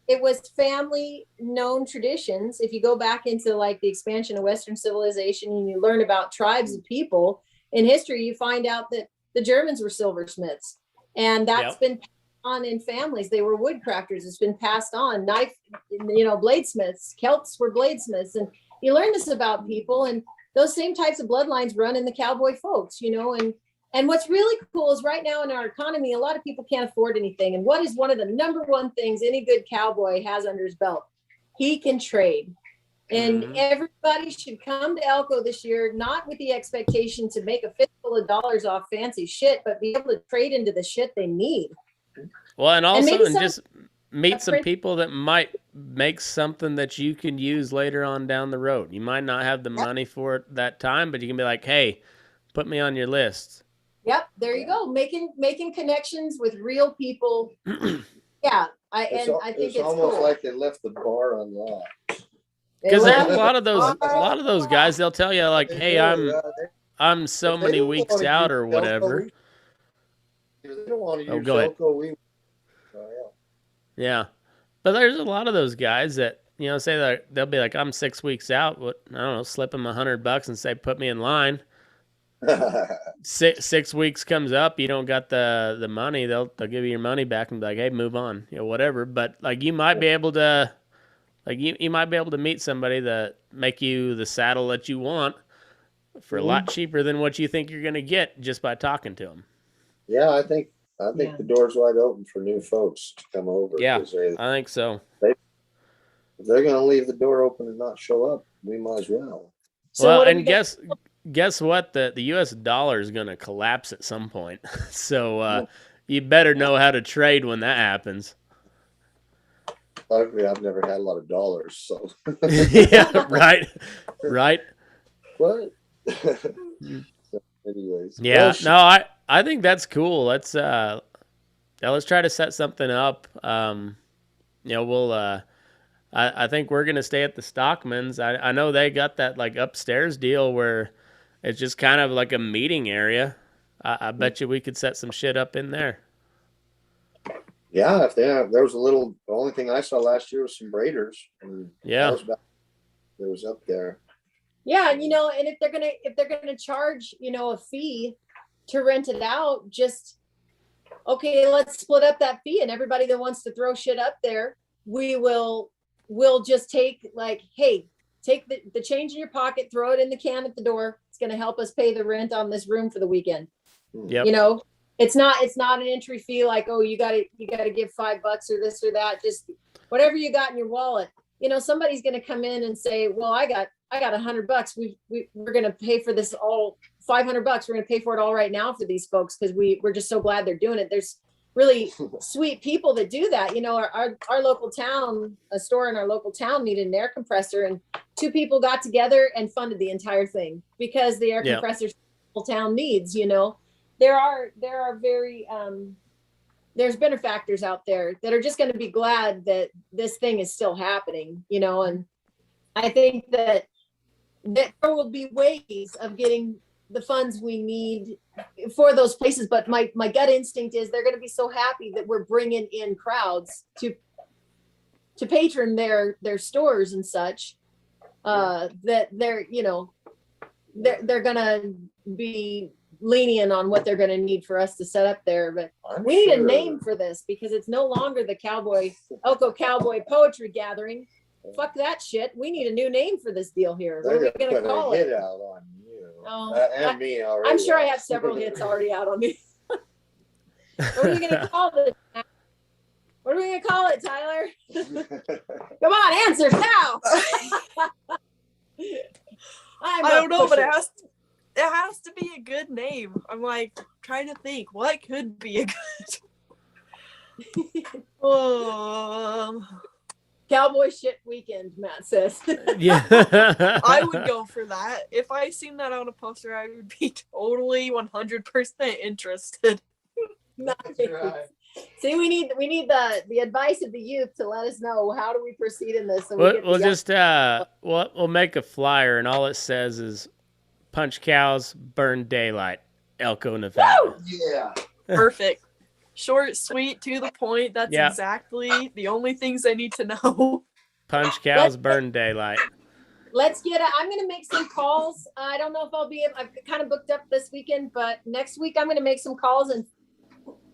it was family known traditions. If you go back into like the expansion of Western civilization and you learn about tribes of people in history, you find out that the Germans were silversmiths, and that's been passed on in families. They were woodcrafters. It's been passed on. Bladesmiths, Celts were bladesmiths, and you learn this about people, and those same types of bloodlines run in the cowboy folks, and what's really cool is right now in our economy, a lot of people can't afford anything. And what is one of the number one things any good cowboy has under his belt? He can trade. And everybody should come to Elko this year, not with the expectation to make a fistful of dollars off fancy shit, but be able to trade into the shit they need. Well, and also just meet some people that might make something that you can use later on down the road. You might not have the money for it that time, but you can be like, hey, put me on your list. Yep, there you go. Making connections with real people. I think it's almost cool. like they left the bar unlocked. Because there's a lot of those guys. They'll tell you like, hey, I'm so many weeks out or whatever. They don't want to use go ahead. Elko. Yeah, but there's a lot of those guys that say that they'll be like, I'm 6 weeks out. What, I don't know, slip them $100 and say, put me in line. 6 weeks comes up, you don't got the money, they'll give you your money back and be like, hey, move on, whatever. But like you might be able to meet somebody that make you the saddle that you want for a lot cheaper than what you think you're going to get just by talking to them. Yeah, I think the door's wide open for new folks to come over. Yeah, I think so. If they're going to leave the door open and not show up, we might as well. So and guess what? The U.S. dollar is going to collapse at some point. So you better know how to trade when that happens. Luckily, I've never had a lot of dollars, so. Yeah, right. What? So anyways. Yeah, no, I think that's cool. Let's try to set something up. We'll I think we're gonna stay at the Stockmans. I know they got that like upstairs deal where it's just kind of like a meeting area. I bet you we could set some shit up in there. Yeah, if there was the only thing I saw last year was some braiders. And it was up there. Yeah, and if they're gonna charge, a fee to rent it out, just let's split up that fee, and everybody that wants to throw shit up there, we'll just take take the change in your pocket, throw it in the can at the door. It's gonna help us pay the rent on this room for the weekend. Yep. It's not an entry fee like, oh, you gotta give $5 or this or that. Just whatever you got in your wallet. Somebody's gonna come in and say, well, I got $100. We're gonna pay for this all $500. We're gonna pay for it all right now for these folks because we're just so glad they're doing it. There's really sweet people that do that. Our local town, a store in our local town needed an air compressor, and 2 people got together and funded the entire thing because the air compressor town needs. You know, there are very there's benefactors out there that are just going to be glad that this thing is still happening. You know, and I think that there will be ways of getting the funds we need for those places. But my gut instinct is they're going to be so happy that we're bringing in crowds to patron their stores and such, that they're, you know, they're going to be lenient on what they're going to need for us to set up there. But we need a name for this, because it's no longer the Elko Cowboy Poetry Gathering. Fuck that shit. We need a new name for this deal here. What are we going to call it? Out on you. Oh, and me already. I'm sure I have several hits already out on me. What are we going to call it? What are we going to call it, Tyler? Come on, answers now. I don't know, but it has to be a good name. I'm like trying to think what could be a good Cowboy shit weekend, Matt says. Yeah. I would go for that. If I seen that on a poster, I would be totally 100% interested. Nice. Right. See, we need the advice of the youth to let us know, how do we proceed in this. So we'll just we'll make a flyer, and all it says is punch cows, burn daylight, Elko, Nevada. Woo! Yeah. Perfect. Short, sweet, to the point. That's exactly the only things I need to know. Punch cows, burn daylight. Let's get I'm going to make some calls. I don't know if I've kind of booked up this weekend, but next week I'm going to make some calls and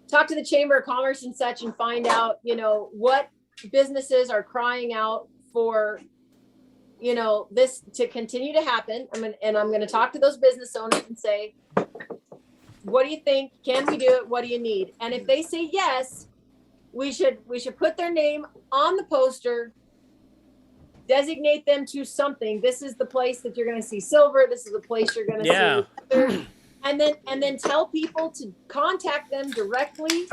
talk to the Chamber of Commerce and such, and find out, you know, what businesses are crying out for, you know, this to continue to happen. I'm going to talk to those business owners and say, what do you think? Can we do it? What do you need? And if they say yes, we should put their name on the poster, designate them to something. This is the place that you're going to see silver. This is the place you're going to see leather. And then tell people to contact them directly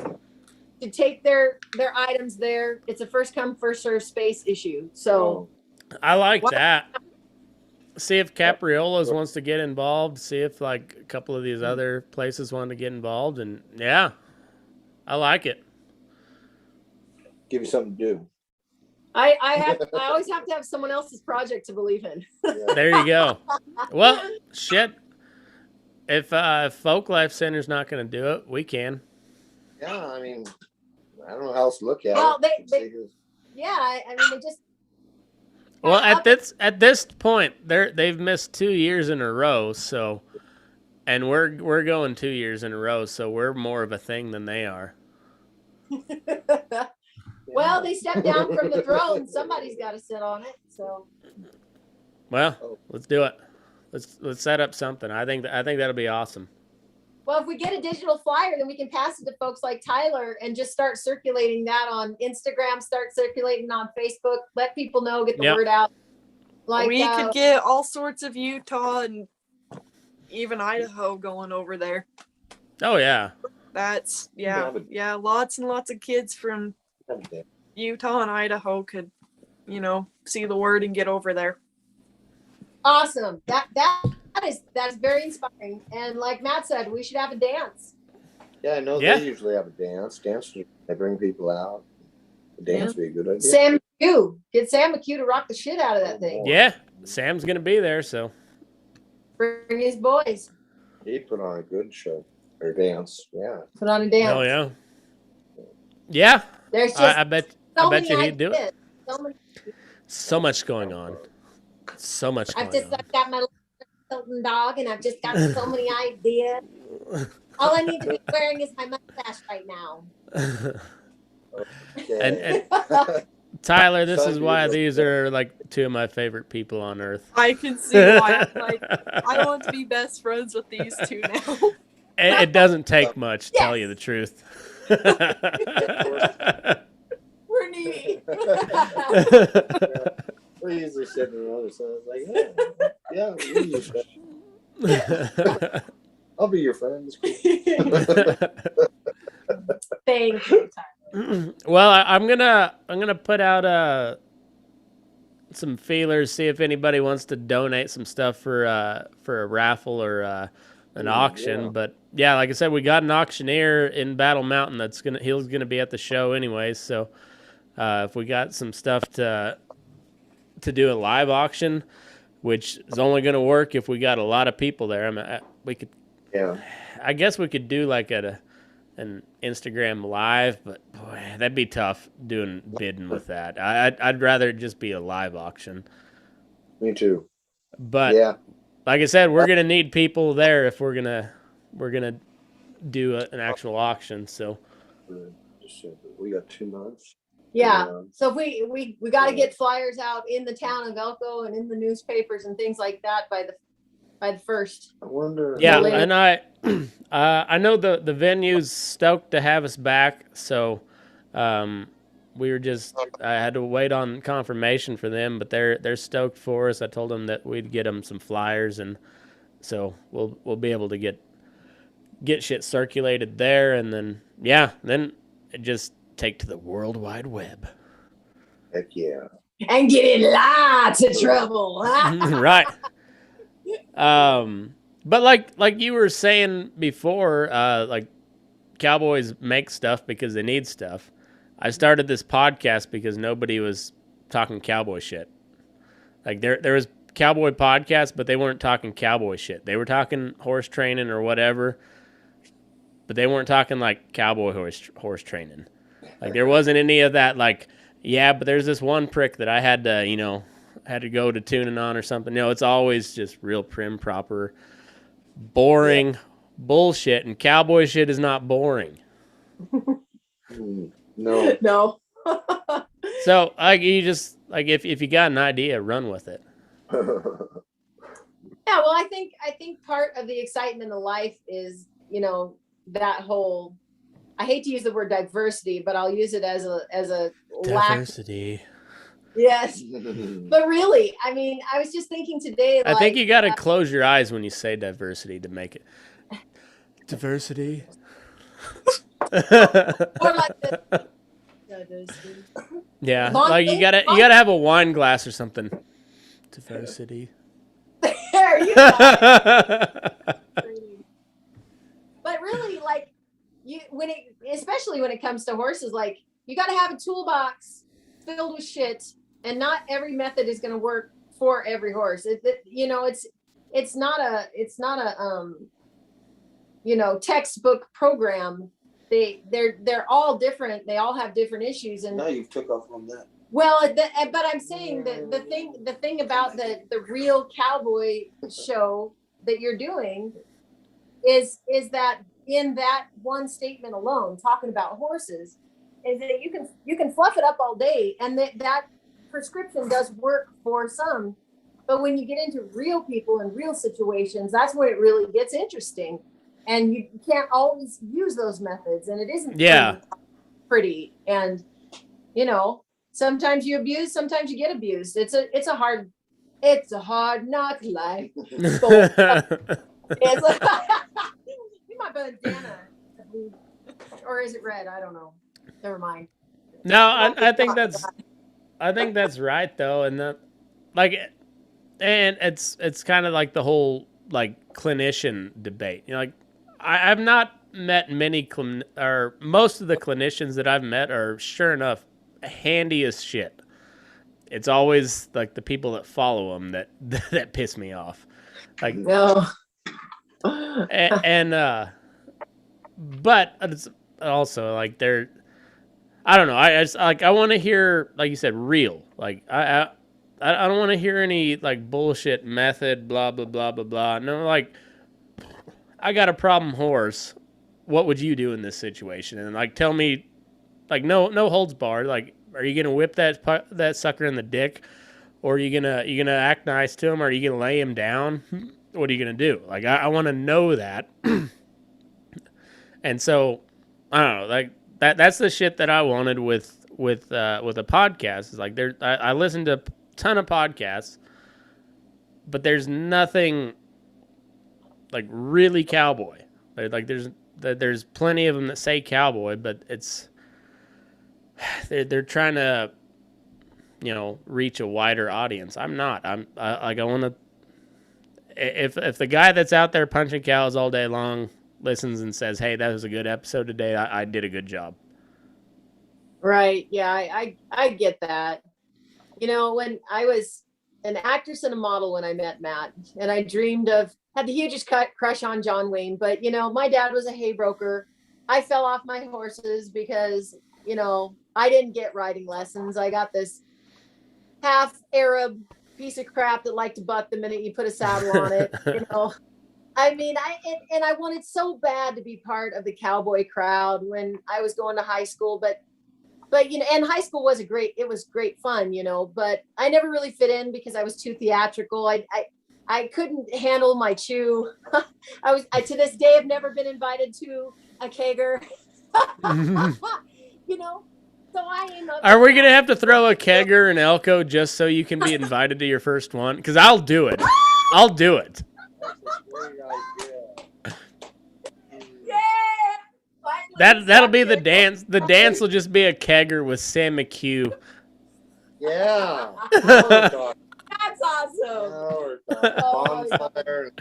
to take their items there. It's a first come, first serve space issue. So I like that. See if Capriola's wants to get involved. See if like a couple of these other places want to get involved. And yeah, I like it. Give you something to do. I always have to have someone else's project to believe in. Yeah. There you go. Well, shit. If Folk Life Center's not going to do it, we can. Yeah, I mean, I don't know how else to look at well, it. I mean, they just. Well, at this point, they've missed 2 years in a row, so, and we're going 2 years in a row, so we're more of a thing than they are. Well, they stepped down from the throne. Somebody's got to sit on it. So. Well, let's do it. Let's set up something. I think that'll be awesome. Well, if we get a digital flyer, then we can pass it to folks like Tyler and just start circulating that on Instagram, start circulating on Facebook, let people know, get the word out. Like we could get all sorts of Utah and even Idaho going over there. Oh yeah. That's lots and lots of kids from Utah and Idaho could, you know, see the word and get over there. Awesome. That's very inspiring. And like Matt said, we should have a dance. Yeah, I know they usually have a dance. They bring people out. A dance would be a good idea. Sam McHugh. Get Sam McHugh to rock the shit out of that thing. Yeah, Sam's gonna be there, so bring his boys. He'd put on a good show or dance. Yeah. Put on a dance. Oh yeah. Yeah. There's just I bet you he'd do it. So much going on. So much going on. I've got my Hilton dog, and I've just got so many ideas. All I need to be wearing is my mustache right now. And Tyler, this is why these are like two of my favorite people on earth. I can see why. I want to be best friends with these two now. It doesn't take much, tell you the truth. We're needy. We're usually sitting around, so it's like, yeah, we use that. I'll be your friend. Thank you, Tyler. Well, I'm gonna put out some feelers, see if anybody wants to donate some stuff for a raffle or an auction. Yeah. But yeah, like I said, we got an auctioneer in Battle Mountain he's gonna be at the show anyways. So if we got some stuff to do a live auction, which is only gonna work if we got a lot of people there. I mean, we could. Yeah. I guess we could do like an Instagram live, but boy, that'd be tough doing bidding with that. I'd rather it just be a live auction. Me too. But Yeah. like I said, we're gonna need people there if we're gonna do an actual auction. So We got 2 months. Yeah. So if we got to get flyers out in the town of Elko and in the newspapers and things like that by the first. I wonder. yeah, and I know the venue's stoked to have us back. So we were I had to wait on confirmation for them, but they're stoked for us. I told them that we'd get them some flyers, and so we'll be able to get shit circulated there, and then then it just take to the World Wide Web. Heck yeah. And get in lots of trouble. Right. But like you were saying before, like cowboys make stuff because they need stuff. I started this podcast because nobody was talking cowboy shit. Like there was cowboy podcasts, but they weren't talking cowboy shit. They were talking horse training or whatever, but they weren't talking like cowboy horse training. Like there wasn't any of that. Like, yeah, but there's this one prick that I had to go to tuning on or something. It's always just real prim, proper, boring bullshit, and cowboy shit is not boring. No. No. So like you just like if you got an idea, run with it. Yeah, well, I think part of the excitement of life is, that whole, I hate to use the word diversity, but I'll use it as a diversity. Yes. But really, I mean, I was just thinking today, I think you got to close your eyes when you say diversity to make it diversity. Or like the diversity. Yeah, like you gotta have a wine glass or something. Diversity. There you go. But really, like especially when it comes to horses, like you got to have a toolbox filled with shit, and not every method is going to work for every horse. It's not a textbook program. They're all different. They all have different issues. And now you've took off on that. Well, but I'm saying that the thing about the real cowboy show that you're doing is that in that one statement alone, talking about horses, is that you can fluff it up all day, and that prescription does work for some, but when you get into real people and real situations, that's when it really gets interesting, and you can't always use those methods, and it isn't pretty, and sometimes you abuse, sometimes you get abused. It's a hard knock life. It's like, my bandana, or is it red? I don't know. Never mind. No, I think that's right though, and and it's kind of like the whole like clinician debate. Like I've not met many or most of the clinicians that I've met are sure enough handy as shit. It's always like the people that follow them that piss me off. Like no. But it's also like I don't know. I want to hear, like you said, real. Like I don't want to hear any like bullshit method, blah blah blah blah blah. No, like I got a problem horse. What would you do in this situation? And like tell me, like no holds barred. Like, are you gonna whip that sucker in the dick, or are you gonna act nice to him, or are you gonna lay him down? What are you gonna do? Like I want to know that. And so I don't know, like that's the shit that I wanted with a podcast. Is like I listened to a ton of podcasts, but there's nothing like really cowboy. Like there's plenty of them that say cowboy, but they're trying to reach a wider audience. I'm not. I want to. if the guy that's out there punching cows all day long listens and says, "Hey, that was a good episode today. I did a good job." Right. Yeah, I get that. You know, when I was an actress and a model when I met Matt, and I had the hugest crush on John Wayne, but you know, my dad was a hay broker. I fell off my horses because, you know, I didn't get riding lessons. I got this half Arab piece of crap that liked to buck the minute you put a saddle on it. You know, I mean, I wanted so bad to be part of the cowboy crowd when I was going to high school, but you know, and high school was it was great fun, you know, but I never really fit in because I was too theatrical. I couldn't handle my chew. I to this day have never been invited to a kegger. You know, so I am. Are we gonna have to throw a kegger in Elko just so you can be invited to your first one? Because I'll do it. I'll do it. That'll be the dance. The dance will just be a kegger with Sam McHugh. Yeah. That's awesome. Bonfire.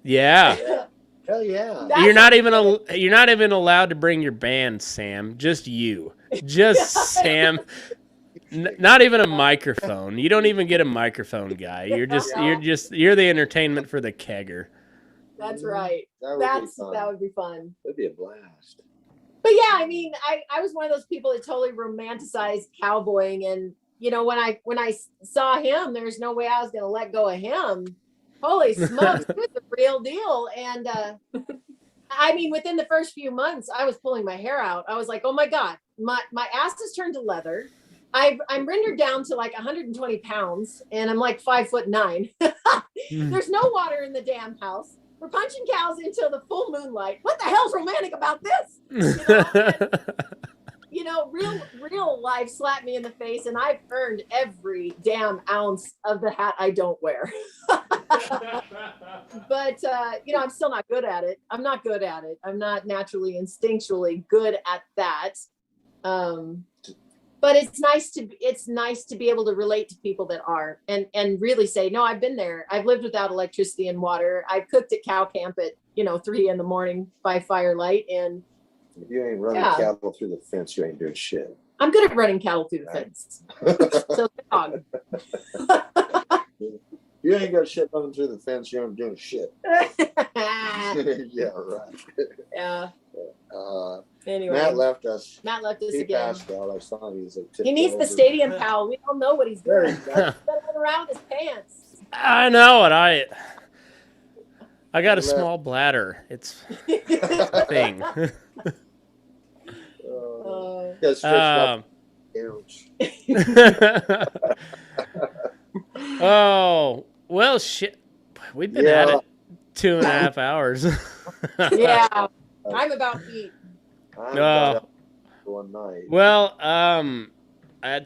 Yeah. Hell yeah. You're not even allowed to bring your band, Sam. Just you. Just Sam. Not even a microphone. You don't even get a microphone guy. You're the entertainment for the kegger. That's right. That would be fun. That'd be a blast. But yeah, I mean, I was one of those people that totally romanticized cowboying, and you know, when I saw him, there's no way I was going to let go of him. Holy smokes, he was the real deal. And I mean, within the first few months, I was pulling my hair out. I was like, oh my God, my ass has turned to leather. I'm rendered down to like 120 pounds, and I'm like 5'9". There's no water in the damn house. We're punching cows until the full moonlight. What the hell's romantic about this? You know, real life slapped me in the face, and I've earned every damn ounce of the hat I don't wear. But you know, I'm still not good at it. I'm not good at it. I'm not naturally instinctually good at that. But it's nice to be able to relate to people that are and really say, no, I've been there. I've lived without electricity and water. I've cooked at cow camp at 3 a.m. by firelight, and if you ain't running cattle through the fence, you ain't doing shit. I'm good at running cattle through the fence. So dog. You ain't got shit running through the fence, you ain't doing shit. Yeah, right. Yeah. Anyway, Matt left us he again. Passed out. I saw him. He needs the stadium pal. We all know what he's doing. He's been around his pants. I know it. I got a small bladder. It's a thing. Oh, well, shit. We've been at it 2.5 hours. Yeah, I'm about to eat. One night. Well,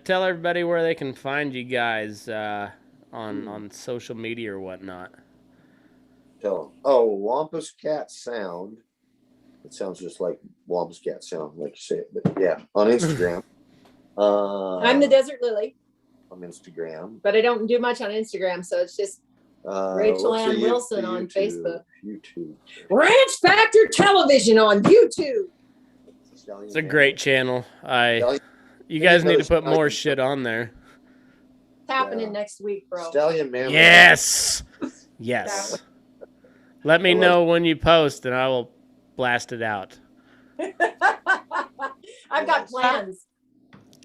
tell everybody where they can find you guys on social media or whatnot. Tell them. Oh, Wampus Cat Sound. It sounds just like Wampus Cat Sound, like you say it. But yeah, on Instagram. I'm the Desert Lily. On Instagram. But I don't do much on Instagram, so it's just Rachel Ann Wilson on Facebook. YouTube. Ranch Factor Television on YouTube. It's a great channel. You guys need to put more shit on there. It's happening next week, bro. Stallion Man. Yes. Let me know when you post, and I will blast it out. I've got plans.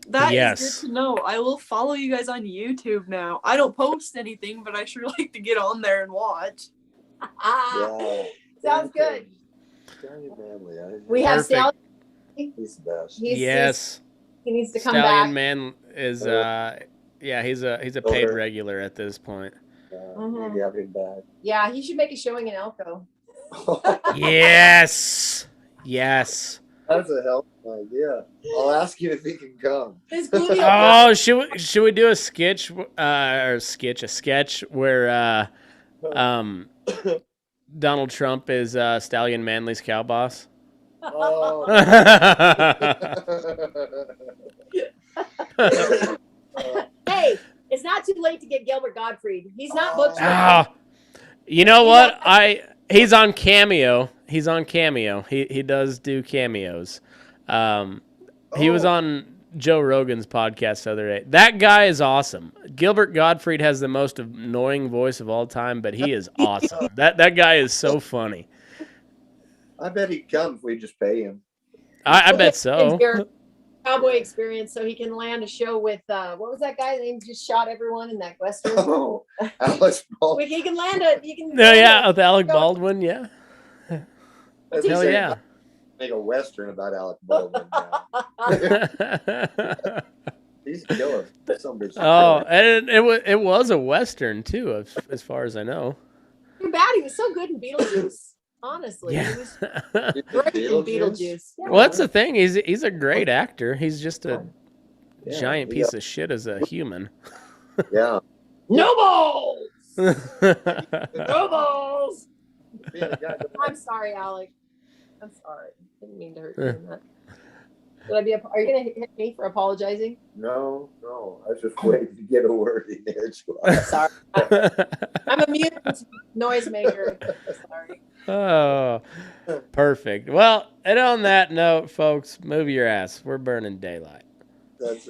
That is good to know. I will follow you guys on YouTube now. I don't post anything, but I sure like to get on there and watch. Sounds good. Stallion Manly. We have Stallion. He's the best. He needs to come Stallion back. Man is he's a paid regular at this point. Maybe I'll get back. Yeah, he should make a showing in Elko. Yes. That's a hell of an idea. I'll ask you if he can come. Oh, should we do a sketch where Donald Trump is Stallion Manly's cow boss? Oh. Hey, it's not too late to get Gilbert Gottfried. He's not booked. You know what? He's on Cameo. He's on Cameo. He does do cameos. He was on Joe Rogan's podcast the other day. That guy is awesome. Gilbert Gottfried has the most annoying voice of all time, but he is awesome. That guy is so funny. I bet he'd come if we just pay him. I bet so. Cowboy experience, so he can land a show with what was that guy that just shot everyone in that western? Oh, Alex Baldwin. He can land a. He can. No, yeah, with Alec Baldwin, yeah. Hell yeah. Make a western about Alec Baldwin. He's a killer. Oh, and it was a western too, as far as I know. Too bad he was so good in Beetlejuice. Honestly, yeah. He was great in Beetlejuice. Yeah. Well, that's the thing. He's a great actor. He's just a giant piece of shit as a human. Yeah. No balls. No balls. I'm sorry, Alec. I'm sorry. Didn't mean to hurt you in that. Are you going to hit me for apologizing? No. I was just waiting to get a word in there. Sorry. I'm a mutant noisemaker. Sorry. Oh, perfect. Well, and on that note, folks, move your ass. We're burning daylight. That's